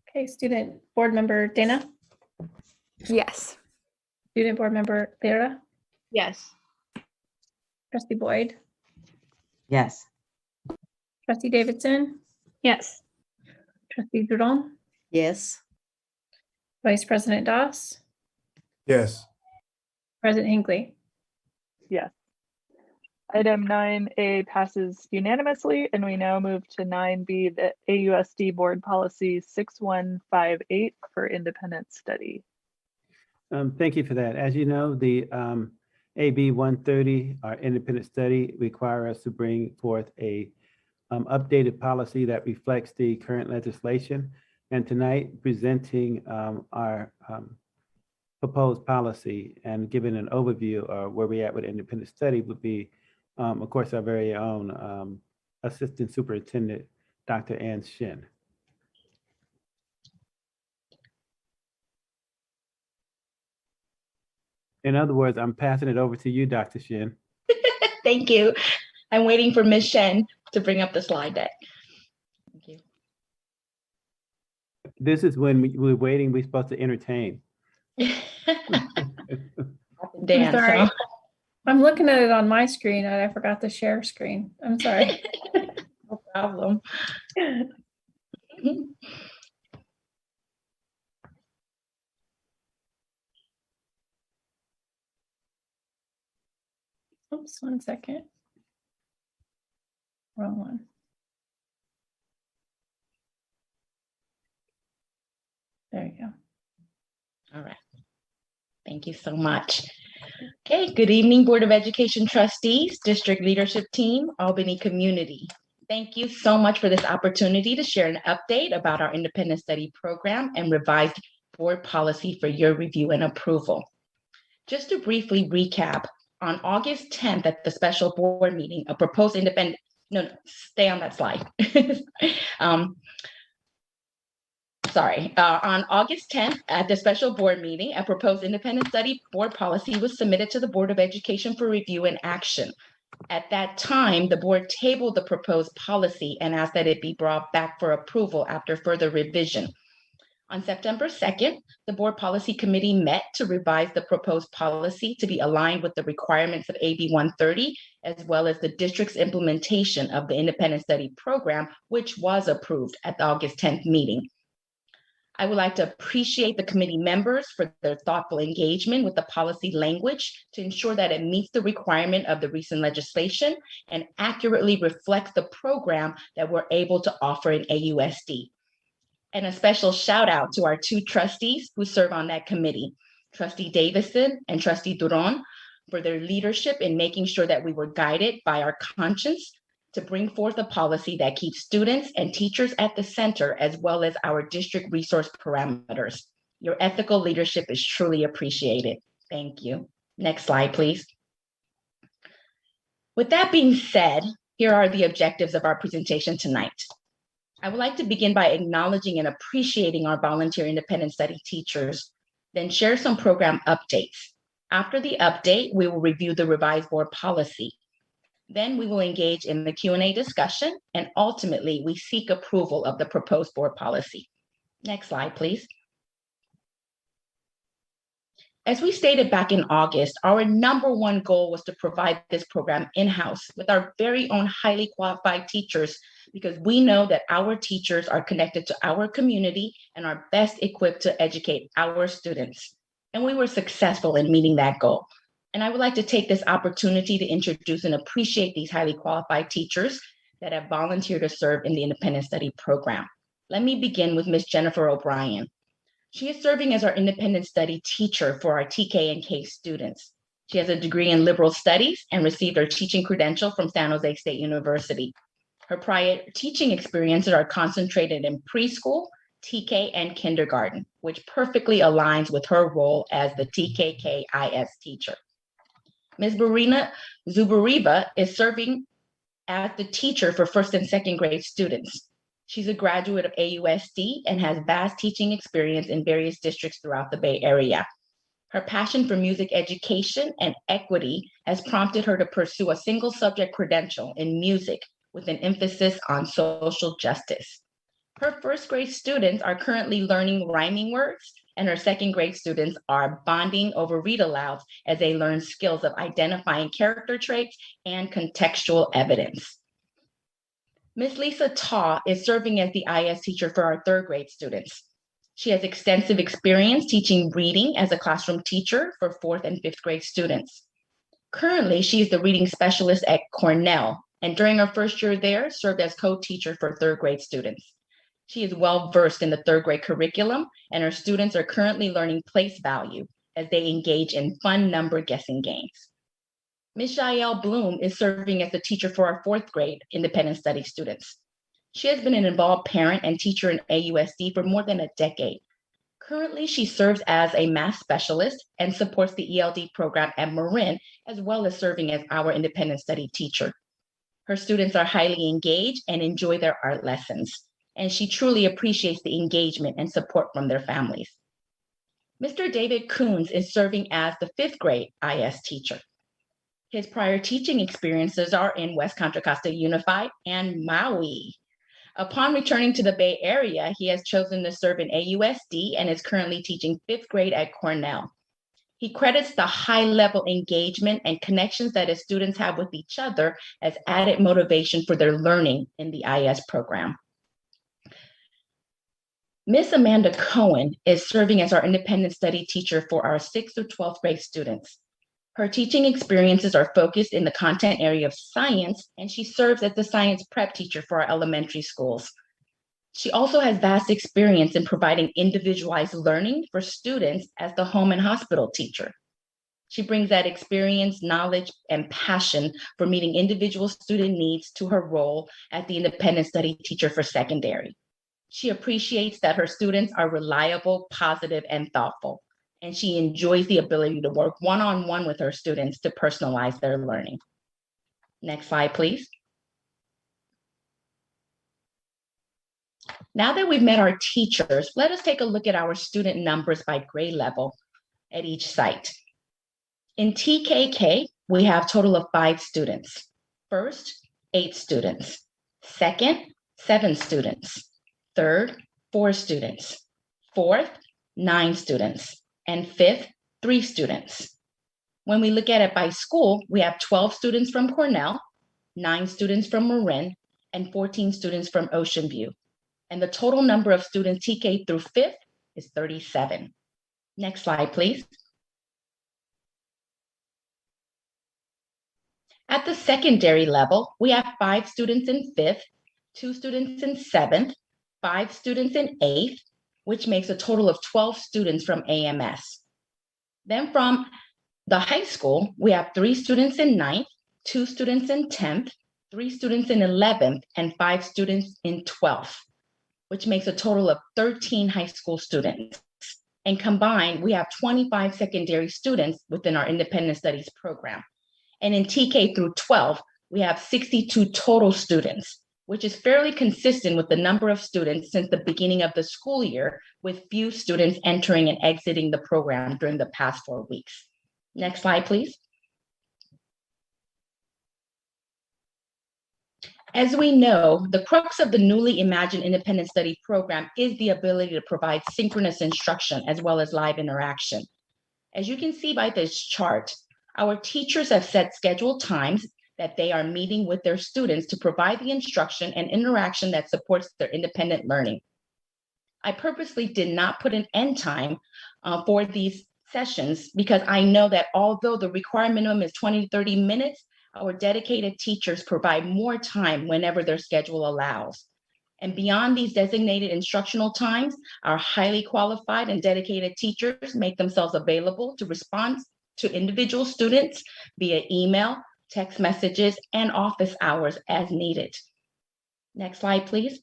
Okay, student board member Dana? Yes. Student board member Vera? Yes. Trustee Boyd? Yes. Trustee Davidson? Yes. Trustee Duron? Yes. Vice President Doss? Yes. President Hinckley? Yes. Item 9A passes unanimously, and we now move to 9B, the AUSD Board Policy 6158 for independent study. Thank you for that. As you know, the AB 130, our independent study, require us to bring forth a updated policy that reflects the current legislation. And tonight, presenting our proposed policy and giving an overview of where we're at with independent study would be, of course, our very own Assistant Superintendent, Dr. Ann Shin. In other words, I'm passing it over to you, Dr. Shin. Thank you. I'm waiting for Ms. Shen to bring up the slide deck. Thank you. This is when we're waiting, we're supposed to entertain. I'm sorry. I'm looking at it on my screen and I forgot to share screen. I'm sorry. No problem. Oops, 1 second. Wrong one. There you go. All right. Thank you so much. Okay, good evening, Board of Education trustees, district leadership team, Albany community. Thank you so much for this opportunity to share an update about our independent study program and revised board policy for your review and approval. Just to briefly recap, on August 10th at the special board meeting, a proposed independent, no, stay on that slide. On August 10th at the special board meeting, a proposed independent study board policy was submitted to the Board of Education for review and action. At that time, the board tabled the proposed policy and asked that it be brought back for approval after further revision. On September 2nd, the board policy committee met to revise the proposed policy to be aligned with the requirements of AB 130, as well as the district's implementation of the independent study program, which was approved at the August 10th meeting. I would like to appreciate the committee members for their thoughtful engagement with the policy language to ensure that it meets the requirement of the recent legislation and accurately reflects the program that we're able to offer in AUSD. And a special shout out to our two trustees who serve on that committee, Trustee Davison and Trustee Duron, for their leadership in making sure that we were guided by our conscience to bring forth a policy that keeps students and teachers at the center, as well as our district resource parameters. Your ethical leadership is truly appreciated. Thank you. Next slide, please. With that being said, here are the objectives of our presentation tonight. I would like to begin by acknowledging and appreciating our volunteer independent study teachers, then share some program updates. After the update, we will review the revised board policy. Then we will engage in the Q&A discussion, and ultimately we seek approval of the proposed board policy. Next slide, please. As we stated back in August, our #1 goal was to provide this program in-house with our very own highly qualified teachers, because we know that our teachers are connected to our community and are best equipped to educate our students. And we were successful in meeting that goal. And I would like to take this opportunity to introduce and appreciate these highly qualified teachers that have volunteered to serve in the independent study program. Let me begin with Ms. Jennifer O'Brien. She is serving as our independent study teacher for our TK and K students. She has a degree in liberal studies and received her teaching credential from San Jose State University. Her prior teaching experiences are concentrated in preschool, TK, and kindergarten, which perfectly aligns with her role as the TKKIS teacher. Ms. Barina Zubariva is serving as the teacher for first and second grade students. She's a graduate of AUSD and has vast teaching experience in various districts throughout the Bay Area. Her passion for music education and equity has prompted her to pursue a single subject credential in music with an emphasis on social justice. Her first grade students are currently learning rhyming words, and her second grade students are bonding over read alouds as they learn skills of identifying character traits and contextual evidence. Ms. Lisa Taw is serving as the IS teacher for our third grade students. She has extensive experience teaching reading as a classroom teacher for fourth and fifth grade students. Currently, she is the reading specialist at Cornell, and during her first year there, served as co-teacher for third grade students. She is well versed in the third grade curriculum, and her students are currently learning place value as they engage in fun number guessing games. Ms. Jael Bloom is serving as the teacher for our fourth grade independent study students. She has been an involved parent and teacher in AUSD for more than a decade. Currently, she serves as a math specialist and supports the ELD program at Marin, as well as serving as our independent study teacher. Her students are highly engaged and enjoy their art lessons, and she truly appreciates the engagement and support from their families. Mr. David Coons is serving as the 5th grade IS teacher. His prior teaching experiences are in West Contra Costa Unified and Maui. Upon returning to the Bay Area, he has chosen to serve in AUSD and is currently teaching 5th grade at Cornell. He credits the high-level engagement and connections that his students have with each other as added motivation for their learning in the IS program. Miss Amanda Cohen is serving as our independent study teacher for our 6th through 12th grade students. Her teaching experiences are focused in the content area of science, and she serves as the science prep teacher for our elementary schools. She also has vast experience in providing individualized learning for students as the home and hospital teacher. She brings that experience, knowledge, and passion for meeting individual student needs to her role as the independent study teacher for secondary. She appreciates that her students are reliable, positive, and thoughtful, and she enjoys the ability to work one-on-one with her students to personalize their learning. Next slide, please. Now that we've met our teachers, let us take a look at our student numbers by grade level at each site. In TKK, we have a total of 5 students. First, 8 students. Second, 7 students. Third, 4 students. Fourth, 9 students. And fifth, 3 students. When we look at it by school, we have 12 students from Cornell, 9 students from Marin, and 14 students from Ocean View. And the total number of students TK through 5th is 37. Next slide, please. At the secondary level, we have 5 students in 5th, 2 students in 7th, 5 students in 8th, which makes a total of 12 students from AMS. Then from the high school, we have 3 students in 9th, 2 students in 10th, 3 students in 11th, and 5 students in 12th, which makes a total of 13 high school students. And combined, we have 25 secondary students within our independent studies program. And in TK through 12, we have 62 total students, which is fairly consistent with the number of students since the beginning of the school year, with few students entering and exiting the program during the past 4 weeks. Next slide, please. As we know, the crux of the newly imagined independent study program is the ability to provide synchronous instruction as well as live interaction. As you can see by this chart, our teachers have set scheduled times that they are meeting with their students to provide the instruction and interaction that supports their independent learning. I purposely did not put an end time for these sessions because I know that although the required minimum is 20 to 30 minutes, our dedicated teachers provide more time whenever their schedule allows. And beyond these designated instructional times, our highly qualified and dedicated teachers make themselves available to respond to individual students via email, text messages, and office hours as needed. Next slide, please.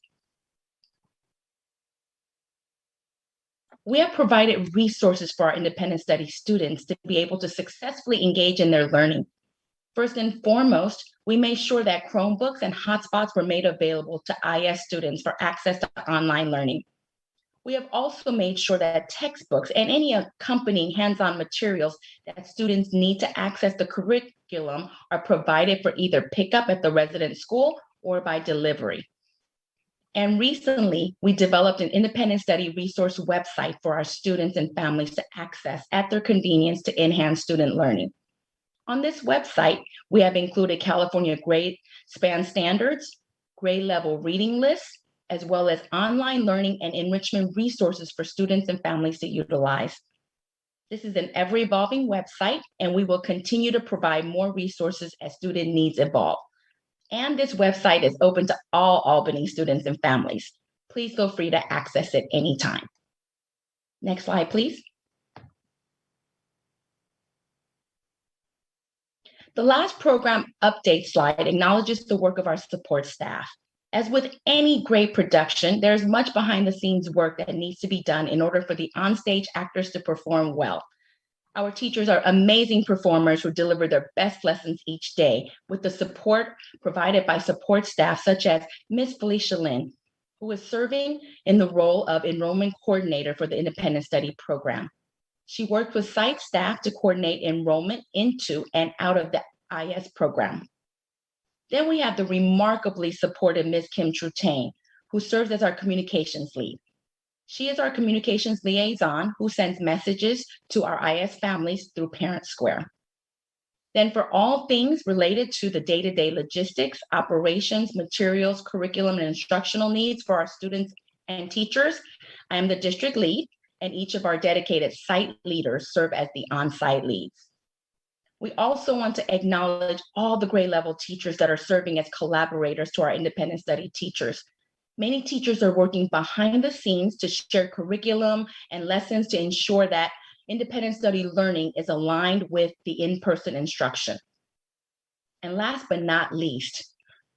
We have provided resources for our independent study students to be able to successfully engage in their learning. First and foremost, we made sure that Chromebooks and hotspots were made available to IS students for access to online learning. We have also made sure that textbooks and any accompanying hands-on materials that students need to access the curriculum are provided for either pickup at the resident school or by delivery. And recently, we developed an independent study resource website for our students and families to access at their convenience to enhance student learning. On this website, we have included California grade span standards, grade level reading lists, as well as online learning and enrichment resources for students and families to utilize. This is an ever-evolving website, and we will continue to provide more resources as student needs evolve. And this website is open to all Albany students and families. Please feel free to access it anytime. Next slide, please. The last program update slide acknowledges the work of our support staff. As with any great production, there's much behind the scenes work that needs to be done in order for the onstage actors to perform well. Our teachers are amazing performers who deliver their best lessons each day with the support provided by support staff such as Ms. Felicia Lynn, who is serving in the role of enrollment coordinator for the Independent Study Program. She worked with site staff to coordinate enrollment into and out of the IS program. Then we have the remarkably supported Ms. Kim Trutain, who serves as our communications lead. She is our communications liaison who sends messages to our IS families through Parent Square. Then for all things related to the day-to-day logistics, operations, materials, curriculum, and instructional needs for our students and teachers, I am the district lead, and each of our dedicated site leaders serve as the on-site leads. We also want to acknowledge all the grade level teachers that are serving as collaborators to our independent study teachers. Many teachers are working behind the scenes to share curriculum and lessons to ensure that independent study learning is aligned with the in-person instruction. And last but not least,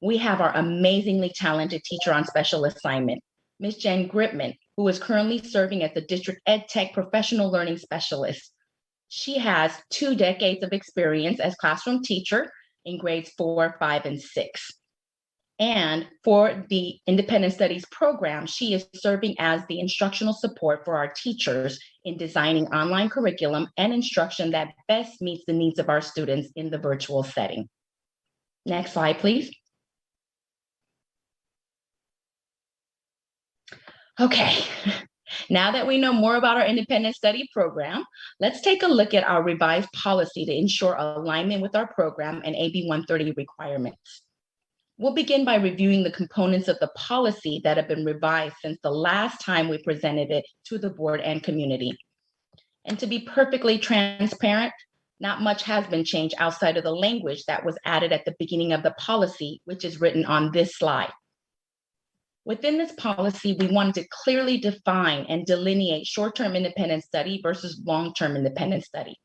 we have our amazingly talented teacher on special assignment, Ms. Jen Gripman, who is currently serving as the District Ed Tech Professional Learning Specialist. She has 2 decades of experience as classroom teacher in grades 4, 5, and 6. And for the Independent Studies program, she is serving as the instructional support for our teachers in designing online curriculum and instruction that best meets the needs of our students in the virtual setting. Next slide, please. Okay, now that we know more about our independent study program, let's take a look at our revised policy to ensure alignment with our program and AB 130 requirements. We'll begin by reviewing the components of the policy that have been revised since the last time we presented it to the board and community. And to be perfectly transparent, not much has been changed outside of the language that was added at the beginning of the policy, which is written on this slide. Within this policy, we wanted to clearly define and delineate short-term independent study versus long-term independent study.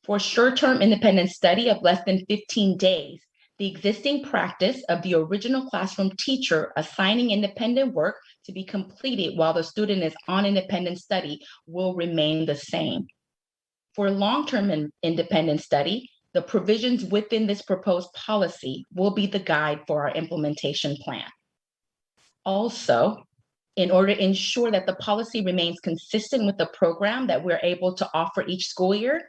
For short-term independent study of less than 15 days, the existing practice of the original classroom teacher assigning independent work to be completed while the student is on independent study will remain the same. For long-term independent study, the provisions within this proposed policy will be the guide for our implementation plan. Also, in order to ensure that the policy remains consistent with the program that we're able to offer each school year,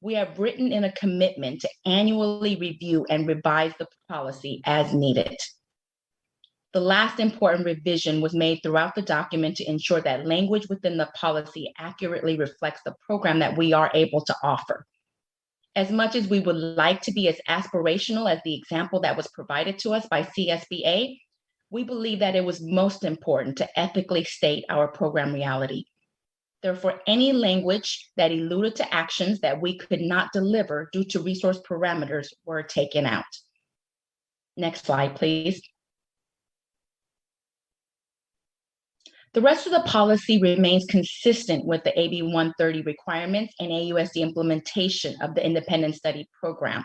we have written in a commitment to annually review and revise the policy as needed. The last important revision was made throughout the document to ensure that language within the policy accurately reflects the program that we are able to offer. As much as we would like to be as aspirational as the example that was provided to us by CSBA, we believe that it was most important to ethically state our program reality. Therefore, any language that alluded to actions that we could not deliver due to resource parameters were taken out. Next slide, please. The rest of the policy remains consistent with the AB 130 requirements and AUSD implementation of the independent study program.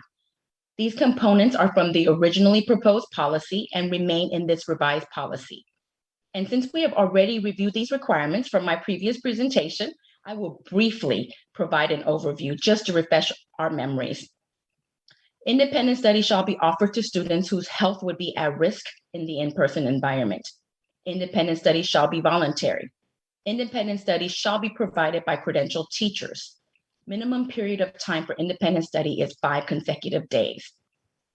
These components are from the originally proposed policy and remain in this revised policy. And since we have already reviewed these requirements from my previous presentation, I will briefly provide an overview just to refresh our memories. Independent study shall be offered to students whose health would be at risk in the in-person environment. Independent study shall be voluntary. Independent study shall be provided by credentialed teachers. Minimum period of time for independent study is 5 consecutive days.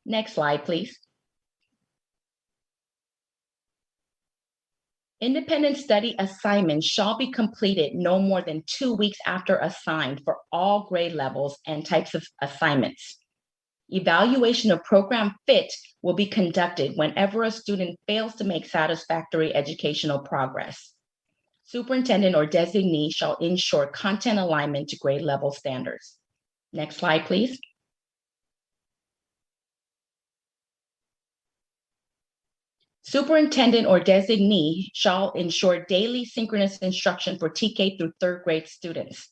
Next slide, please. Independent study assignments shall be completed no more than 2 weeks after assigned for all grade levels and types of assignments. Evaluation of program fit will be conducted whenever a student fails to make satisfactory educational progress. Superintendent or designee shall ensure content alignment to grade level standards. Next slide, please. Superintendent or designee shall ensure daily synchronous instruction for TK through 3rd grade students,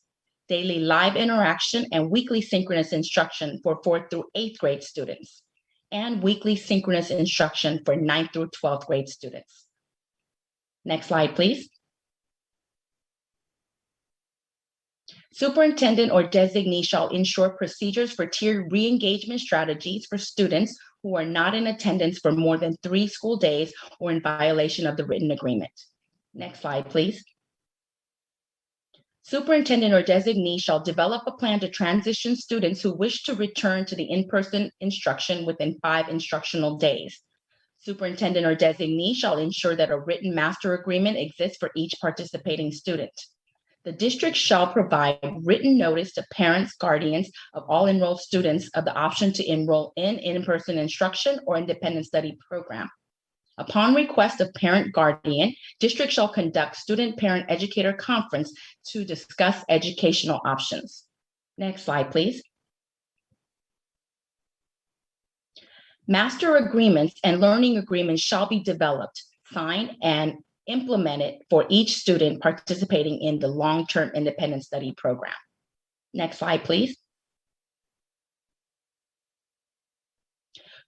daily live interaction and weekly synchronous instruction for 4th through 8th grade students, and weekly synchronous instruction for 9th through 12th grade students. Next slide, please. Superintendent or designee shall ensure procedures for tiered re-engagement strategies for students who are not in attendance for more than 3 school days or in violation of the written agreement. Next slide, please. Superintendent or designee shall develop a plan to transition students who wish to return to the in-person instruction within 5 instructional days. Superintendent or designee shall ensure that a written master agreement exists for each participating student. The district shall provide written notice to parents, guardians of all enrolled students of the option to enroll in in-person instruction or independent study program. Upon request of parent guardian, district shall conduct student parent educator conference to discuss educational options. Next slide, please. Master agreements and learning agreements shall be developed, signed, and implemented for each student participating in the long-term independent study program. Next slide, please.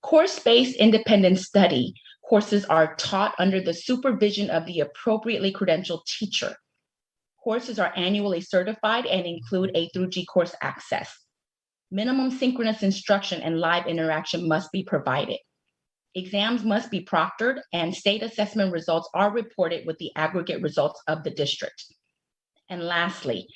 Course-based independent study courses are taught under the supervision of the appropriately credentialed teacher. Courses are annually certified and include A through G course access. Minimum synchronous instruction and live interaction must be provided. Exams must be proctored and state assessment results are reported with the aggregate results of the district. And lastly,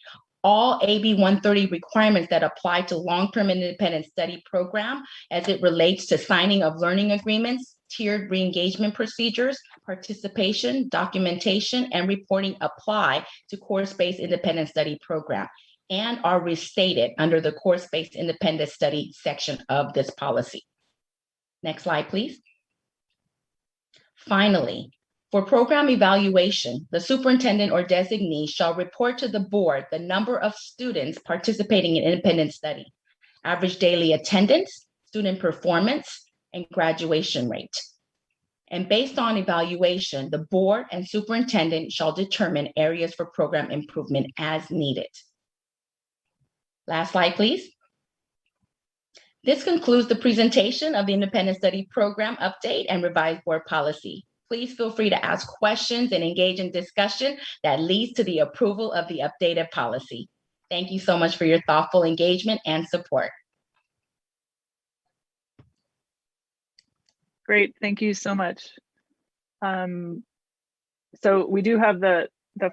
all AB 130 requirements that apply to long-term independent study program as it relates to signing of learning agreements, tiered re-engagement procedures, participation, documentation, and reporting apply to course-based independent study program and are restated under the course-based independent study section of this policy. Next slide, please. Finally, for program evaluation, the superintendent or designee shall report to the board the number of students participating in independent study, average daily attendance, student performance, and graduation rate. And based on evaluation, the board and superintendent shall determine areas for program improvement as needed. Last slide, please. This concludes the presentation of the Independent Study Program Update and Revised Board Policy. Please feel free to ask questions and engage in discussion that leads to the approval of the updated policy. Thank you so much for your thoughtful engagement and support. Great, thank you so much. So we do have the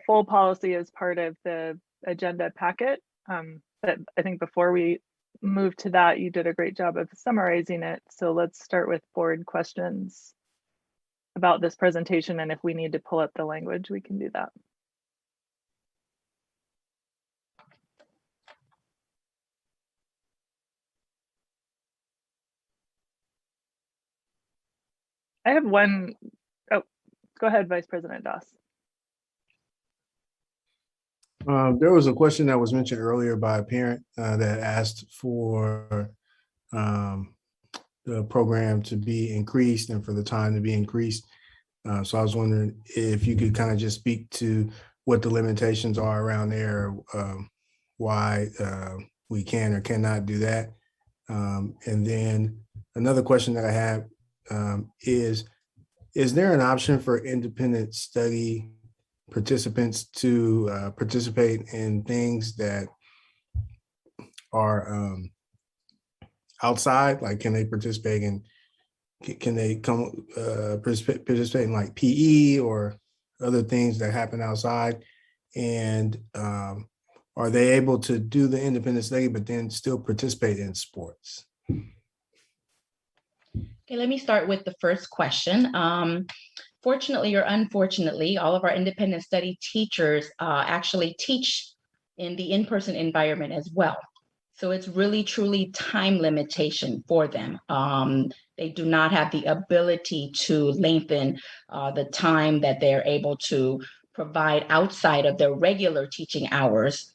full policy as part of the agenda packet. But I think before we move to that, you did a great job of summarizing it. So let's start with board questions about this presentation. And if we need to pull up the language, we can do that. I have one. Oh, go ahead, Vice President Doss. There was a question that was mentioned earlier by a parent that asked for the program to be increased and for the time to be increased. So I was wondering if you could kind of just speak to what the limitations are around there, why we can or cannot do that. And then another question that I have is there an option for independent study participants to participate in things that are outside? Like, can they participate in, can they come participate in like PE or other things that happen outside? And are they able to do the independent study, but then still participate in sports? Okay, let me start with the first question. Fortunately or unfortunately, all of our independent study teachers actually teach in the in-person environment as well. So it's really truly time limitation for them. They do not have the ability to lengthen the time that they're able to provide outside of their regular teaching hours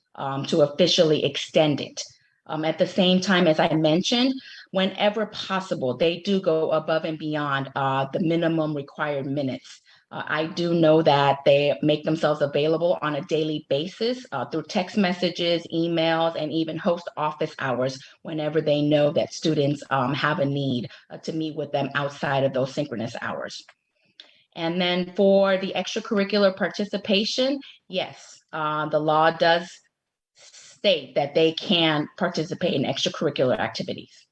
to officially extend it. At the same time, as I mentioned, whenever possible, they do go above and beyond the minimum required minutes I do know that they make themselves available on a daily basis through text messages, emails, and even host office hours whenever they know that students have a need to meet with them outside of those synchronous hours. And then for the extracurricular participation, yes, the law does state that they can participate in extracurricular activities.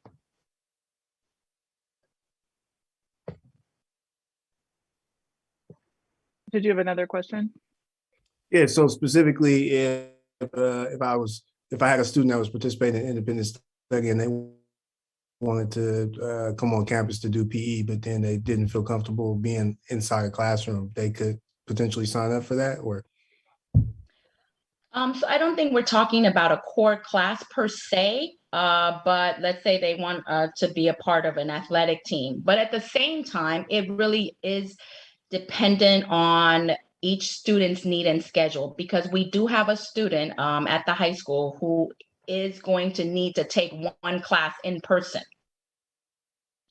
Did you have another question? Yeah, so specifically, if I had a student that was participating in independent study and they wanted to come on campus to do PE, but then they didn't feel comfortable being inside a classroom, they could potentially sign up for that, or? So I don't think we're talking about a core class per se, but let's say they want to be a part of an athletic team. But at the same time, it really is dependent on each student's need and schedule, because we do have a student at the high school who is going to need to take one class in person.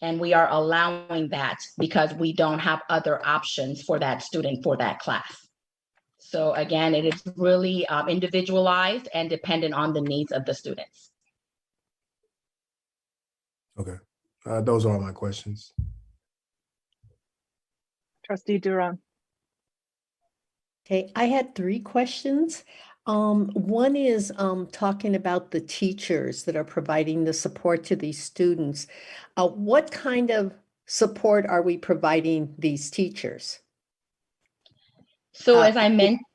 And we are allowing that because we don't have other options for that student for that class. So again, it is really individualized and dependent on the needs of the students. Okay, those are all my questions. Trustee Duran. Okay, I had 3 questions. One is talking about the teachers that are providing the support to these students. What kind of support are we providing these teachers? So as I mentioned,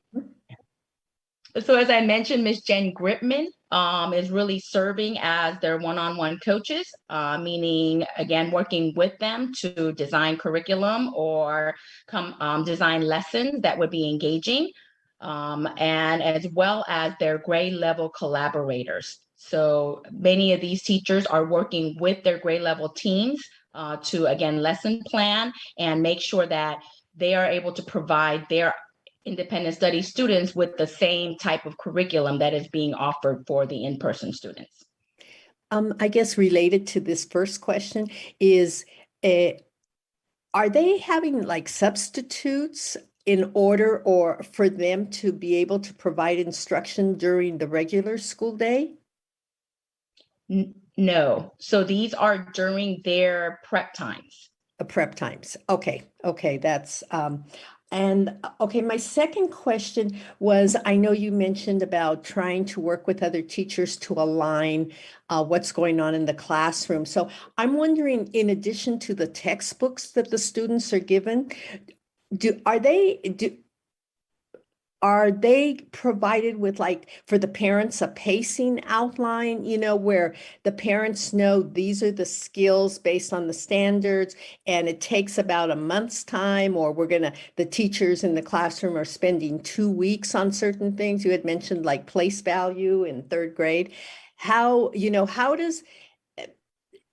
Ms. Jen Gripman is really serving as their one-on-one coaches, meaning, again, working with them to design curriculum or design lessons that would be engaging, and as well as their grade level collaborators. So many of these teachers are working with their grade level teams to, again, lesson plan and make sure that they are able to provide their independent study students with the same type of curriculum that is being offered for the in-person students. I guess related to this first question is, are they having like substitutes in order or for them to be able to provide instruction during the regular school day? No, so these are during their prep times. Prep times, okay, that's, okay, my second question was, I know you mentioned about trying to work with other teachers to align what's going on in the classroom. So I'm wondering, in addition to the textbooks that the students are given, are they provided with, like, for the parents, a pacing outline, where the parents know these are the skills based on the standards, and it takes about a month's time, or the teachers in the classroom are spending 2 weeks on certain things? You had mentioned like place value in 3rd grade. How does,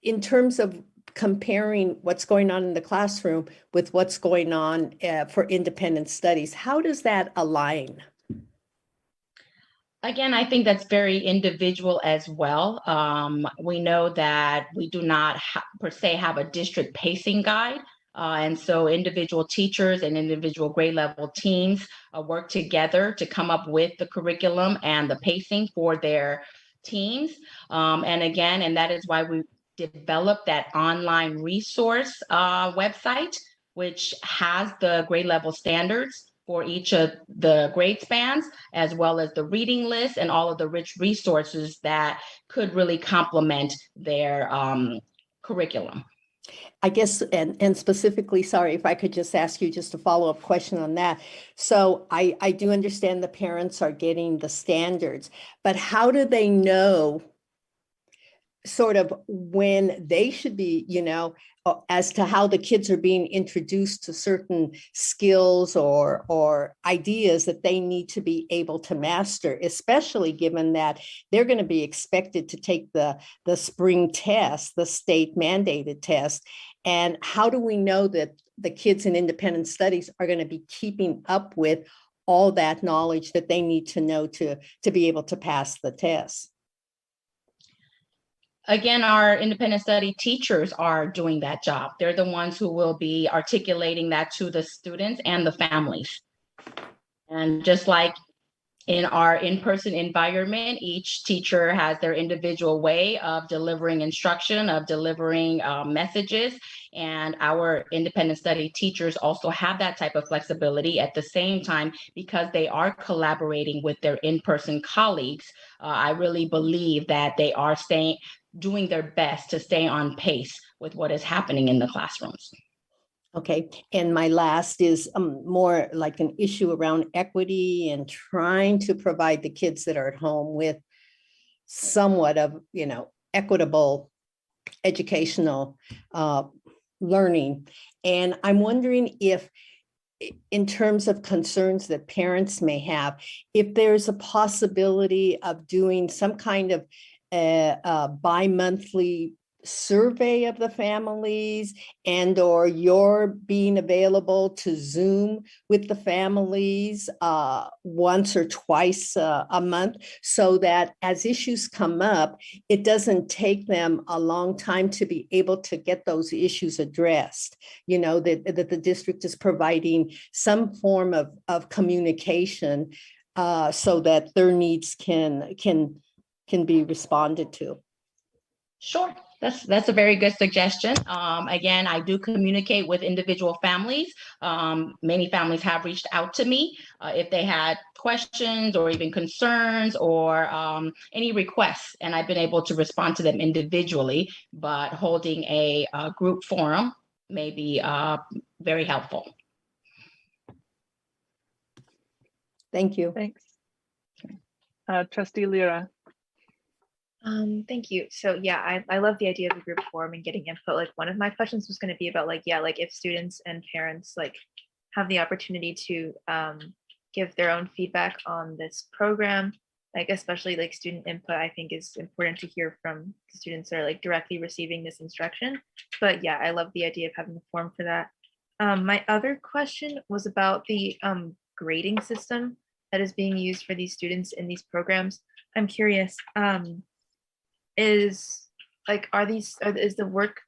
in terms of comparing what's going on in the classroom with what's going on for independent studies, how does that align? Again, I think that's very individual as well. We know that we do not per se have a district pacing guide. And so individual teachers and individual grade level teams work together to come up with the curriculum and the pacing for their teams. And that is why we developed that online resource website, which has the grade level standards for each of the grade spans, as well as the reading list and all of the rich resources that could really complement their curriculum. I guess, and specifically, sorry, if I could just ask you just a follow-up question on that. So I do understand the parents are getting the standards, but how do they know sort of when they should be, as to how the kids are being introduced to certain skills or ideas that they need to be able to master, especially given that they're going to be expected to take the spring test, the state mandated test? And how do we know that the kids in independent studies are going to be keeping up with all that knowledge that they need to know to be able to pass the test? again, our independent study teachers are doing that job. They're the ones who will be articulating that to the students and the families. And just like in our in-person environment, each teacher has their individual way of delivering instruction, of delivering messages, and our independent study teachers also have that type of flexibility at the same time because they are collaborating with their in-person colleagues. I really believe that they are doing their best to stay on pace with what is happening in the classrooms. Okay, and my last is more like an issue around equity and trying to provide the kids that are at home with somewhat of, equitable educational learning. And I'm wondering if, in terms of concerns that parents may have, if there's a possibility of doing some kind of bi-monthly survey of the families, and or you're being available to Zoom with the families once or twice a month, so that as issues come up, it doesn't take them a long time to be able to get those issues addressed. That the district is providing some form of communication so that their needs can be responded to. Sure. That's a very good suggestion. Again, I do communicate with individual families. Many families have reached out to me if they had questions or even concerns or any requests, and I've been able to respond to them individually, but holding a group forum may be very helpful. Thank you. Thanks. Trustee Lira. Thank you. So yeah, I love the idea of the group forum and getting input. Like, one of my questions was going to be about like if students and parents have the opportunity to give their own feedback on this program, especially student input, I think is important to hear from the students that are directly receiving this instruction. But yeah, I love the idea of having a forum for that. My other question was about the grading system that is being used for these students in these programs. I'm curious, is the work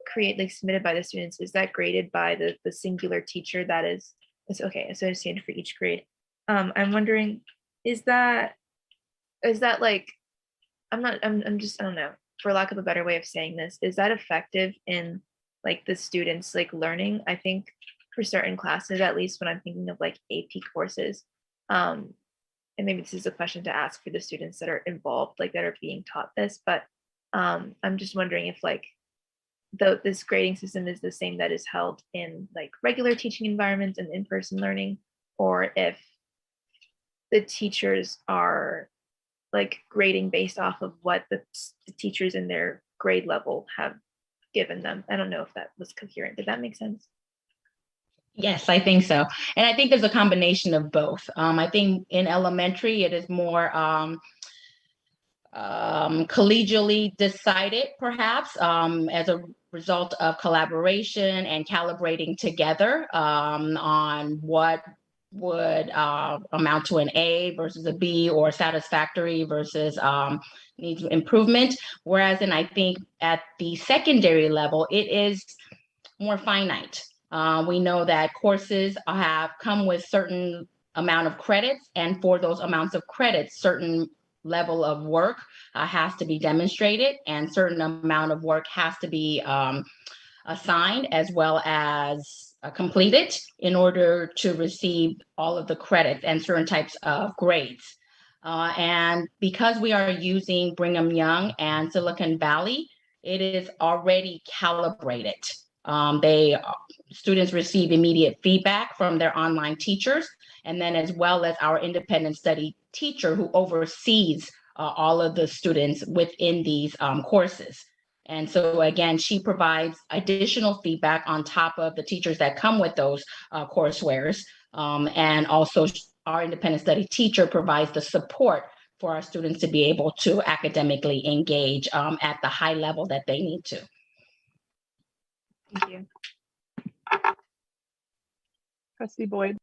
submitted by the students, is that graded by the singular teacher that is associated for each grade? I'm wondering, is that I don't know, for lack of a better way of saying this, is that effective in the students learning? I think for certain classes, at least when I'm thinking of AP courses, and maybe this is a question to ask for the students that are involved, that are being taught this, but I'm just wondering if this grading system is the same that is held in regular teaching environments and in-person learning, or if the teachers are grading based off of what the teachers in their grade level have given them. I don't know if that was coherent. Did that make sense? Yes, I think so. And I think there's a combination of both. I think in elementary, it is more collegially decided, perhaps, as a result of collaboration and calibrating together on what would amount to an A versus a B, or satisfactory versus needs improvement. Whereas I think at the secondary level, it is more finite. We know that courses come with certain amount of credits, and for those amounts of credits, certain level of work has to be demonstrated, and certain amount of work has to be assigned as well as completed in order to receive all of the credits and certain types of grades. And because we are using Brigham Young and Silicon Valley, it is already calibrated. Students receive immediate feedback from their online teachers, and then as well as our independent study teacher who oversees all of the students within these courses. And so again, she provides additional feedback on top of the teachers that come with those coursewares. And also our independent study teacher provides the support for our students to be able to academically engage at the high level that they need to. Thank you. Trustee Boyd.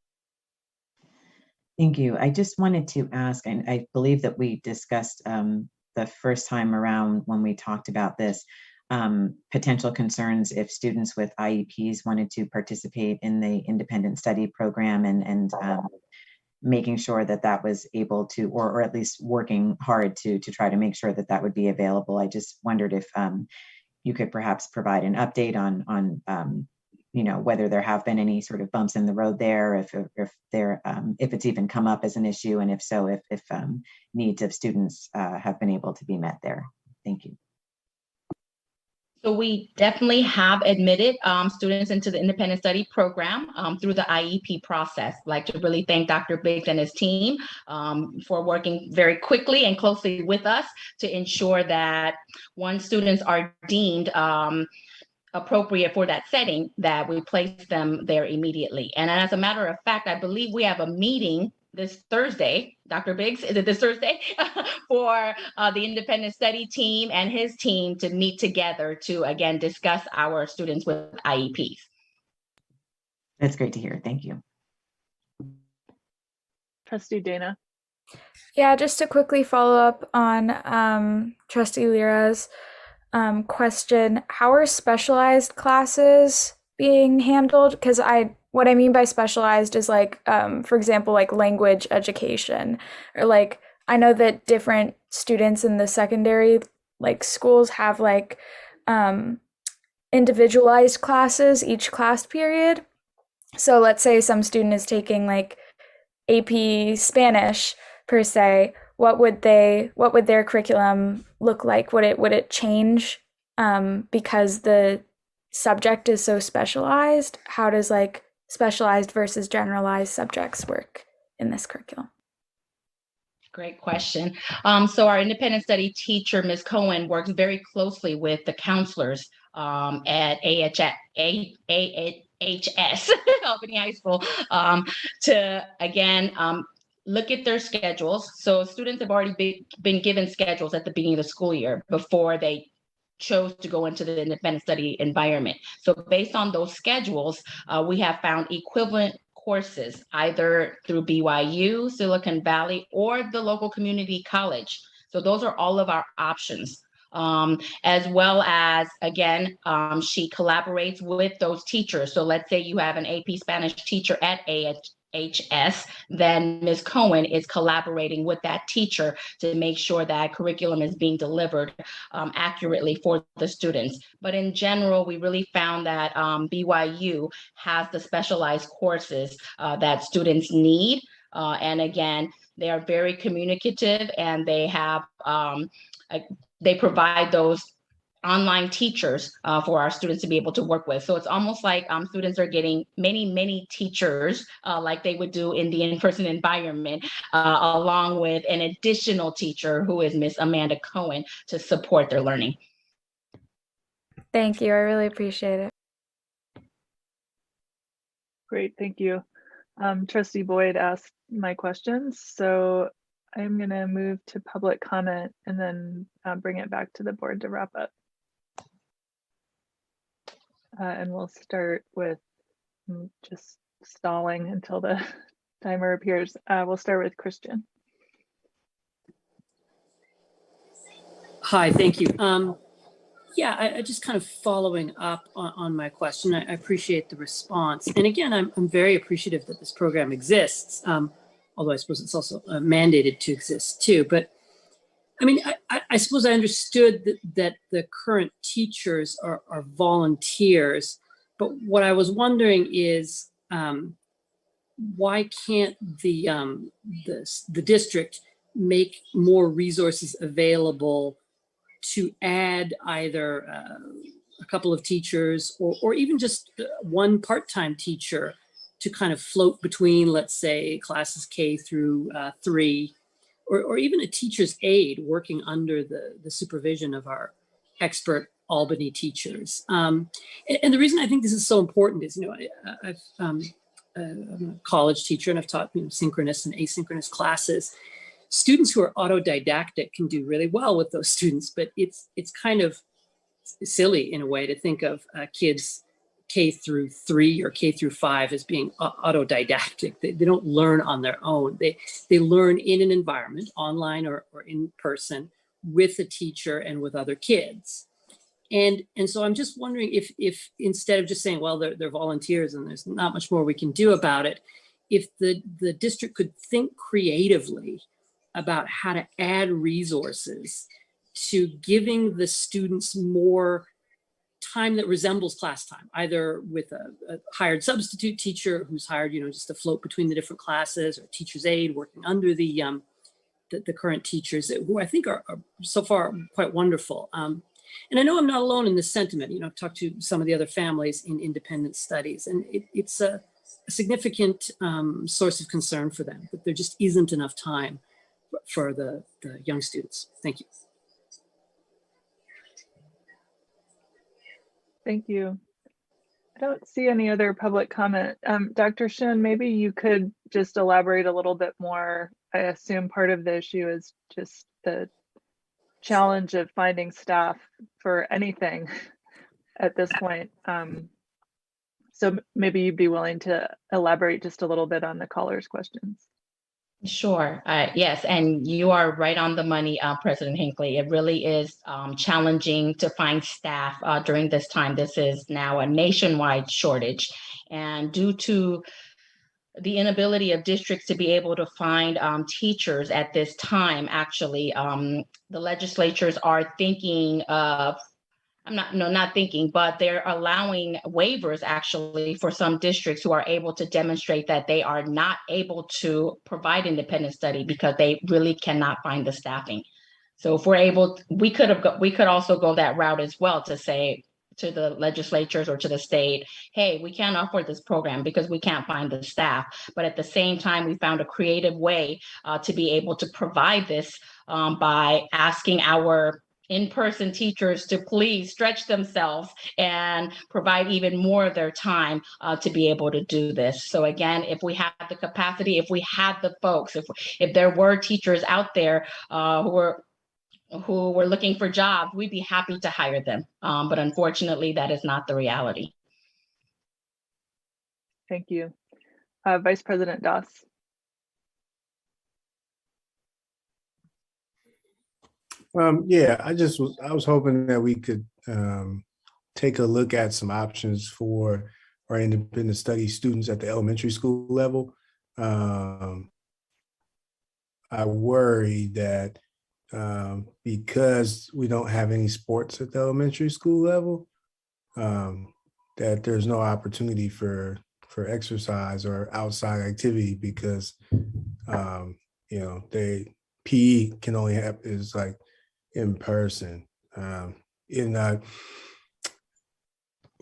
Thank you. I just wanted to ask, and I believe that we discussed the the first time around when we talked about this, potential concerns if students with IEPs wanted to participate in the independent study program, and making sure that that was able to, or at least working hard to try to make sure that that would be available. I just wondered if you could perhaps provide an update on you know, whether there have been any sort of bumps in the road there, if it's even come up as an issue, and if so, if needs of students have been able to be met there. Thank you. So we definitely have admitted students into the independent study program through the IEP process. I'd like to really thank Dr. Biggs and his team for working very quickly and closely with us to ensure that once students are deemed appropriate for that setting, that we place them there immediately. And as a matter of fact, I believe we have a meeting this Thursday. Dr. Biggs, is it this Thursday? For the independent study team and his team to meet together to, again, discuss our students with IEPs. That's great to hear. Thank you. Trustee Dana. Yeah, just to quickly follow up on Trustee Lira's question, how are specialized classes being handled? Because what I mean by specialized is like, for example, like language education, or like, I know that different students in the secondary like schools have like individualized classes each class period. So let's say some student is taking like AP Spanish per se. What would their curriculum look like? Would it change because the subject is so specialized? How does like specialized versus generalized subjects work in this curriculum? Great question. So our independent study teacher, Ms. Cohen, works very closely with the counselors at AHS, Albany High School, to, again, look at their schedules. So students have already been given schedules at the beginning of the school year before they chose to go into the independent study environment. So based on those schedules, we have found equivalent courses either through BYU, Silicon Valley, or the local community college. So those are all of our options. As well as, again, she collaborates with those teachers. So let's say you have an AP Spanish teacher at AHS, then Ms. Cohen is collaborating with that teacher to make sure that curriculum is being delivered accurately for the students. But in general, we really found that BYU has the specialized courses that students need. And again, they are very communicative, and they have they provide those online teachers for our students to be able to work with. So it's almost like students are getting many teachers like they would do in the in-person environment, along with an additional teacher who is Miss Amanda Cohen to support their learning. Thank you. I really appreciate it. Great, thank you. Trustee Boyd asked my questions, so I'm going to move to public comment and then bring it back to the board to wrap up. And we'll start with just stalling until the timer appears. We'll start with Christian. Hi, thank you. Yeah, I just kind of following up on my question. I appreciate the response. And again, I'm very appreciative that this program exists, although I suppose it's also mandated to exist too. But I mean, I suppose I understood that the current teachers are volunteers, but what I was wondering is why can't the district make more resources available to add either a couple of teachers or even just one part-time teacher to kind of float between, let's say, classes K through 3, or even a teacher's aide working under the supervision of our expert Albany teachers. And the reason I think this is so important is, I'm a college teacher and I've taught synchronous and asynchronous classes. Students who are autodidactic can do really well with those students, but it's kind of silly in a way to think of kids K through 3 or K through 5 as being autodidactic. They don't learn on their own. They learn in an environment, online or in person, with a teacher and with other kids. And so I'm just wondering if instead of just saying, well, they're volunteers and there's not much more we can do about it, if the district could think creatively about how to add resources to giving the students more time that resembles class time, either with a hired substitute teacher who's hired, just to float between the different classes, or teacher's aide working under the current teachers, who I think are so far quite wonderful. And I know I'm not alone in this sentiment. I've talked to some of the other families in independent studies, and it's a significant source of concern for them, that there just isn't enough time for the young students. Thank you. Thank you. I don't see any other public comment. Dr. Shin, maybe you could just elaborate a little bit more. I assume part of the issue is just the challenge of finding staff for anything at this point. So maybe you'd be willing to elaborate just a little bit on the caller's questions. Sure. Yes, and you are right on the money, President Hinckley. It really is challenging to find staff during this time. This is now a nationwide shortage, and due to the inability of districts to be able to find teachers at this time, actually, the legislatures are thinking of, not thinking, but they're allowing waivers actually for some districts who are able to demonstrate that they are not able to provide independent study because they really cannot find the staffing. So if we're able, we could also go that route as well, to say to the legislatures or to the state, hey, we can't offer this program because we can't find the staff. But at the same time, we found a creative way to be able to provide this by asking our in-person teachers to please stretch themselves and provide even more of their time to be able to do this. So again, if we have the capacity, if we had the folks, if there were teachers out there who were looking for jobs, we'd be happy to hire them. But unfortunately, that is not the reality. Thank you. Vice President Doss. Yeah, I was hoping that we could take a look at some options for our independent study students at the elementary school level. I worry that because we don't have any sports at the elementary school level, that there's no opportunity for exercise or outside activity because PE can only have is like in person. When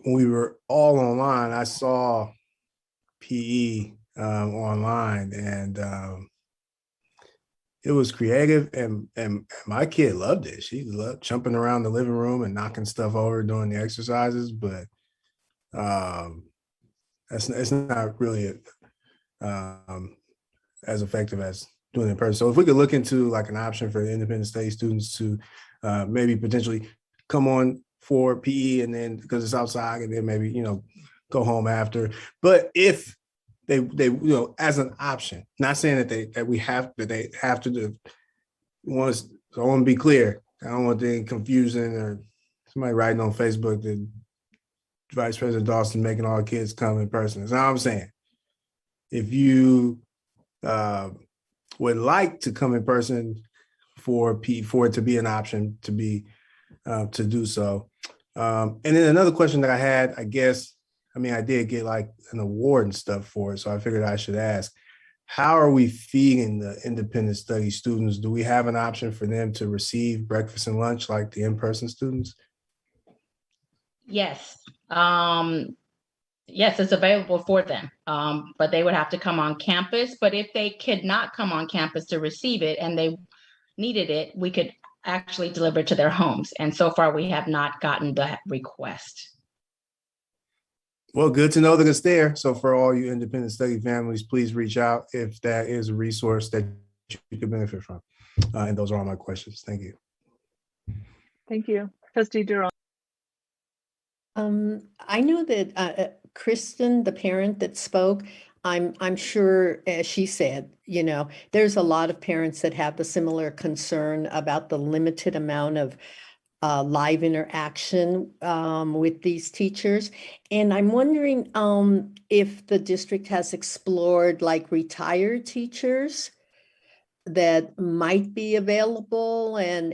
we were all online, I saw PE online, and it was creative, and my kid loved it. She loved jumping around the living room and knocking stuff over during the exercises, but it's not really as effective as doing it in person. So if we could look into like an option for independent study students to maybe potentially come on for PE, and then because it's outside, and then maybe go home after. But if they as an option, not saying that they have to do. So I want to be clear. I don't want any confusion or somebody writing on Facebook that Vice President Dawson making all the kids come in person. That's all I'm saying. If you would like to come in person for it to be an option to do so. And then another question that I had, I did get like an award and stuff for it, so I figured I should ask, how are we feeding the independent study students? Do we have an option for them to receive breakfast and lunch like the in-person students? Yes. Yes, it's available for them, but they would have to come on campus. But if they could not come on campus to receive it and they needed it, we could actually deliver it to their homes. And so far, we have not gotten that request. Well, good to know that it's there. So for all you independent study families, please reach out if that is a resource that you could benefit from. And those are all my questions. Thank you. Thank you. Trustee Durand. I know that Kristen, the parent that spoke, I'm sure, as she said, there's a lot of parents that have the similar concern about the limited amount of live interaction with these teachers. And I'm wondering if the district has explored like retired teachers that might be available and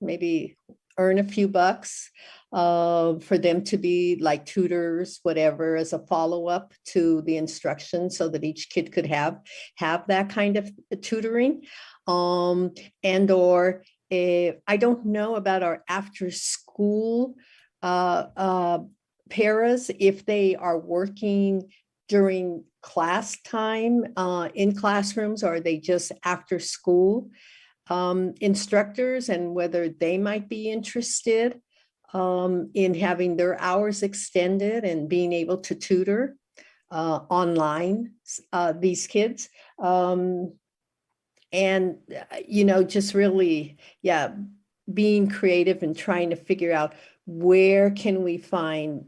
maybe earn a few bucks for them to be like tutors, whatever, as a follow-up to the instruction so that each kid could have that kind of tutoring. And or I don't know about our after school paras, if they are working during class time in classrooms, or are they just after school instructors, and whether they might be interested in having their hours extended and being able to tutor online these kids. And, just really, being creative and trying to figure out where can we find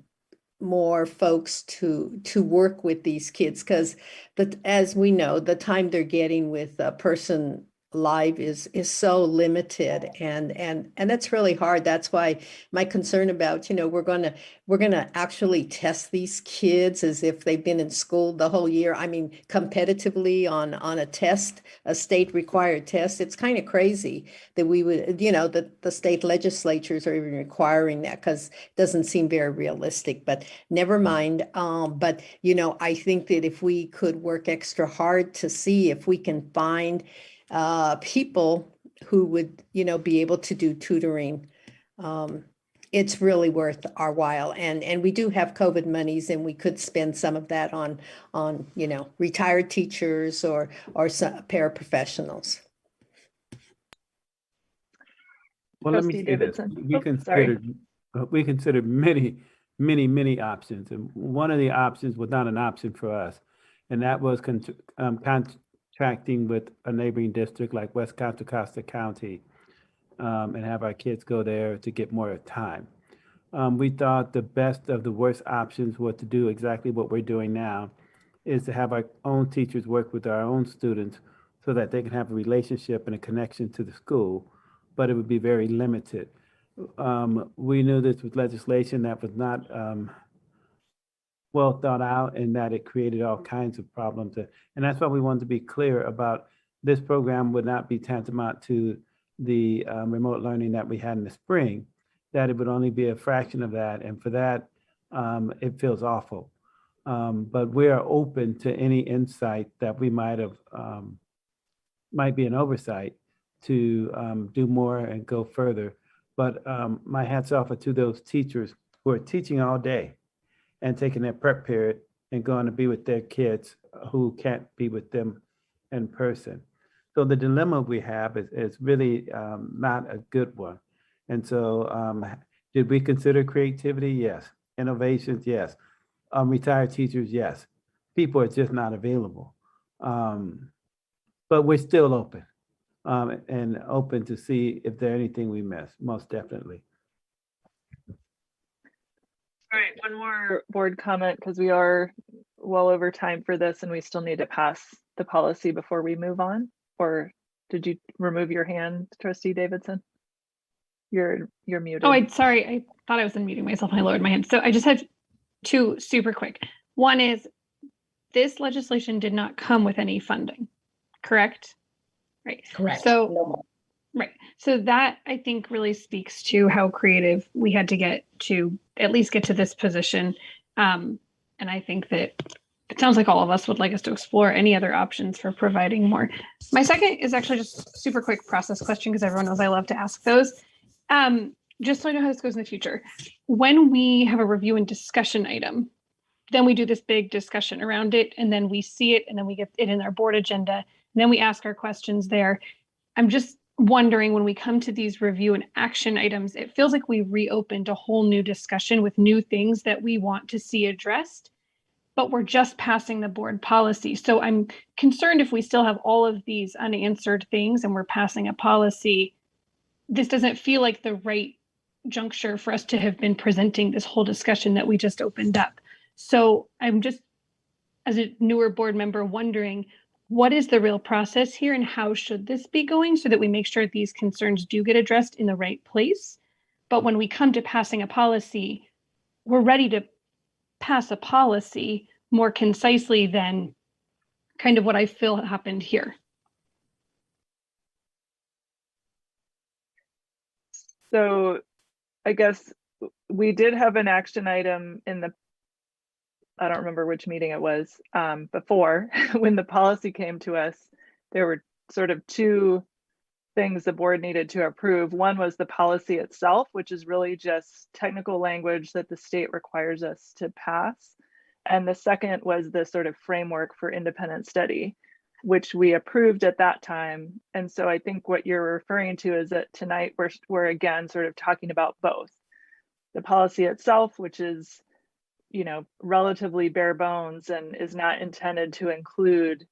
more folks to work with these kids, because as we know, the time they're getting with a person live is so limited, and that's really hard. That's why my concern about, we're gonna actually test these kids as if they've been in school the whole year. I mean, competitively on a test, a state required test. It's kind of crazy that we would, that the state legislatures are even requiring that, because it doesn't seem very realistic, but never mind. But I think that if we could work extra hard to see if we can find people who would, be able to do tutoring, it's really worth our while. And we do have COVID monies, and we could spend some of that on retired teachers or some paraprofessionals. Well, let me say this. We considered many options, and one of the options was not an option for us, and that was contracting with a neighboring district like West Contra Costa County, and have our kids go there to get more time. We thought the best of the worst options was to do exactly what we're doing now, is to have our own teachers work with our own students so that they can have a relationship and a connection to the school, but it would be very limited. We knew this was legislation that was not well thought out, and that it created all kinds of problems. And that's why we wanted to be clear about this program would not be tantamount to the remote learning that we had in the spring, that it would only be a fraction of that. And for that, it feels awful. But we are open to any insight that we might be an oversight to do more and go further. But my hats off to those teachers who are teaching all day and taking their prep period and going to be with their kids who can't be with them in person. So the dilemma we have is really not a good one. And so did we consider creativity? Yes. Innovations? Yes. Retired teachers? Yes. People are just not available. But we're still open and open to see if there's anything we missed, most definitely. All right, one more board comment, because we are well over time for this and we still need to pass the policy before we move on. Or did you remove your hand, Trustee Davidson? You're muted. Oh, sorry. I thought I was unmuting myself and I lowered my hand. So I just had two super quick. One is, this legislation did not come with any funding, correct? Right. Correct. So, right. So that, I think, really speaks to how creative we had to get to at least get to this position. And I think that it sounds like all of us would like us to explore any other options for providing more. My second is actually just super quick process question, because everyone knows I love to ask those. Just so I know how this goes in the future. When we have a review and discussion item, then we do this big discussion around it, and then we see it, and then we get it in our board agenda, and then we ask our questions there. I'm just wondering, when we come to these review and action items, it feels like we reopened a whole new discussion with new things that we want to see addressed, but we're just passing the board policy. So I'm concerned if we still have all of these unanswered things and we're passing a policy, this doesn't feel like the right juncture for us to have been presenting this whole discussion that we just opened up. So I'm just as a newer board member wondering, what is the real process here and how should this be going so that we make sure these concerns do get addressed in the right place? But when we come to passing a policy, we're ready to pass a policy more concisely than kind of what I feel happened here. So I guess we did have an action item in the, I don't remember which meeting it was, before when the policy came to us. There were sort of two things the board needed to approve. One was the policy itself, which is really just technical language that the state requires us to pass. And the second was the sort of framework for independent study, which we approved at that time. And so I think what you're referring to is that tonight we're again sort of talking about both. The policy itself, which is, you know, relatively bare bones and is not intended to include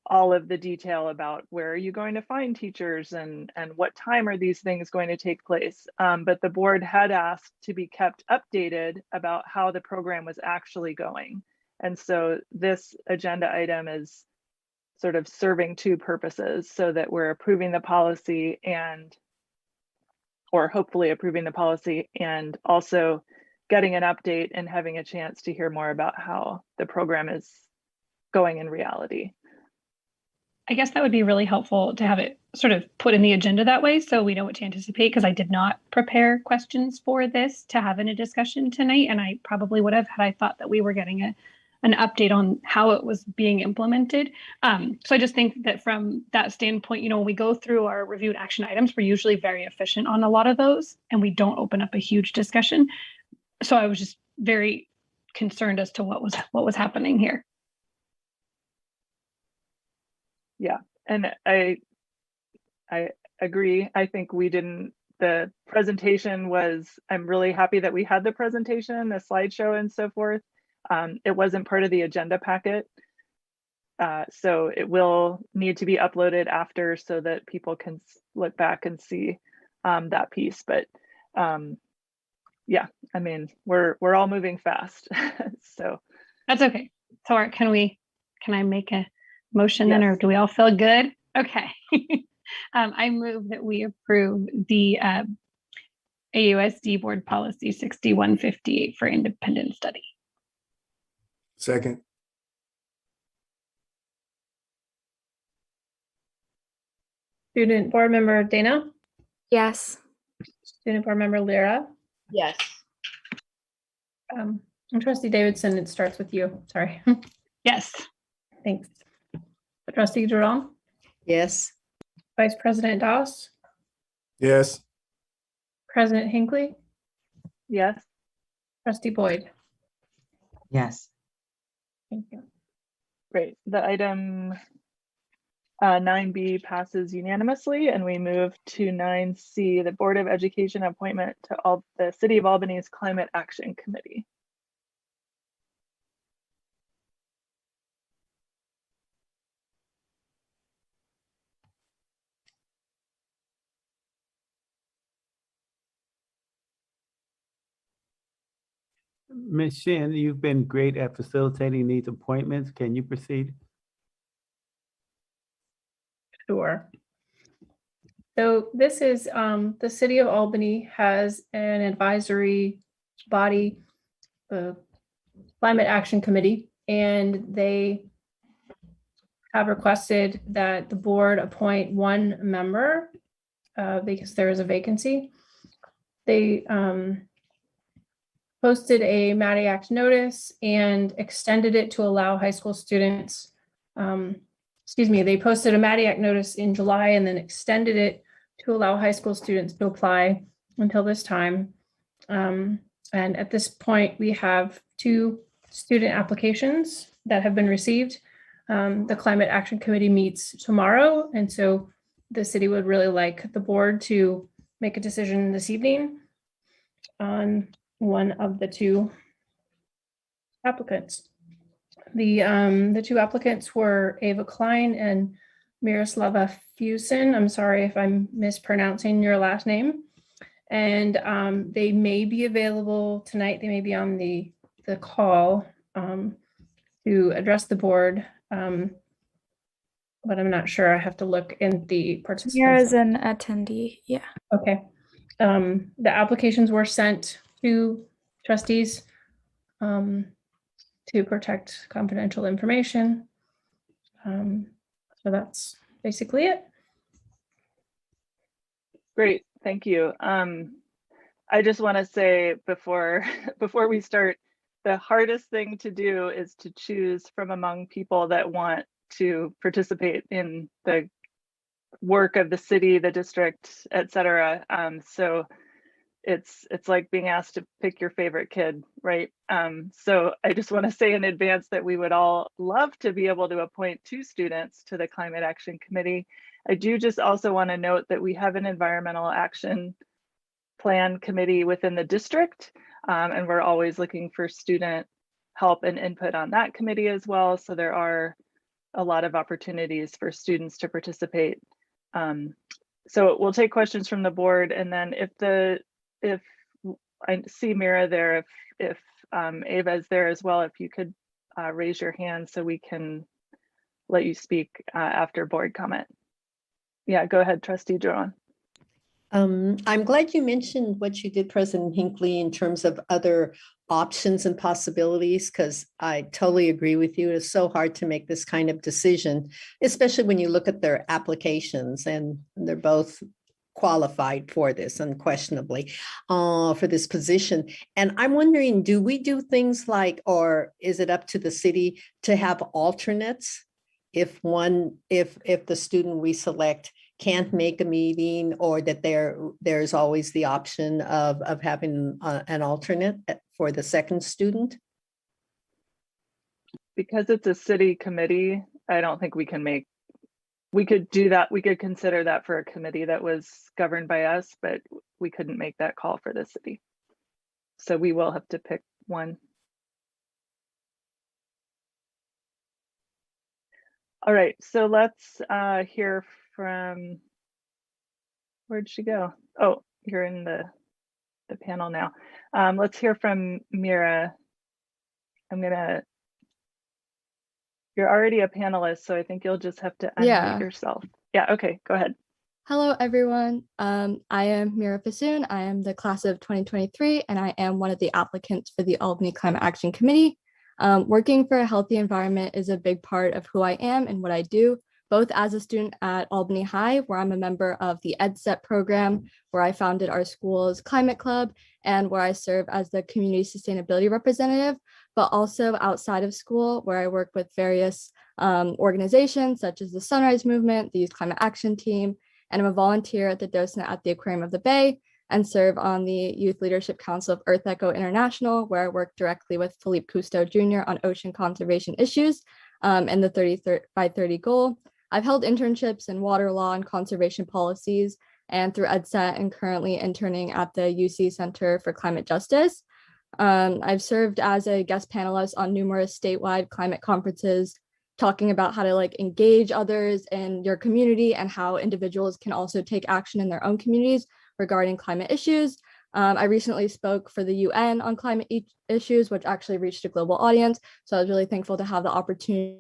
all of the detail about where are you going to find teachers and what time are these things going to take place. But the board had asked to be kept updated about how the program was actually going. And so this agenda item is sort of serving two purposes, so that we're approving the policy or hopefully approving the policy, and also getting an update and having a chance to hear more about how the program is going in reality. I guess that would be really helpful to have it sort of put in the agenda that way so we know what to anticipate, because I did not prepare questions for this to have in a discussion tonight, and I probably would have had I thought that we were getting an update on how it was being implemented. So I just think that from that standpoint, you know, when we go through our reviewed action items, we're usually very efficient on a lot of those and we don't open up a huge discussion. So I was just very concerned as to what was happening here. Yeah, and I agree. I think the presentation was, I'm really happy that we had the presentation, the slideshow and so forth. It wasn't part of the agenda packet. So it will need to be uploaded after so that people can look back and see that piece. But yeah, I mean, we're all moving fast. So that's okay. So can I make a motion then, Yes. or do we all feel good? Okay. I move that we approve the AUSD board policy 6158 for independent study. Second. Student board member Dana? Yes. Student board member Lyra? Yes. And Trustee Davidson, it starts with you. Sorry. Yes. Thanks. Trustee Jerome? Yes. Vice President Doss? Yes. President Hinckley? yes. Trustee Boyd? Yes. Thank you. Great. The item 9B passes unanimously, and we move to 9C, the Board of Education appointment to the City of Albany's Climate Action Committee. Ms. Shin, you've been great at facilitating these appointments. Can you proceed? Sure. So this is the City of Albany has an advisory body, the Climate Action Committee, and they have requested that the board appoint one member because there is a vacancy. They posted a MATI Act notice and extended it to allow high school students, they posted a MATI Act notice in July and then extended it to allow high school students to apply until this time. And at this point, we have 2 student applications that have been received. The Climate Action Committee meets tomorrow, and so the city would really like the board to make a decision this evening on one of the 2 applicants. The 2 applicants were Ava Klein and Miroslava Fusen. I'm sorry if I'm mispronouncing your last name. And they may be available tonight. They may be on the call. to address the board. But I'm not sure. I have to look in the participants. Mira's an attendee. Yeah. Okay. The applications were sent to trustees to protect confidential information. So that's basically it. Great, thank you. I just want to say before we start, the hardest thing to do is to choose from among people that want to participate in the work of the city, the district, etc. So it's like being asked to pick your favorite kid, right? So I just want to say in advance that we would all love to be able to appoint 2 students to the Climate Action Committee. I do just also want to note that we have an environmental action plan committee within the district, and we're always looking for student help and input on that committee as well. So there are a lot of opportunities for students to participate. So we'll take questions from the board, and then if I see Mira there, if Ava is there as well, if you could raise your hand so we can let you speak after board comment. Yeah, go ahead, Trustee Joan. I'm glad you mentioned what you did, President Hinckley, in terms of other options and possibilities, because I totally agree with you. It's so hard to make this kind of decision, especially when you look at their applications, and they're both qualified for this, unquestionably, for this position. And I'm wondering, do we do things like, or is it up to the city to have alternates if the student we select can't make a meeting, or that there's always the option of having an alternate for the second student? Because it's a city committee, I don't think we could do that. We could consider that for a committee that was governed by us, but we couldn't make that call for the city. So we will have to pick one. All right, so let's hear from, where'd she go? Oh, you're in the panel now. Let's hear from Mira. You're already a panelist, so I think you'll just have to unmute yourself. Yeah, okay, go ahead. Hello, everyone. I am Mira Fasoon. I am the class of 2023, and I am one of the applicants for the Albany Climate Action Committee. Working for a healthy environment is a big part of who I am and what I do, both as a student at Albany High, where I'm a member of the Sept program, where I founded our school's climate club, and where I serve as the community sustainability representative, but also outside of school, where I work with various organizations such as the Sunrise Movement, the Youth Climate Action Team, and I'm a volunteer at the docent at the Aquarium of the Bay, and serve on the Youth Leadership Council of Earth Echo International, where I work directly with Philippe Cousteau Jr. on ocean conservation issues and the 30 by 30 goal. I've held internships in water law and conservation policies, and through EdSet, and currently interning at the UC Center for Climate Justice. I've served as a guest panelist on numerous statewide climate conferences, talking about how to engage others in your community and how individuals can also take action in their own communities regarding climate issues. I recently spoke for the UN on climate issues, which actually reached a global audience. So I was really thankful to have the opportunity.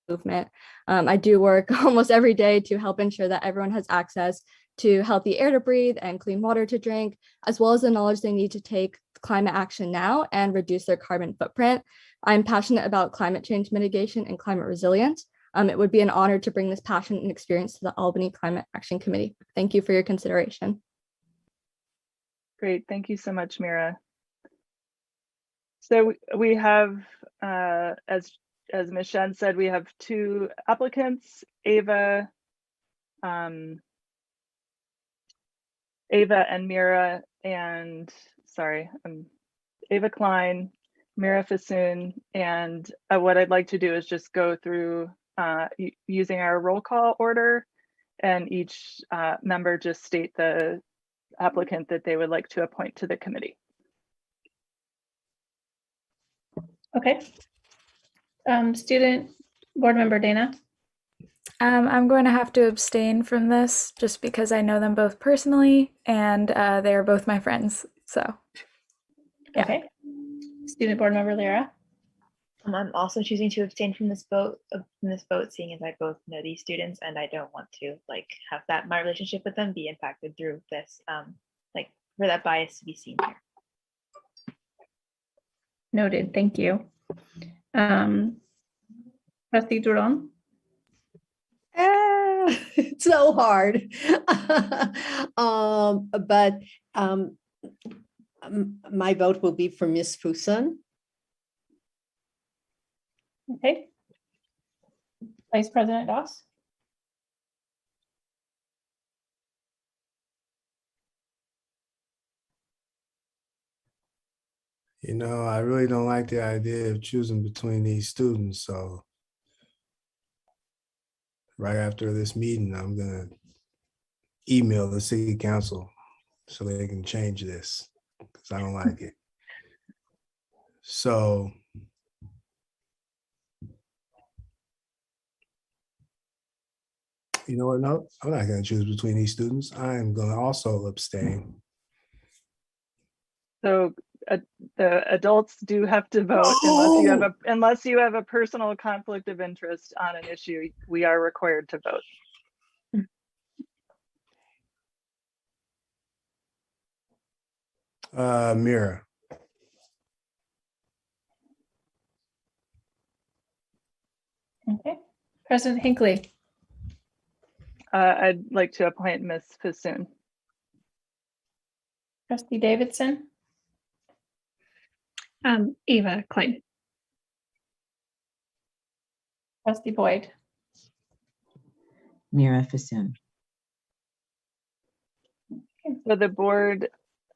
Movement. I do work almost every day to help ensure that everyone has access to healthy air to breathe and clean water to drink, as well as the knowledge they need to take climate action now and reduce their carbon footprint. I'm passionate about climate change mitigation and climate resilience. It would be an honor to bring this passion and experience to the Albany Climate Action Committee. Thank you for your consideration. Great, thank you so much, Mira. So we have, as Ms. Shen said, we have 2 applicants, Ava and Mira, and sorry, Ava Klein, Mira Fasoon, and what I'd like to do is just go through using our roll call order, and each member just state the applicant that they would like to appoint to the committee. Okay. Student board member Dana. I'm going to have to abstain from this just because I know them both personally and they are both my friends. So, yeah. Okay. Student Board Member Lyra. I'm also choosing to abstain from this vote, seeing as I both know these students and I don't want to have my relationship with them be impacted through this, for that bias to be seen here. Noted. Thank you. Trustee Duron. It's so hard. But my vote will be for Ms. Fuson. Okay. Vice President Doss. I really don't like the idea of choosing between these students. So right after this meeting, I'm going to email the city council so they can change this because I don't like it. So you know what? No, I'm not going to choose between these students. I am going to also abstain. So the adults do have to vote unless you have a personal conflict of interest on an issue. We are required to vote. Mira. Okay. President Hinckley. I'd like to appoint Ms. Fasoon. Trustee Davidson. Ava Klein. Trustee Boyd. Mira Fasoon. So the board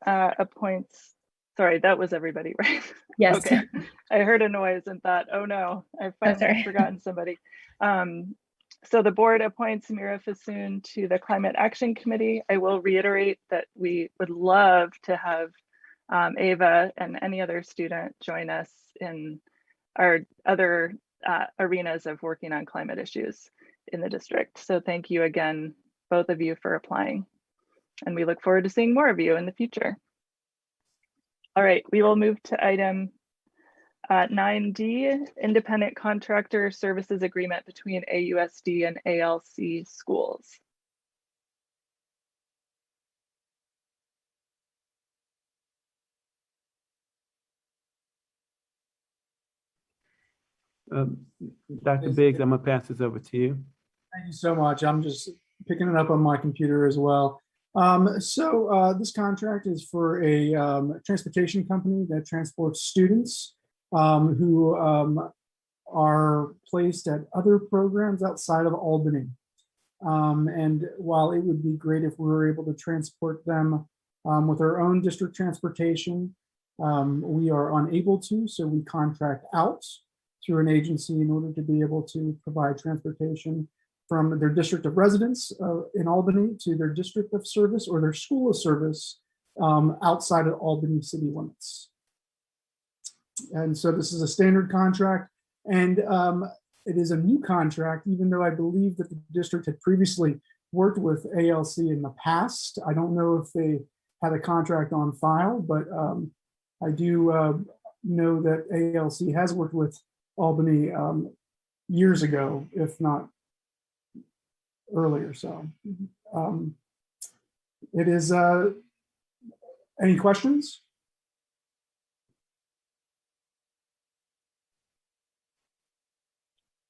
appoints, sorry, that was everybody, right? Yes. Okay. I heard a noise and thought, oh no, I've finally forgotten somebody. So the board appoints Mira Fasoon to the Climate Action Committee. I will reiterate that we would love to have Ava and any other student join us in our other arenas of working on climate issues in the district. So thank you again, both of you, for applying. And we look forward to seeing more of you in the future. All right, we will move to item 9D, Independent Contractor Services Agreement between AUSD and ALC schools. Dr. Biggs, I'm gonna pass this over to you. Thank you so much. I'm just picking it up on my computer as well. This contract is for a transportation company that transports students who are placed at other programs outside of Albany. And while it would be great if we were able to transport them with our own district transportation, we are unable to, so we contract out through an agency in order to be able to provide transportation from their district of residence in Albany to their district of service or their school of service outside of Albany city limits. And so this is a standard contract, and it is a new contract, even though I believe that the district had previously worked with ALC in the past. I don't know if they had a contract on file, but I do know that ALC has worked with Albany years ago, if not earlier. So it is, any questions?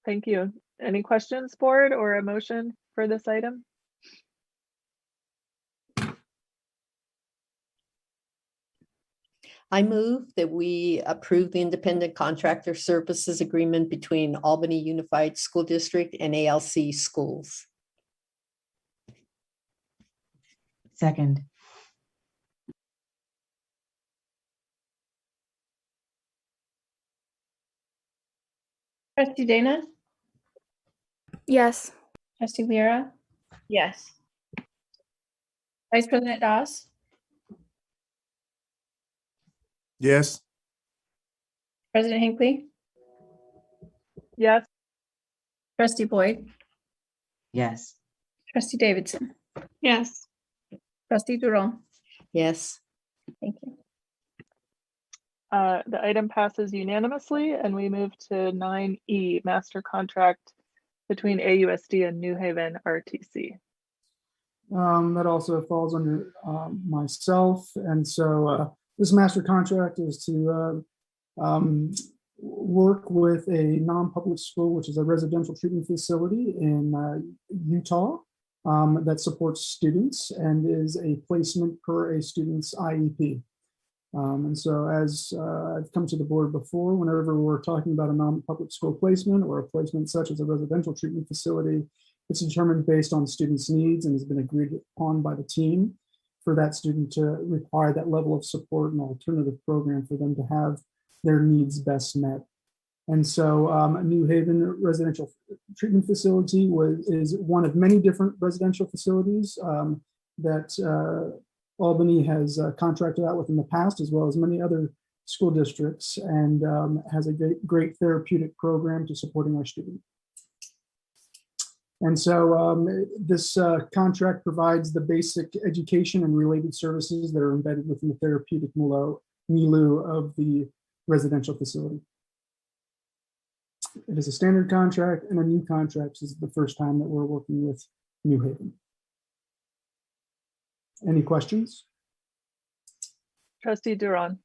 Thank you. Any questions, board, or a motion for this item? I move that we approve the independent contractor services agreement between Albany Unified School District and ALC schools. Second. Trustee Dana. Yes. Trustee Lyra. Yes. Vice President Doss. Yes. President Hinckley. Yes. Trustee Boyd. Yes. Trustee Davidson. Yes. Trustee Duron. Yes. Thank you. The item passes unanimously, and we move to 9E, master contract between AUSD and New Haven RTC. That also falls under myself. And so this master contract is to work with a non-public school, which is a residential treatment facility in Utah that supports students and is a placement per a student's IEP. And so as I've come to the board before, whenever we're talking about a non-public school placement or a placement such as a residential treatment facility, it's determined based on students' needs and has been agreed upon by the team for that student to require that level of support and alternative program for them to have their needs best met. And so New Haven Residential Treatment Facility is one of many different residential facilities that Albany has contracted out with in the past, as well as many other school districts, and has a great therapeutic program to supporting our students. And so this contract provides the basic education and related services that are embedded within the therapeutic milieu of the residential facility. It is a standard contract and a new contract. This is the first time that we're working with New Haven. Any questions? Trustee Duran.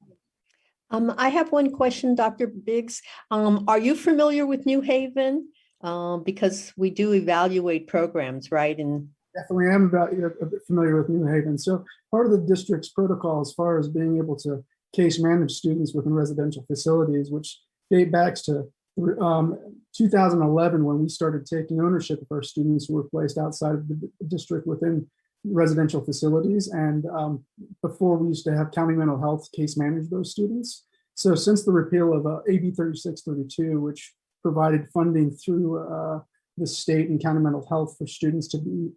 I have one question, Dr. Biggs. Are you familiar with New Haven? Because we do evaluate programs, right? And definitely am familiar with New Haven. So part of the district's protocol as far as being able to case manage students within residential facilities, which date back to 2011 when we started taking ownership of our students who were placed outside of the district within residential facilities. And before we used to have county mental health case manage those students. So since the repeal of AB 3632, which provided funding through the state and county mental health for students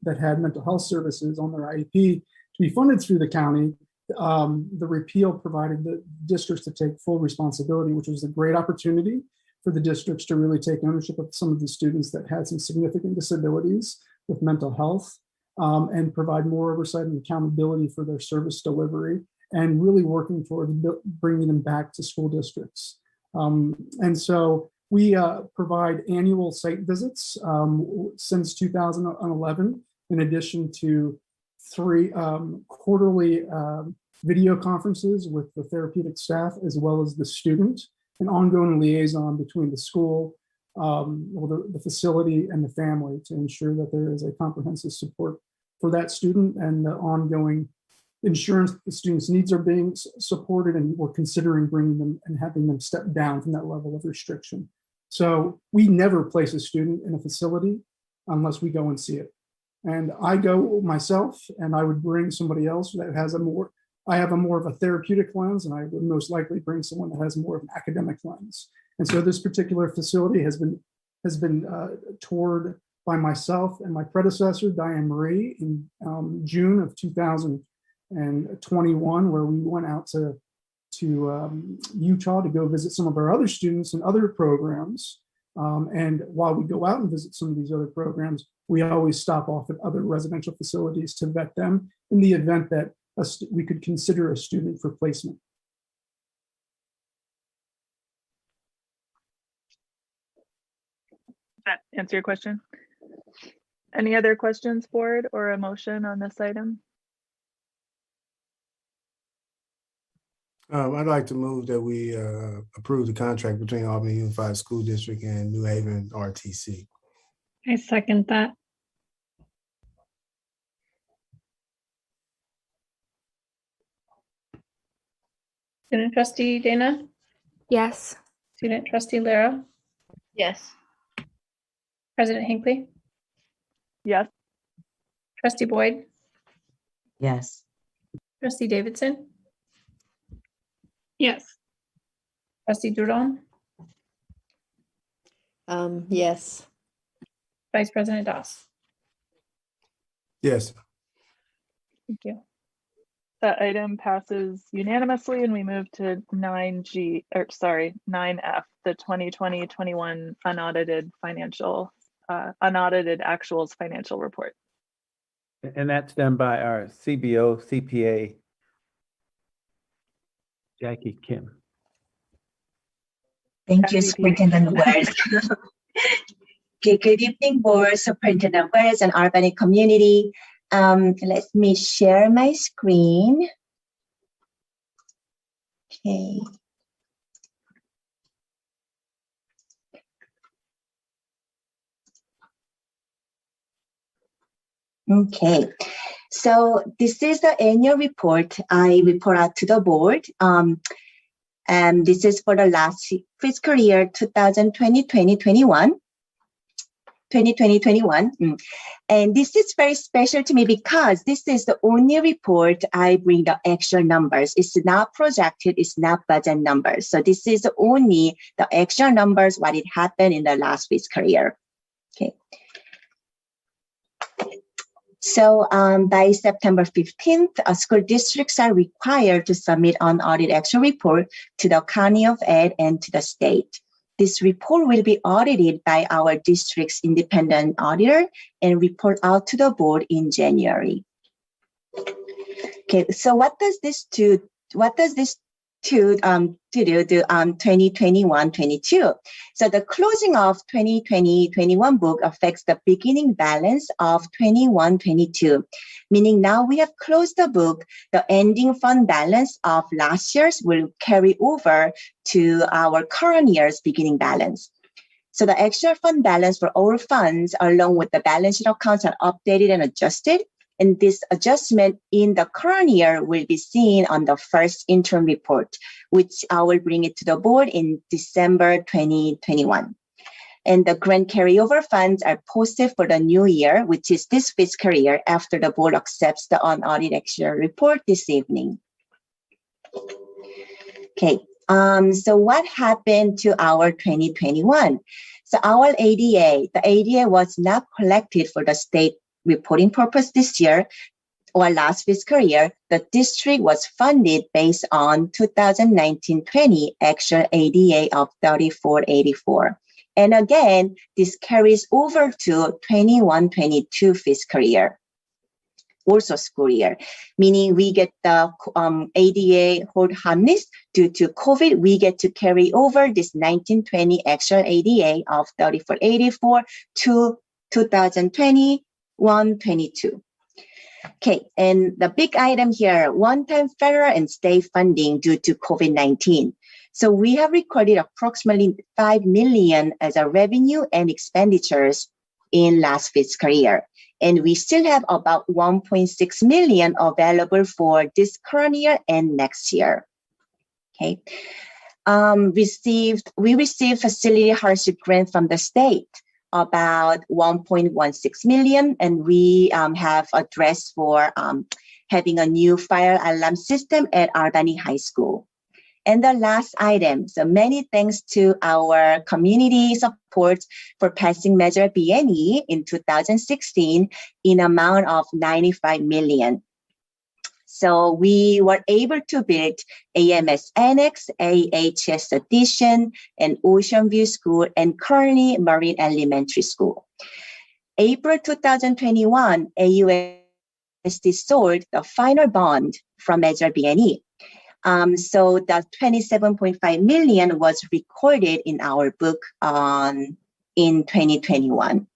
that had mental health services on their IEP to be funded through the county, the repeal provided the districts to take full responsibility, which was a great opportunity for the districts to really take ownership of some of the students that had some significant disabilities with mental health, and provide more oversight and accountability for their service delivery, and really working toward bringing them back to school districts. And so we provide annual site visits since 2011, in addition to 3 quarterly video conferences with the therapeutic staff, as well as the student, an ongoing liaison between the school, the facility, and the family to ensure that there is a comprehensive support for that student and the ongoing insurance that the student's needs are being supported, and we're considering bringing them and having them step down from that level of restriction. So we never place a student in a facility unless we go and see it. And I go myself, and I would bring somebody else that has I have more of a therapeutic lens, and I would most likely bring someone that has more of an academic lens. And so this particular facility has been toured by myself and my predecessor, Diane Marie, in June of 2021, where we went out to Utah to go visit some of our other students and other programs. And while we go out and visit some of these other programs, we always stop off at other residential facilities to vet them in the event that we could consider a student for placement. Does that answer your question? Any other questions, board, or a motion on this item? I'd like to move that we approve the contract between Albany Unified School District and New Haven RTC. I second that. Student trustee Dana? Yes. Student trustee Lara? Yes. President Hinckley? Yes. Trustee Boyd? Yes. Trustee Davidson? Yes. Trustee Duran? Yes. Vice President Doss? Yes. Thank you. That item passes unanimously, and we move to 9F, the 2020-21 unaudited actuals financial report. And that's done by our CBO CPA, Jackie Kim. Thank you, Superintendent Wells. Okay, good evening, Board, Superintendent Wells, and Albany community. Let me share my screen. Okay. Okay, so this is the annual report I report out to the board. And this is for the last fiscal year 2020-2021. 2020-21. And this is very special to me because this is the only report I bring the actual numbers. It's not projected, it's not budget numbers. So this is only the actual numbers, what it happened in the last fiscal year. Okay. So by September 15th, school districts are required to submit an audit action report to the County of Ed and to the state. This report will be audited by our district's independent auditor and report out to the board in January. Okay, so what does this do? What does this do 2021-22? So the closing of 2020-21 book affects the beginning balance of 21-22, meaning now we have closed the book, the ending fund balance of last year's will carry over to our current year's beginning balance. So the actual fund balance for all funds along with the balance sheet accounts are updated and adjusted. And this adjustment in the current year will be seen on the first interim report, which I will bring it to the board in December 2021. And the grant carryover funds are posted for the new year, which is this fiscal year after the board accepts the unaudited actual report this evening. Okay, so what happened to our 2021? So our ADA, the ADA was not collected for the state reporting purpose this year or last fiscal year. The district was funded based on 2019-20 actual ADA of 3484. And again, this carries over to 21-22 fiscal year, also school year, meaning we get the ADA hold harmless due to COVID. We get to carry over this 19-20 actual ADA of 3484 to 2020. 122. Okay, and the big item here, one-time federal and state funding due to COVID-19. So we have recorded approximately $5 million as a revenue and expenditures in last fiscal year. And we still have about 1.6 million available for this current year and next year. Okay, we received facility hardship grant from the state, about 1.16 million, and we have addressed for having a new fire alarm system at Albany High School. And the last item, so many thanks to our community support for passing Measure BNE in 2016 in amount of 95 million. So we were able to build AMS Annex, AHS Addition, and Ocean View School, and currently Marine Elementary School. April 2021, AUSD sold the final bond from Measure BNE. So the 27.5 million was recorded in our book in 2021.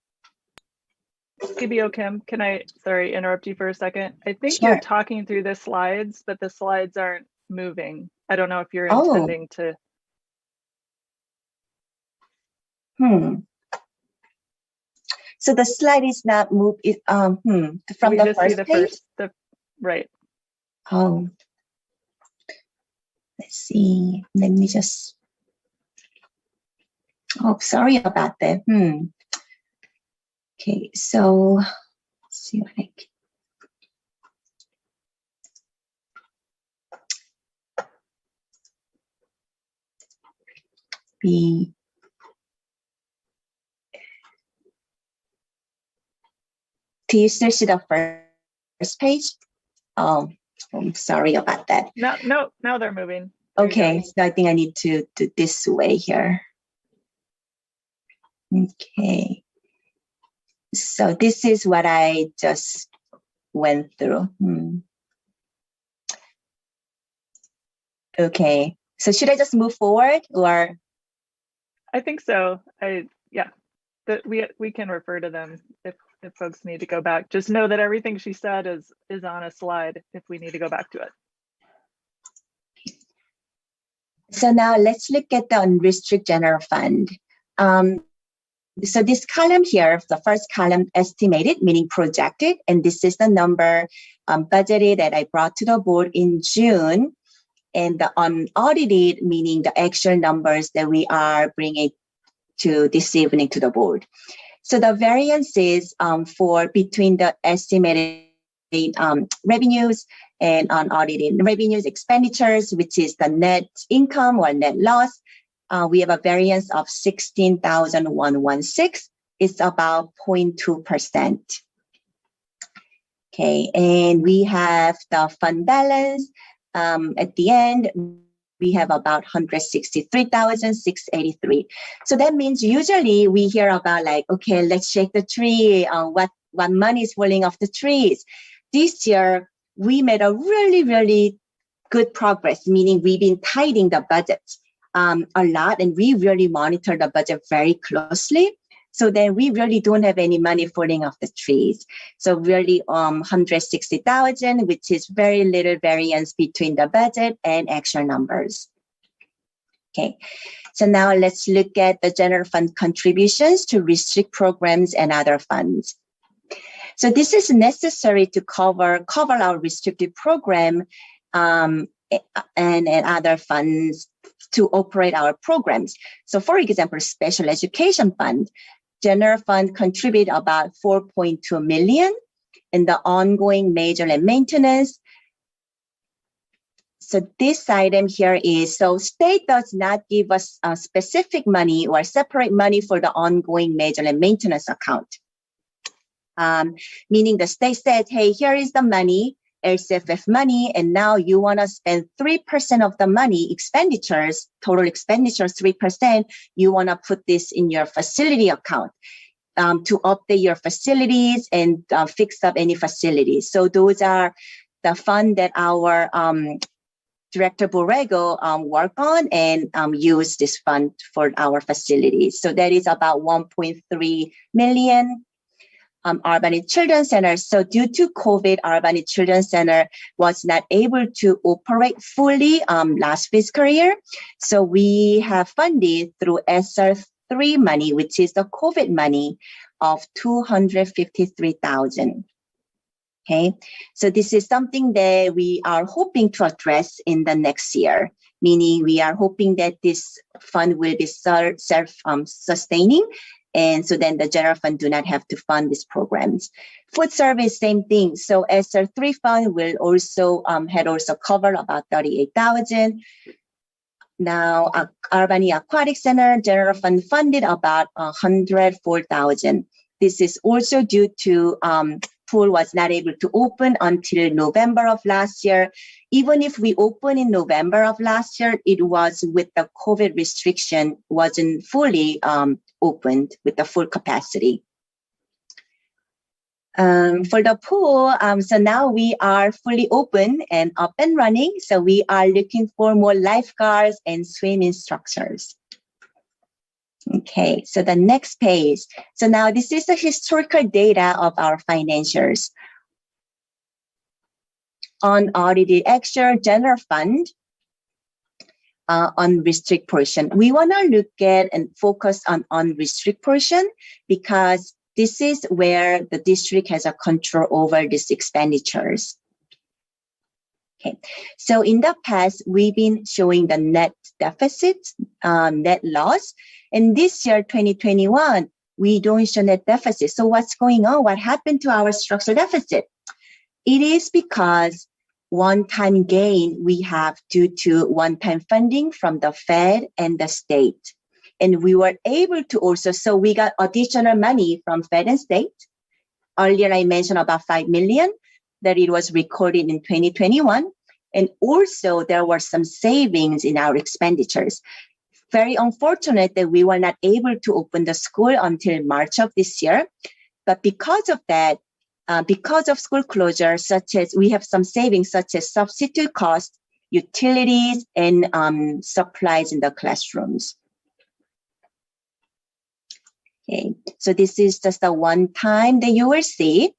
CBO Kim, can I, sorry, interrupt you for a second? I think Sure. you're talking through the slides, but the slides aren't moving. I don't know if you're intending to. So the slide is not moved. From We the just first see the page? right. Let's see. Let me just. Oh, sorry about that. Okay, so let's see what I can. Do you still see the first page? Oh, I'm sorry about that. No, now they're moving. Okay, so I think I need to do this way here. Okay. So this is what I just went through. Okay, so should I just move forward or? I think so. Yeah, that we can refer to them if folks need to go back. Just know that everything she said is on a slide if we need to go back to it. So now let's look at the unrestricted general fund. So this column here, the first column, estimated, meaning projected, and this is the number budgeted that I brought to the board in June, and the unaudited, meaning the actual numbers that we are bringing to this evening to the board. So the variances for between the estimated revenues and unaudited revenues expenditures, which is the net income or net loss, we have a variance of 16,116. It's about 0.2%. Okay, and we have the fund balance. At the end, we have about 163,683. So that means usually we hear about like, okay, let's shake the tree. What money is falling off the trees? This year, we made a really, really good progress, meaning we've been tightening the budget a lot, and we really monitor the budget very closely. So then we really don't have any money falling off the trees. So really 160,000, which is very little variance between the budget and actual numbers. Okay, so now let's look at the general fund contributions to restrict programs and other funds. So this is necessary to cover our restricted program and other funds to operate our programs. So for example, special education fund, general fund contribute about 4.2 million in the ongoing major and maintenance. So this item here is, so state does not give us a specific money or separate money for the ongoing major and maintenance account. Meaning the state said, hey, here is the money, LCFF money, and now you want to spend 3% of the money, expenditures, total expenditures, 3%, you want to put this in your facility account to update your facilities and fix up any facilities. So those are the fund that our Director Borrego work on and use this fund for our facilities. So that is about 1.3 million. Albany Children's Center. So due to COVID, Albany Children's Center was not able to operate fully last fiscal year. So we have funded through ESSER 3 money, which is the COVID money of 253,000. Okay, so this is something that we are hoping to address in the next year, meaning we are hoping that this fund will be self-sustaining. And so then the general fund do not have to fund these programs. Food service, same thing. So ESSER 3 fund will also had also covered about 38,000. Now Albany Aquatic Center general fund funded about 104,000. This is also due to pool was not able to open until November of last year. Even if we opened in November of last year, it was with the COVID restriction, wasn't fully opened with the full capacity. For the pool, so now we are fully open and up and running. So we are looking for more lifeguards and swim instructors. Okay, so the next page. So now this is the historical data of our financials. Unaudited actual general fund, unrestricted portion. We want to look at and focus on unrestricted portion because this is where the district has a control over these expenditures. Okay, so in the past, we've been showing the net deficit, net loss. And this year, 2021, we don't show net deficit. So what's going on? What happened to our structural deficit? It is because one-time gain we have due to one-time funding from the Fed and the state. And we were able to also, so we got additional money from Fed and state. Earlier, I mentioned about 5 million that it was recorded in 2021. And also there were some savings in our expenditures. Very unfortunate that we were not able to open the school until March of this year. But because of that, because of school closure, such as we have some savings, such as substitute costs, utilities, and supplies in the classrooms. Okay, so this is just a one time that you will see.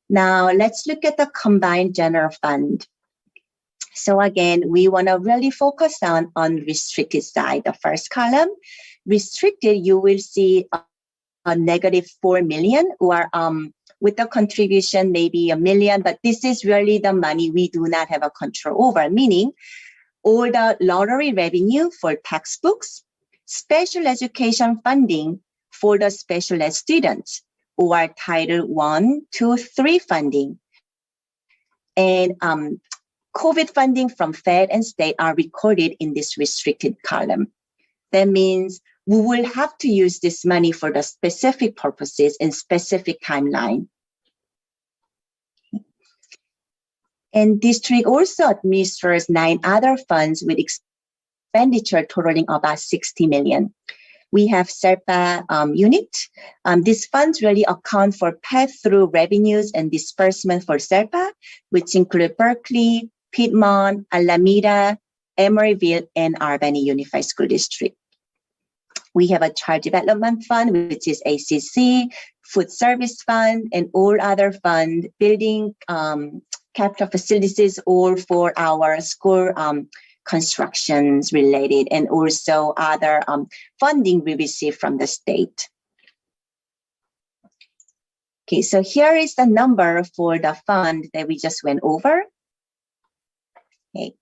Now let's look at the combined general fund. So again, we want to really focus on restricted side, the first column. Restricted, you will see a negative 4 million, or with the contribution, maybe $1 million, but this is really the money we do not have a control over, meaning all the lottery revenue for textbooks, special education funding for the special ed students, or Title 1, 2, 3 funding, and COVID funding from Fed and state are recorded in this restricted column. That means we will have to use this money for the specific purposes and specific timeline. And district also administers 9 other funds with expenditure totaling about 60 million. We have SERPA unit. These funds really account for pass-through revenues and disbursement for SERPA, which include Berkeley, Piedmont, Alameda, Emeryville, and Albany Unified School District. We have a child development fund, which is ACC, food service fund, and all other fund, building, capital facilities, all for our school constructions related, and also other funding we receive from the state. Okay, so here is the number for the fund that we just went over. Okay,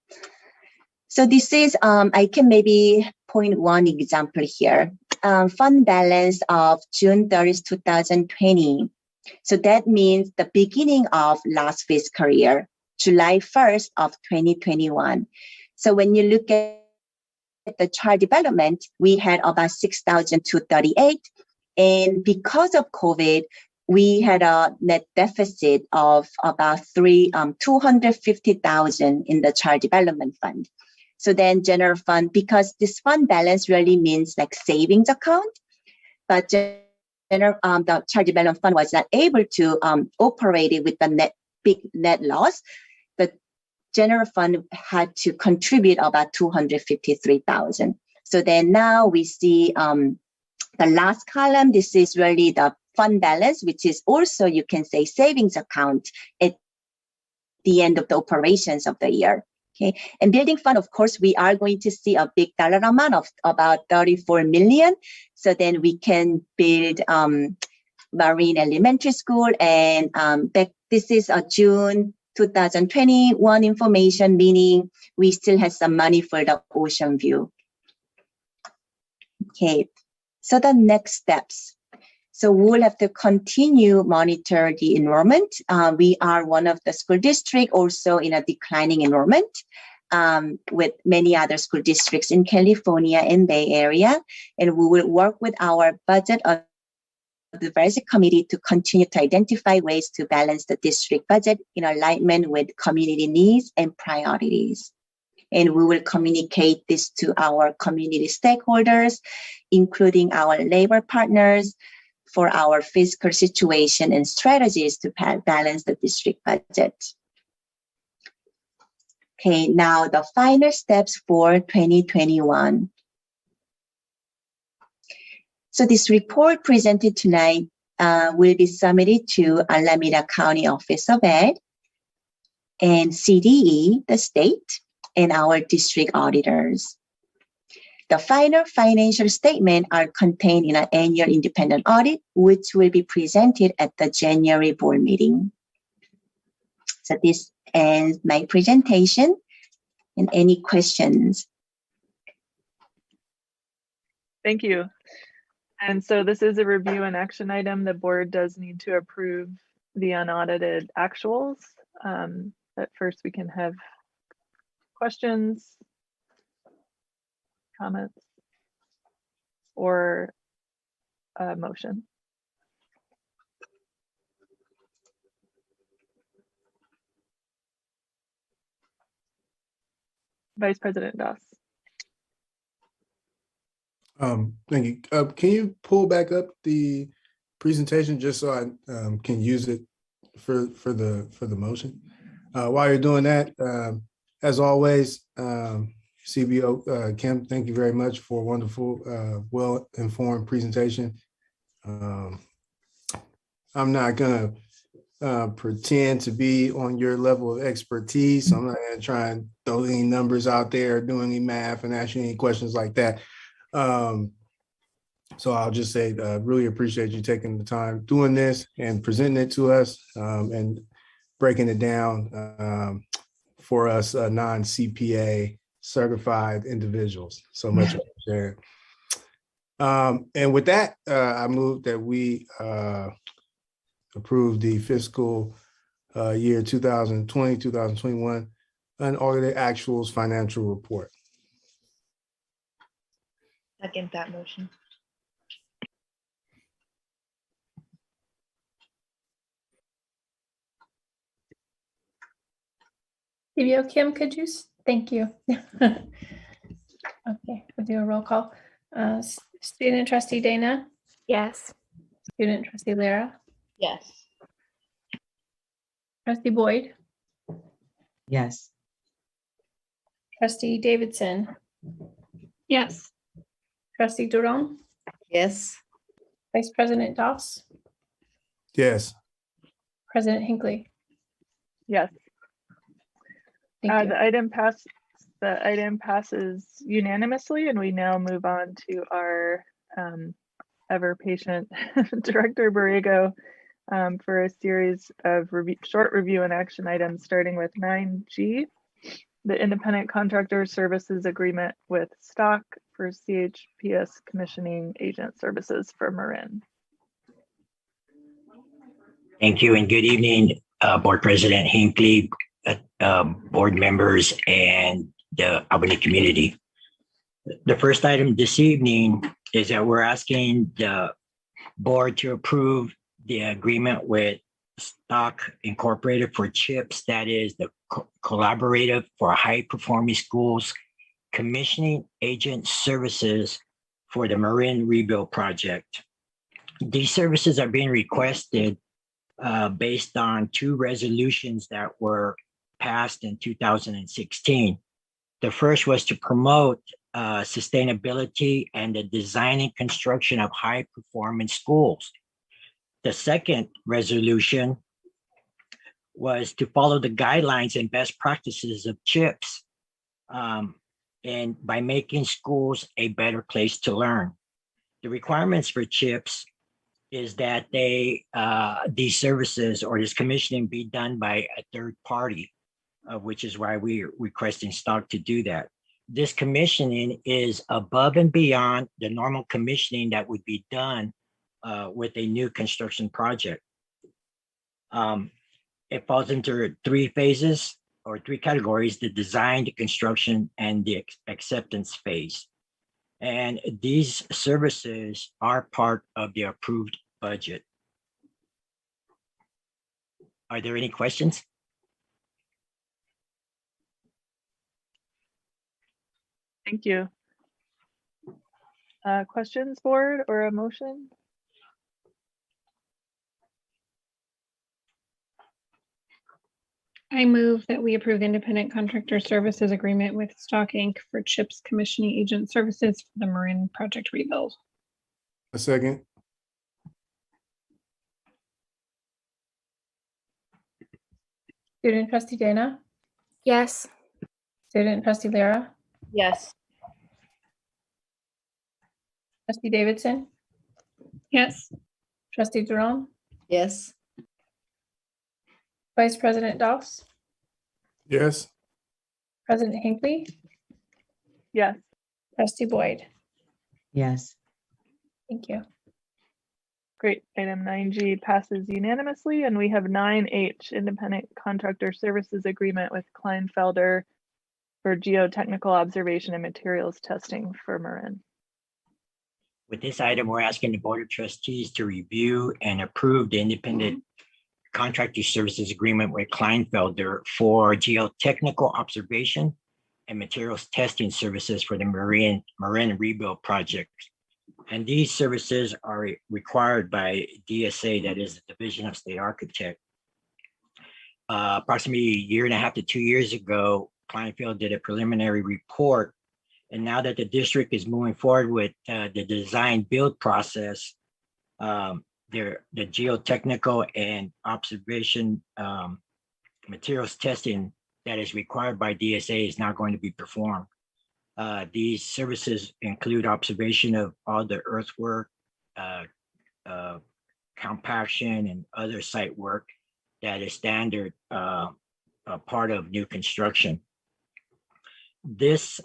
so this is, I can maybe point one example here. Fund balance of June 30th, 2020. So that means the beginning of last fiscal year, July 1st of 2021. So when you look at the child development, we had about 6,238. And because of COVID, we had a net deficit of about 250,000 in the child development fund. So then general fund, because this fund balance really means like savings account, but the child development fund was not able to operate it with the big net loss. The general fund had to contribute about 253,000. So then now we see the last column. This is really the fund balance, which is also, you can say, savings account at the end of the operations of the year. Okay, and building fund, of course, we are going to see a big dollar amount of about 34 million. So then we can build Marine Elementary School, and this is a June 2021 information, meaning we still have some money for the Ocean View. Okay, so the next steps. So we'll have to continue monitor the enrollment. We are one of the school districts also in a declining enrollment with many other school districts in California and Bay Area. And we will work with our budget advisory committee to continue to identify ways to balance the district budget in alignment with community needs and priorities. And we will communicate this to our community stakeholders, including our labor partners, for our fiscal situation and strategies to balance the district budget. Okay, now the final steps for 2021. So this report presented tonight will be submitted to Alameda County Office of Ed and CDE, the state, and our district auditors. The final financial statement are contained in an annual independent audit, which will be presented at the January board meeting. So this ends my presentation. And any questions? Thank you. And so this is a review and action item. The board does need to approve the unaudited actuals. But first we can have questions, comments, or a motion. Vice President Doss. Thank you. Can you pull back up the presentation just so I can use it for the motion? While you're doing that, as always, CBO Kim, thank you very much for a wonderful, well-informed presentation. I'm not gonna pretend to be on your level of expertise. So I'm not gonna try and throw any numbers out there, or do any math and ask you any questions like that. So I'll just say, really appreciate you taking the time doing this and presenting it to us, and breaking it down for us non-CPA certified individuals. So much appreciated. And with that, I move that we approve the fiscal year 2020-2021 unaudited actuals financial report. Second that motion. Kim, could you? Thank you. Okay, we'll do a roll call. Student trustee Dana? Yes. Student trustee Lara? Yes. Trustee Boyd? Yes. Trustee Davidson? Yes. Trustee Durand? Yes. Vice President Doss? Yes. President Hinckley? Yes. Thank you. The item passes unanimously, and we now move on to our ever patient Director Borrego for a series of short review and action items, starting with 9G, the Independent Contractor Services Agreement with Stock for CHPS Commissioning Agent Services for Marin. Thank you, and good evening, Board President Hinckley, board members, and the Albany community. The first item this evening is that we're asking the board to approve the agreement with Stock Incorporated for CHIPS, that is the Collaborative for High Performing Schools Commissioning Agent Services for the Marin Rebuild Project. These services are being requested based on 2 resolutions that were passed in 2016. The first was to promote sustainability and the design and construction of high performance schools. The second resolution was to follow the guidelines and best practices of CHIPS, and by making schools a better place to learn. The requirements for CHIPS is that these services or this commissioning be done by a third party, which is why we're requesting Stock to do that. This commissioning is above and beyond the normal commissioning that would be done with a new construction project. It falls into 3 phases or 3 categories: the design, the construction, and the acceptance phase. And these services are part of the approved budget. Are there any questions? Thank you. Questions, board, or a motion? I move that we approve the Independent Contractor Services Agreement with Stock Inc. for CHIPS Commissioning Agent Services for the Marin Project Rebuild. A second. Student trustee Dana? Yes. Student trustee Lara? Yes. Trustee Davidson? Yes. Trustee Durand? Yes. Vice President Doss? Yes. President Hinckley? Yes. Trustee Boyd? Yes. Thank you. Great. Item 9G passes unanimously, and we have 9H, Independent Contractor Services Agreement with Kleinfelder for geotechnical observation and materials testing for Marin. With this item, we're asking the Board of Trustees to review and approve the Independent Contractor Services Agreement with Kleinfelder for geotechnical observation and materials testing services for the Marin Rebuild Project. And these services are required by DSA, that is the Division of State Architect. Approximately a year and a half to 2 years ago, Kleinfelder did a preliminary report. And now that the district is moving forward with the design build process, The geotechnical and observation materials testing that is required by DSA is not going to be performed. These services include observation of all the earthwork, compaction, and other site work that is standard part of new construction. This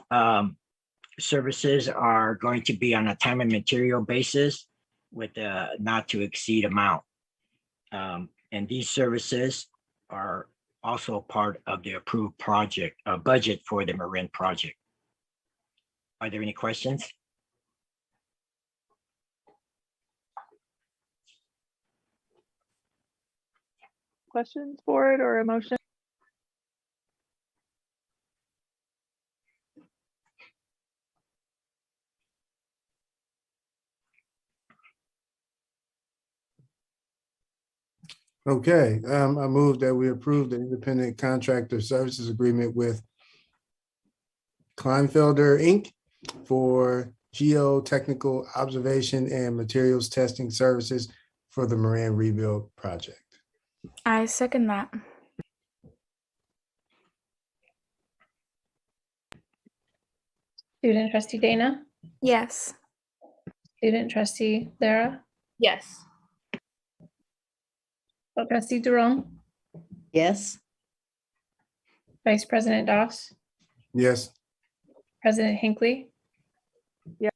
services are going to be on a time and material basis with a not to exceed amount. And these services are also part of the approved project budget for the Marin project. Are there any questions? Questions for it or a motion? Okay, I move that we approve the independent contractor services agreement with Kleinfelder Inc. for geotechnical observation and materials testing services for the Marin rebuild project. I second that. Student trustee Dana, Yes. student trustee Lara, Yes. trustee Durong, Yes. vice president Doss, Yes. president Hinckley. Yeah.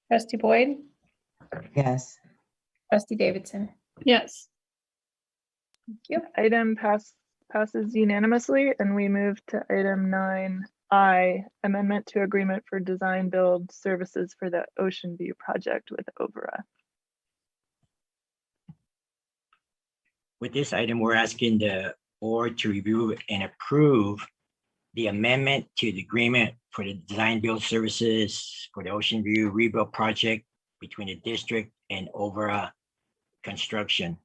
Trustee Boyd, Yes. trustee Davidson. Yes. Item passes unanimously, and we move to item 9I, amendment to agreement for design build services for the Ocean View project with OVRA. With this item, we're asking the board to review and approve the amendment to the agreement for the design build services for the Ocean View rebuild project between the district and OVRA construction.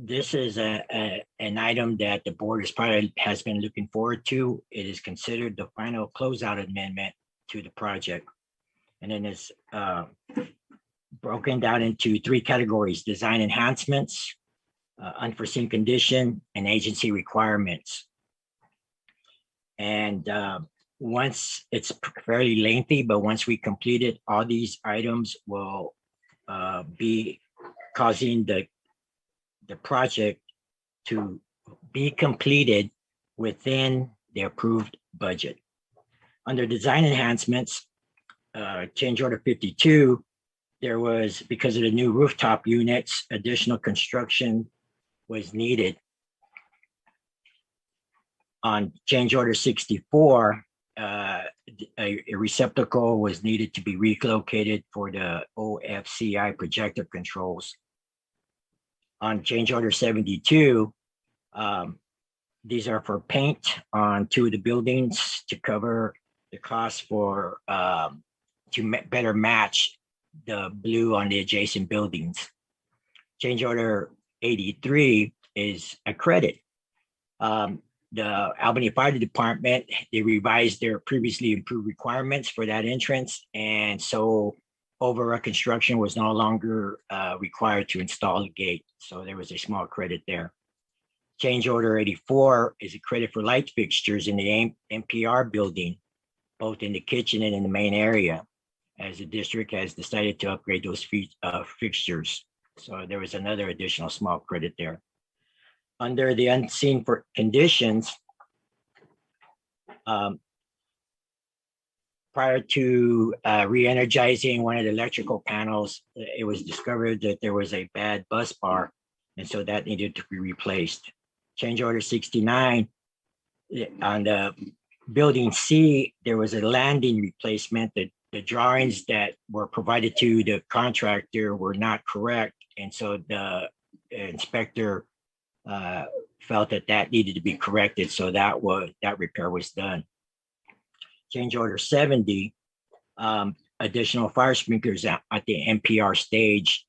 This is an item that the board has been looking forward to. It is considered the final closeout amendment to the project. And then it's broken down into 3 categories: design enhancements, unforeseen condition, and agency requirements. And once it's fairly lengthy, but once we complete it, all these items will be causing the project to be completed within the approved budget. Under design enhancements, change order 52, there was, because of the new rooftop units, additional construction was needed. On change order 64, a receptacle was needed to be relocated for the OFCI projector controls. On change order 72, these are for paint on 2 of the buildings to cover the cost for to better match the blue on the adjacent buildings. Change order 83 is a credit. The Albany Fire Department, they revised their previously improved requirements for that entrance, and so overall construction was no longer required to install the gate. So there was a small credit there. Change order 84 is a credit for light fixtures in the NPR building, both in the kitchen and in the main area, as the district has decided to upgrade those fixtures. So there was another additional small credit there. Under the unseen for conditions, prior to re-energizing one of the electrical panels, it was discovered that there was a bad bus bar, and so that needed to be replaced. Change order 69, on the building C, there was a landing replacement. The drawings that were provided to the contractor were not correct, and so the inspector felt that needed to be corrected, so that repair was done. Change order 70, additional fire sprinklers at the NPR stage.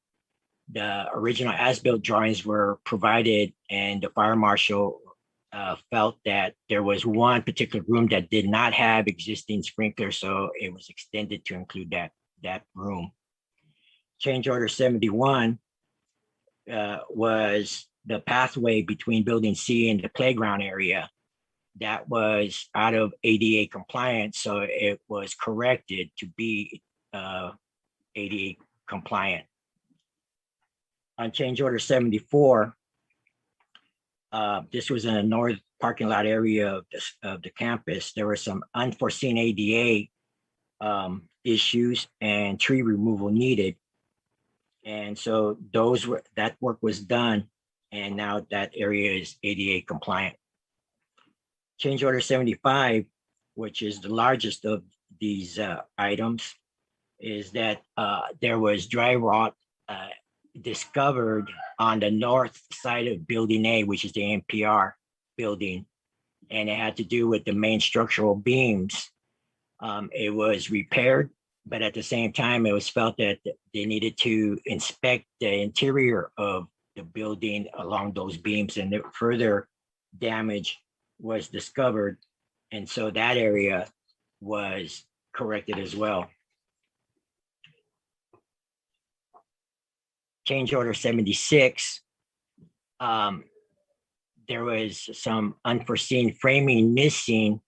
The original as-built drawings were provided, and the fire marshal felt that there was one particular room that did not have existing sprinklers, so it was extended to include that room. Change order 71 was the pathway between building C and the playground area. That was out of ADA compliance, so it was corrected to be ADA compliant. On change order 74, this was in the north parking lot area of the campus. There were some unforeseen ADA issues and tree removal needed. And so that work was done, and now that area is ADA compliant. Change order 75, which is the largest of these items, is that there was dry rot discovered on the north side of building A, which is the NPR building, and it had to do with the main structural beams. It was repaired, but at the same time, it was felt that they needed to inspect the interior of the building along those beams, and further damage was discovered. And so that area was corrected as well. Change order 76, there was some unforeseen framing missing.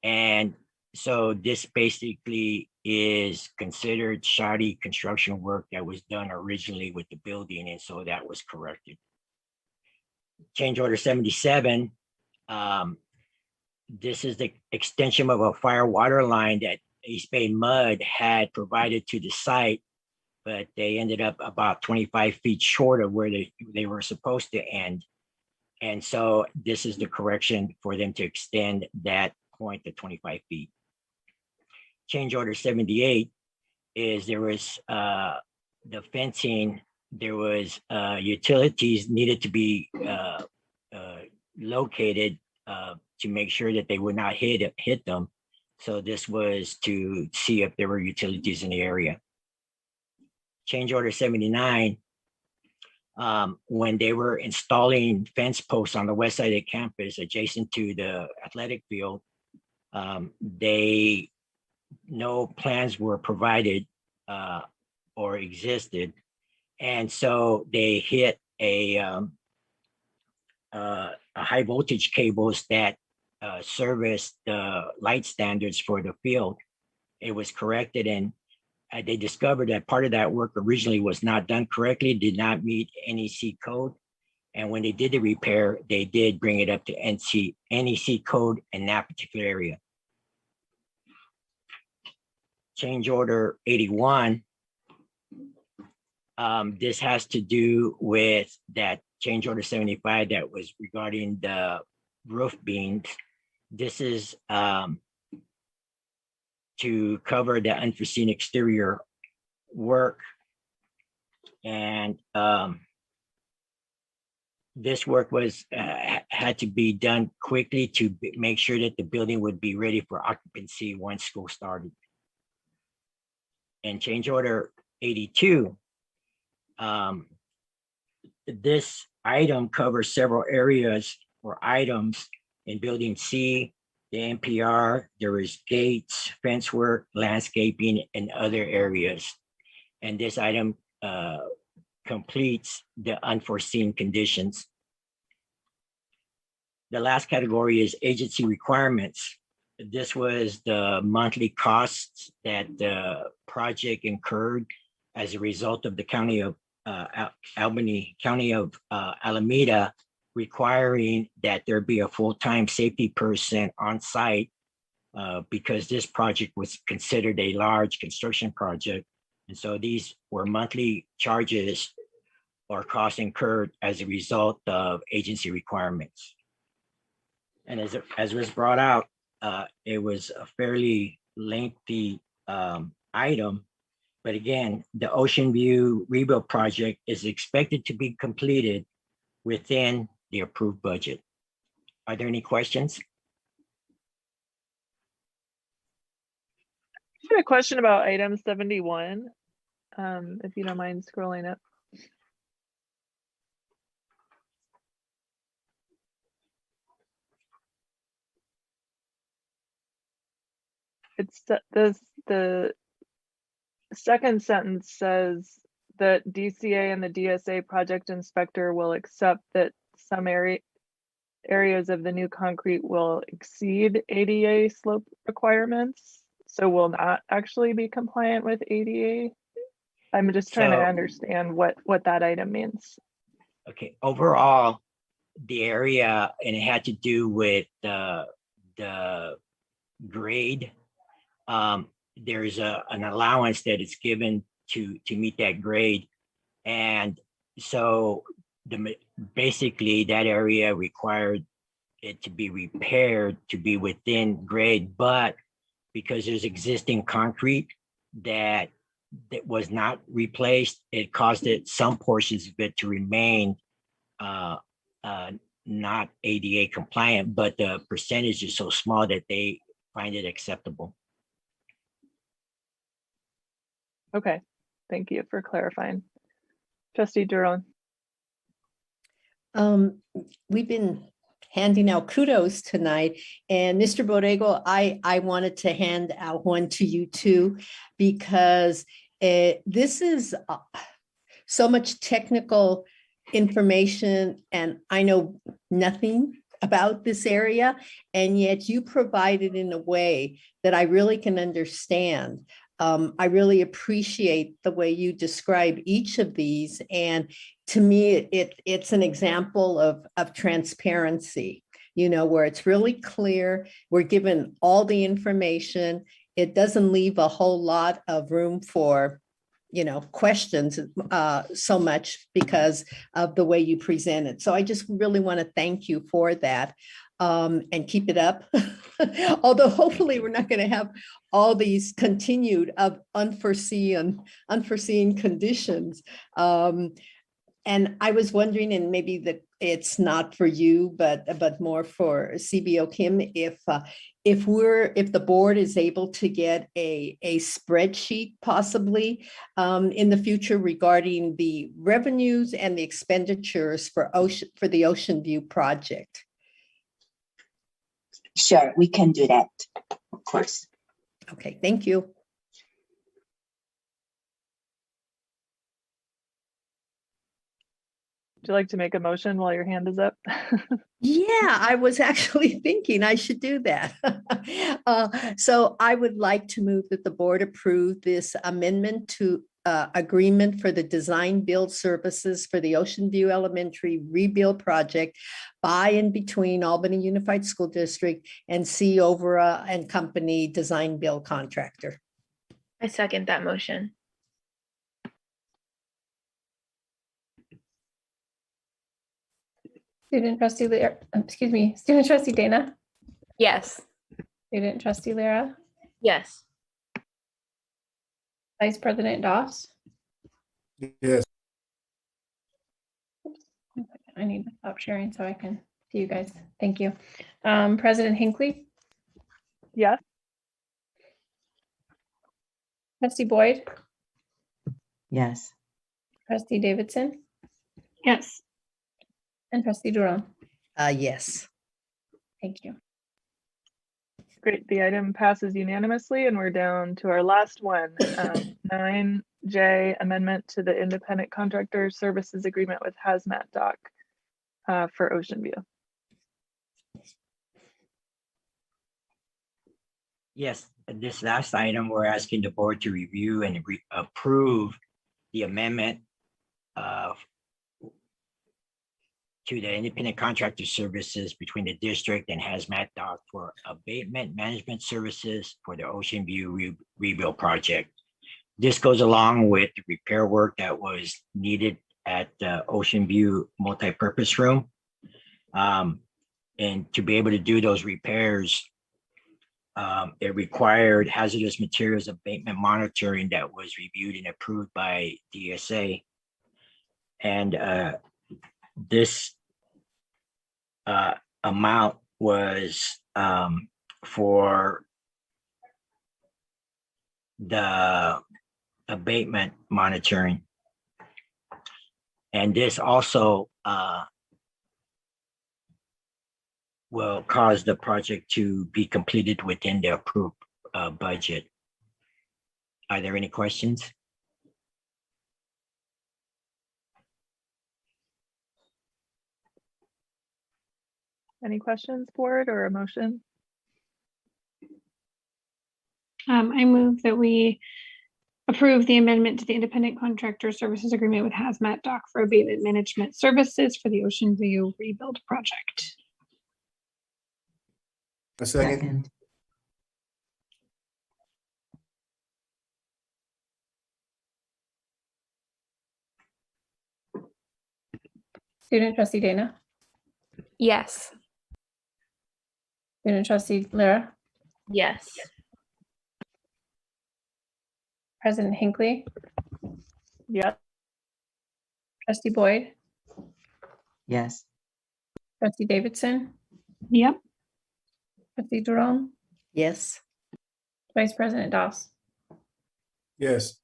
And so this basically is considered shoddy construction work that was done originally with the building, and so that was corrected. Change order 77, this is the extension of a fire water line that East Bay Mud had provided to the site, but they ended up about 25 feet short of where they were supposed to end. And so this is the correction for them to extend that point to 25 feet. Change order 78 is there was the fencing, there was utilities needed to be located to make sure that they would not hit them. So this was to see if there were utilities in the area. Change order 79, when they were installing fence posts on the west side of the campus adjacent to the athletic field, no plans were provided or existed. And so they hit a high voltage cables that service the light standards for the field. It was corrected, and they discovered that part of that work originally was not done correctly, did not meet NEC code. And when they did the repair, they did bring it up to NEC code in that particular area. Change order 81. This has to do with that change order 75 that was regarding the roof beams. This is to cover the unforeseen exterior work. And this work was had to be done quickly to make sure that the building would be ready for occupancy once school started. And change order 82, this item covers several areas or items in building C, the NPR, there was gates, fence work, landscaping, and other areas. And this item completes the unforeseen conditions. The last category is agency requirements. This was the monthly costs that the project incurred as a result of the county of Albany, county of Alameda, requiring that there be a full-time safety person on site because this project was considered a large construction project. And so these were monthly charges or costs incurred as a result of agency requirements. And as was brought out, it was a fairly lengthy item. But again, the Ocean View rebuild project is expected to be completed within the approved budget. Are there any questions? I have a question about item 71, if you don't mind scrolling up. It's the second sentence says that DCA and the DSA project inspector will accept that some areas of the new concrete will exceed ADA slope requirements, so will not actually be compliant with ADA. I'm just trying to understand what that item means. Okay, overall, the area, and it had to do with the grade. There's an allowance that is given to meet that grade, and so basically that area required it to be repaired to be within grade, but because there's existing concrete that was not replaced, it caused some portions of it to remain not ADA compliant, but the percentage is so small that they find it acceptable. Okay, thank you for clarifying. Trustee Duron. We've been handing out kudos tonight, and Mr. Borrego, I wanted to hand out one to you too, because this is so much technical information, and I know nothing about this area, and yet you provide it in a way that I really can understand. I really appreciate the way you describe each of these, and to me, it's an example of transparency, you know, where it's really clear, we're given all the information, it doesn't leave a whole lot of room for, you know, questions so much because of the way you present it. So I just really want to thank you for that, and keep it up. Although hopefully we're not going to have all these continued of unforeseen conditions. And I was wondering, and maybe that it's not for you, but more for CBO Kim, if the board is able to get a spreadsheet possibly in the future regarding the revenues and the expenditures for the Ocean View project. Sure, we can do that, of course. Okay, thank you. Would you like to make a motion while your hand is up? Yeah, I was actually thinking I should do that. So I would like to move that the board approve this amendment to agreement for the design build services for the Ocean View Elementary rebuild project by and between Albany Unified School District and C. Overa and Company design build contractor. I second that motion. Student trustee Dana? Yes. Student trustee Lyra? Yes. Vice President Doss? Yes. I need to stop sharing so I can see you guys. Thank you. President Hinckley? Yes. Trustee Boyd? Yes. Trustee Davidson? Yes. And Trustee Duran? Yes. Thank you. Great, the item passes unanimously, and we're down to our last one, 9J, amendment to the independent contractor services agreement with Hazmat Doc for Ocean View. Yes, this last item, we're asking the board to review and approve the amendment to the independent contractor services between the district and Hazmat Doc for abatement management services for the Ocean View rebuild project. This goes along with the repair work that was needed at the Ocean View multi-purpose room. And to be able to do those repairs, it required hazardous materials abatement monitoring that was reviewed and approved by DSA. And this amount was for the abatement monitoring. And this also will cause the project to be completed within the approved budget. Are there any questions? Any questions, board, or a motion? I move that we approve the amendment to the independent contractor services agreement with Hazmat Doc for abatement management services for the Ocean View rebuild project. A second. Student trustee Dana, Yes. student trustee Lyra, Yes. President Hinckley, Yep. trustee Boyd, Yes. trustee Davidson, Yep. trustee Jerome, Yes. vice president Doss. Yes.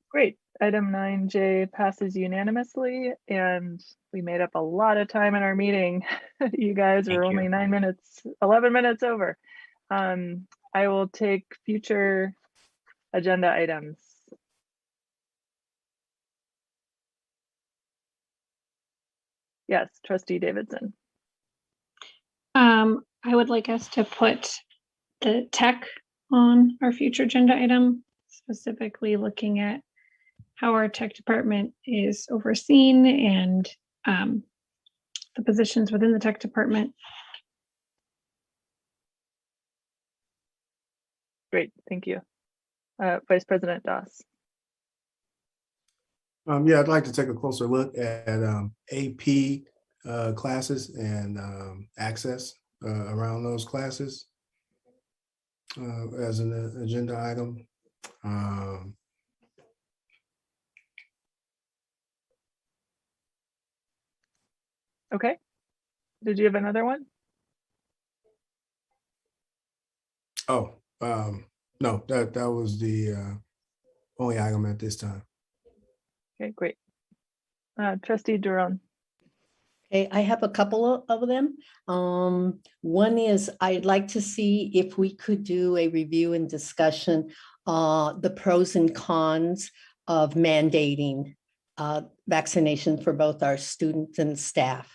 Great. Item 9J passes unanimously, and we made up a lot of time in our meeting. You guys Thank were you. only 9 minutes, 11 minutes over. I will take future agenda items. Yes, trustee Davidson. I would like us to put the tech on our future agenda item, specifically looking at how our tech department is overseen and the positions within the tech department. Great, thank you. Vice President Doss. Yeah, I'd like to take a closer look at AP classes and access around those classes as an agenda item. Okay. Did you have another one? Oh, no, that was the only item at this time. Okay, great. Trustee Duran. Okay, I have a couple of them. One is I'd like to see if we could do a review and discussion, the pros and cons of mandating vaccination for both our students and staff.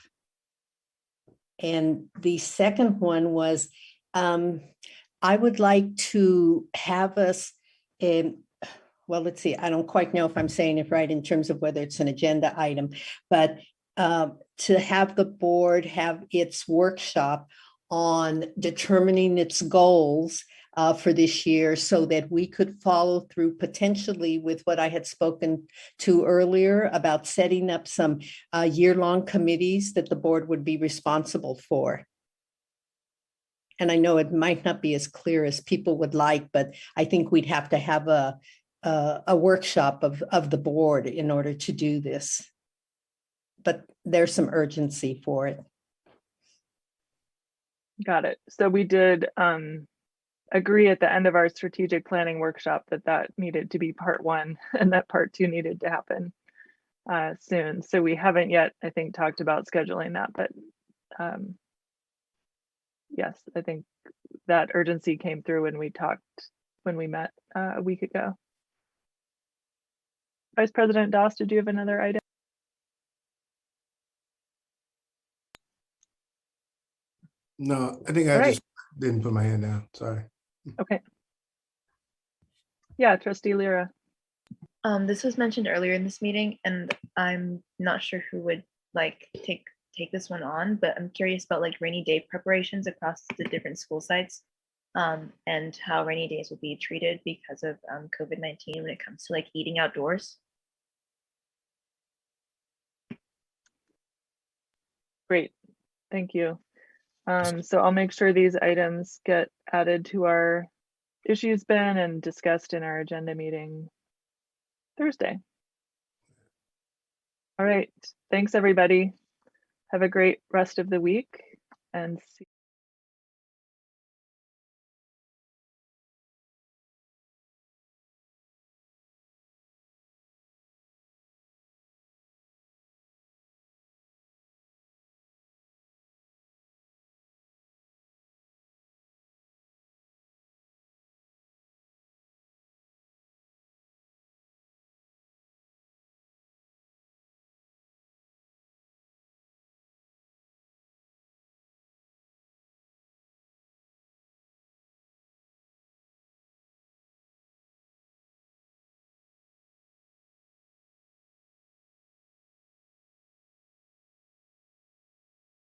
And the second one was, I would like to have us, well, let's see, I don't quite know if I'm saying it right in terms of whether it's an agenda item, but to have the board have its workshop on determining its goals for this year so that we could follow through potentially with what I had spoken to earlier about setting up some year-long committees that the board would be responsible for. And I know it might not be as clear as people would like, but I think we'd have to have a workshop of the board in order to do this. But there's some urgency for it. Got it. So we did agree at the end of our strategic planning workshop that needed to be part one and that part two needed to happen soon. So we haven't yet, I think, talked about scheduling that, but yes, I think that urgency came through when we met a week ago. Vice President Doss, did you have another item? No, I think I just didn't put my hand down. Sorry. Okay. Yeah, Trustee Lyra. This was mentioned earlier in this meeting, and I'm not sure who would take this one on, but I'm curious about rainy day preparations across the different school sites, and how rainy days will be treated because of COVID-19 when it comes to eating outdoors. Great, thank you. So I'll make sure these items get added to our issues bin and discussed in our agenda meeting Thursday. All right, thanks everybody. Have a great rest of the week and see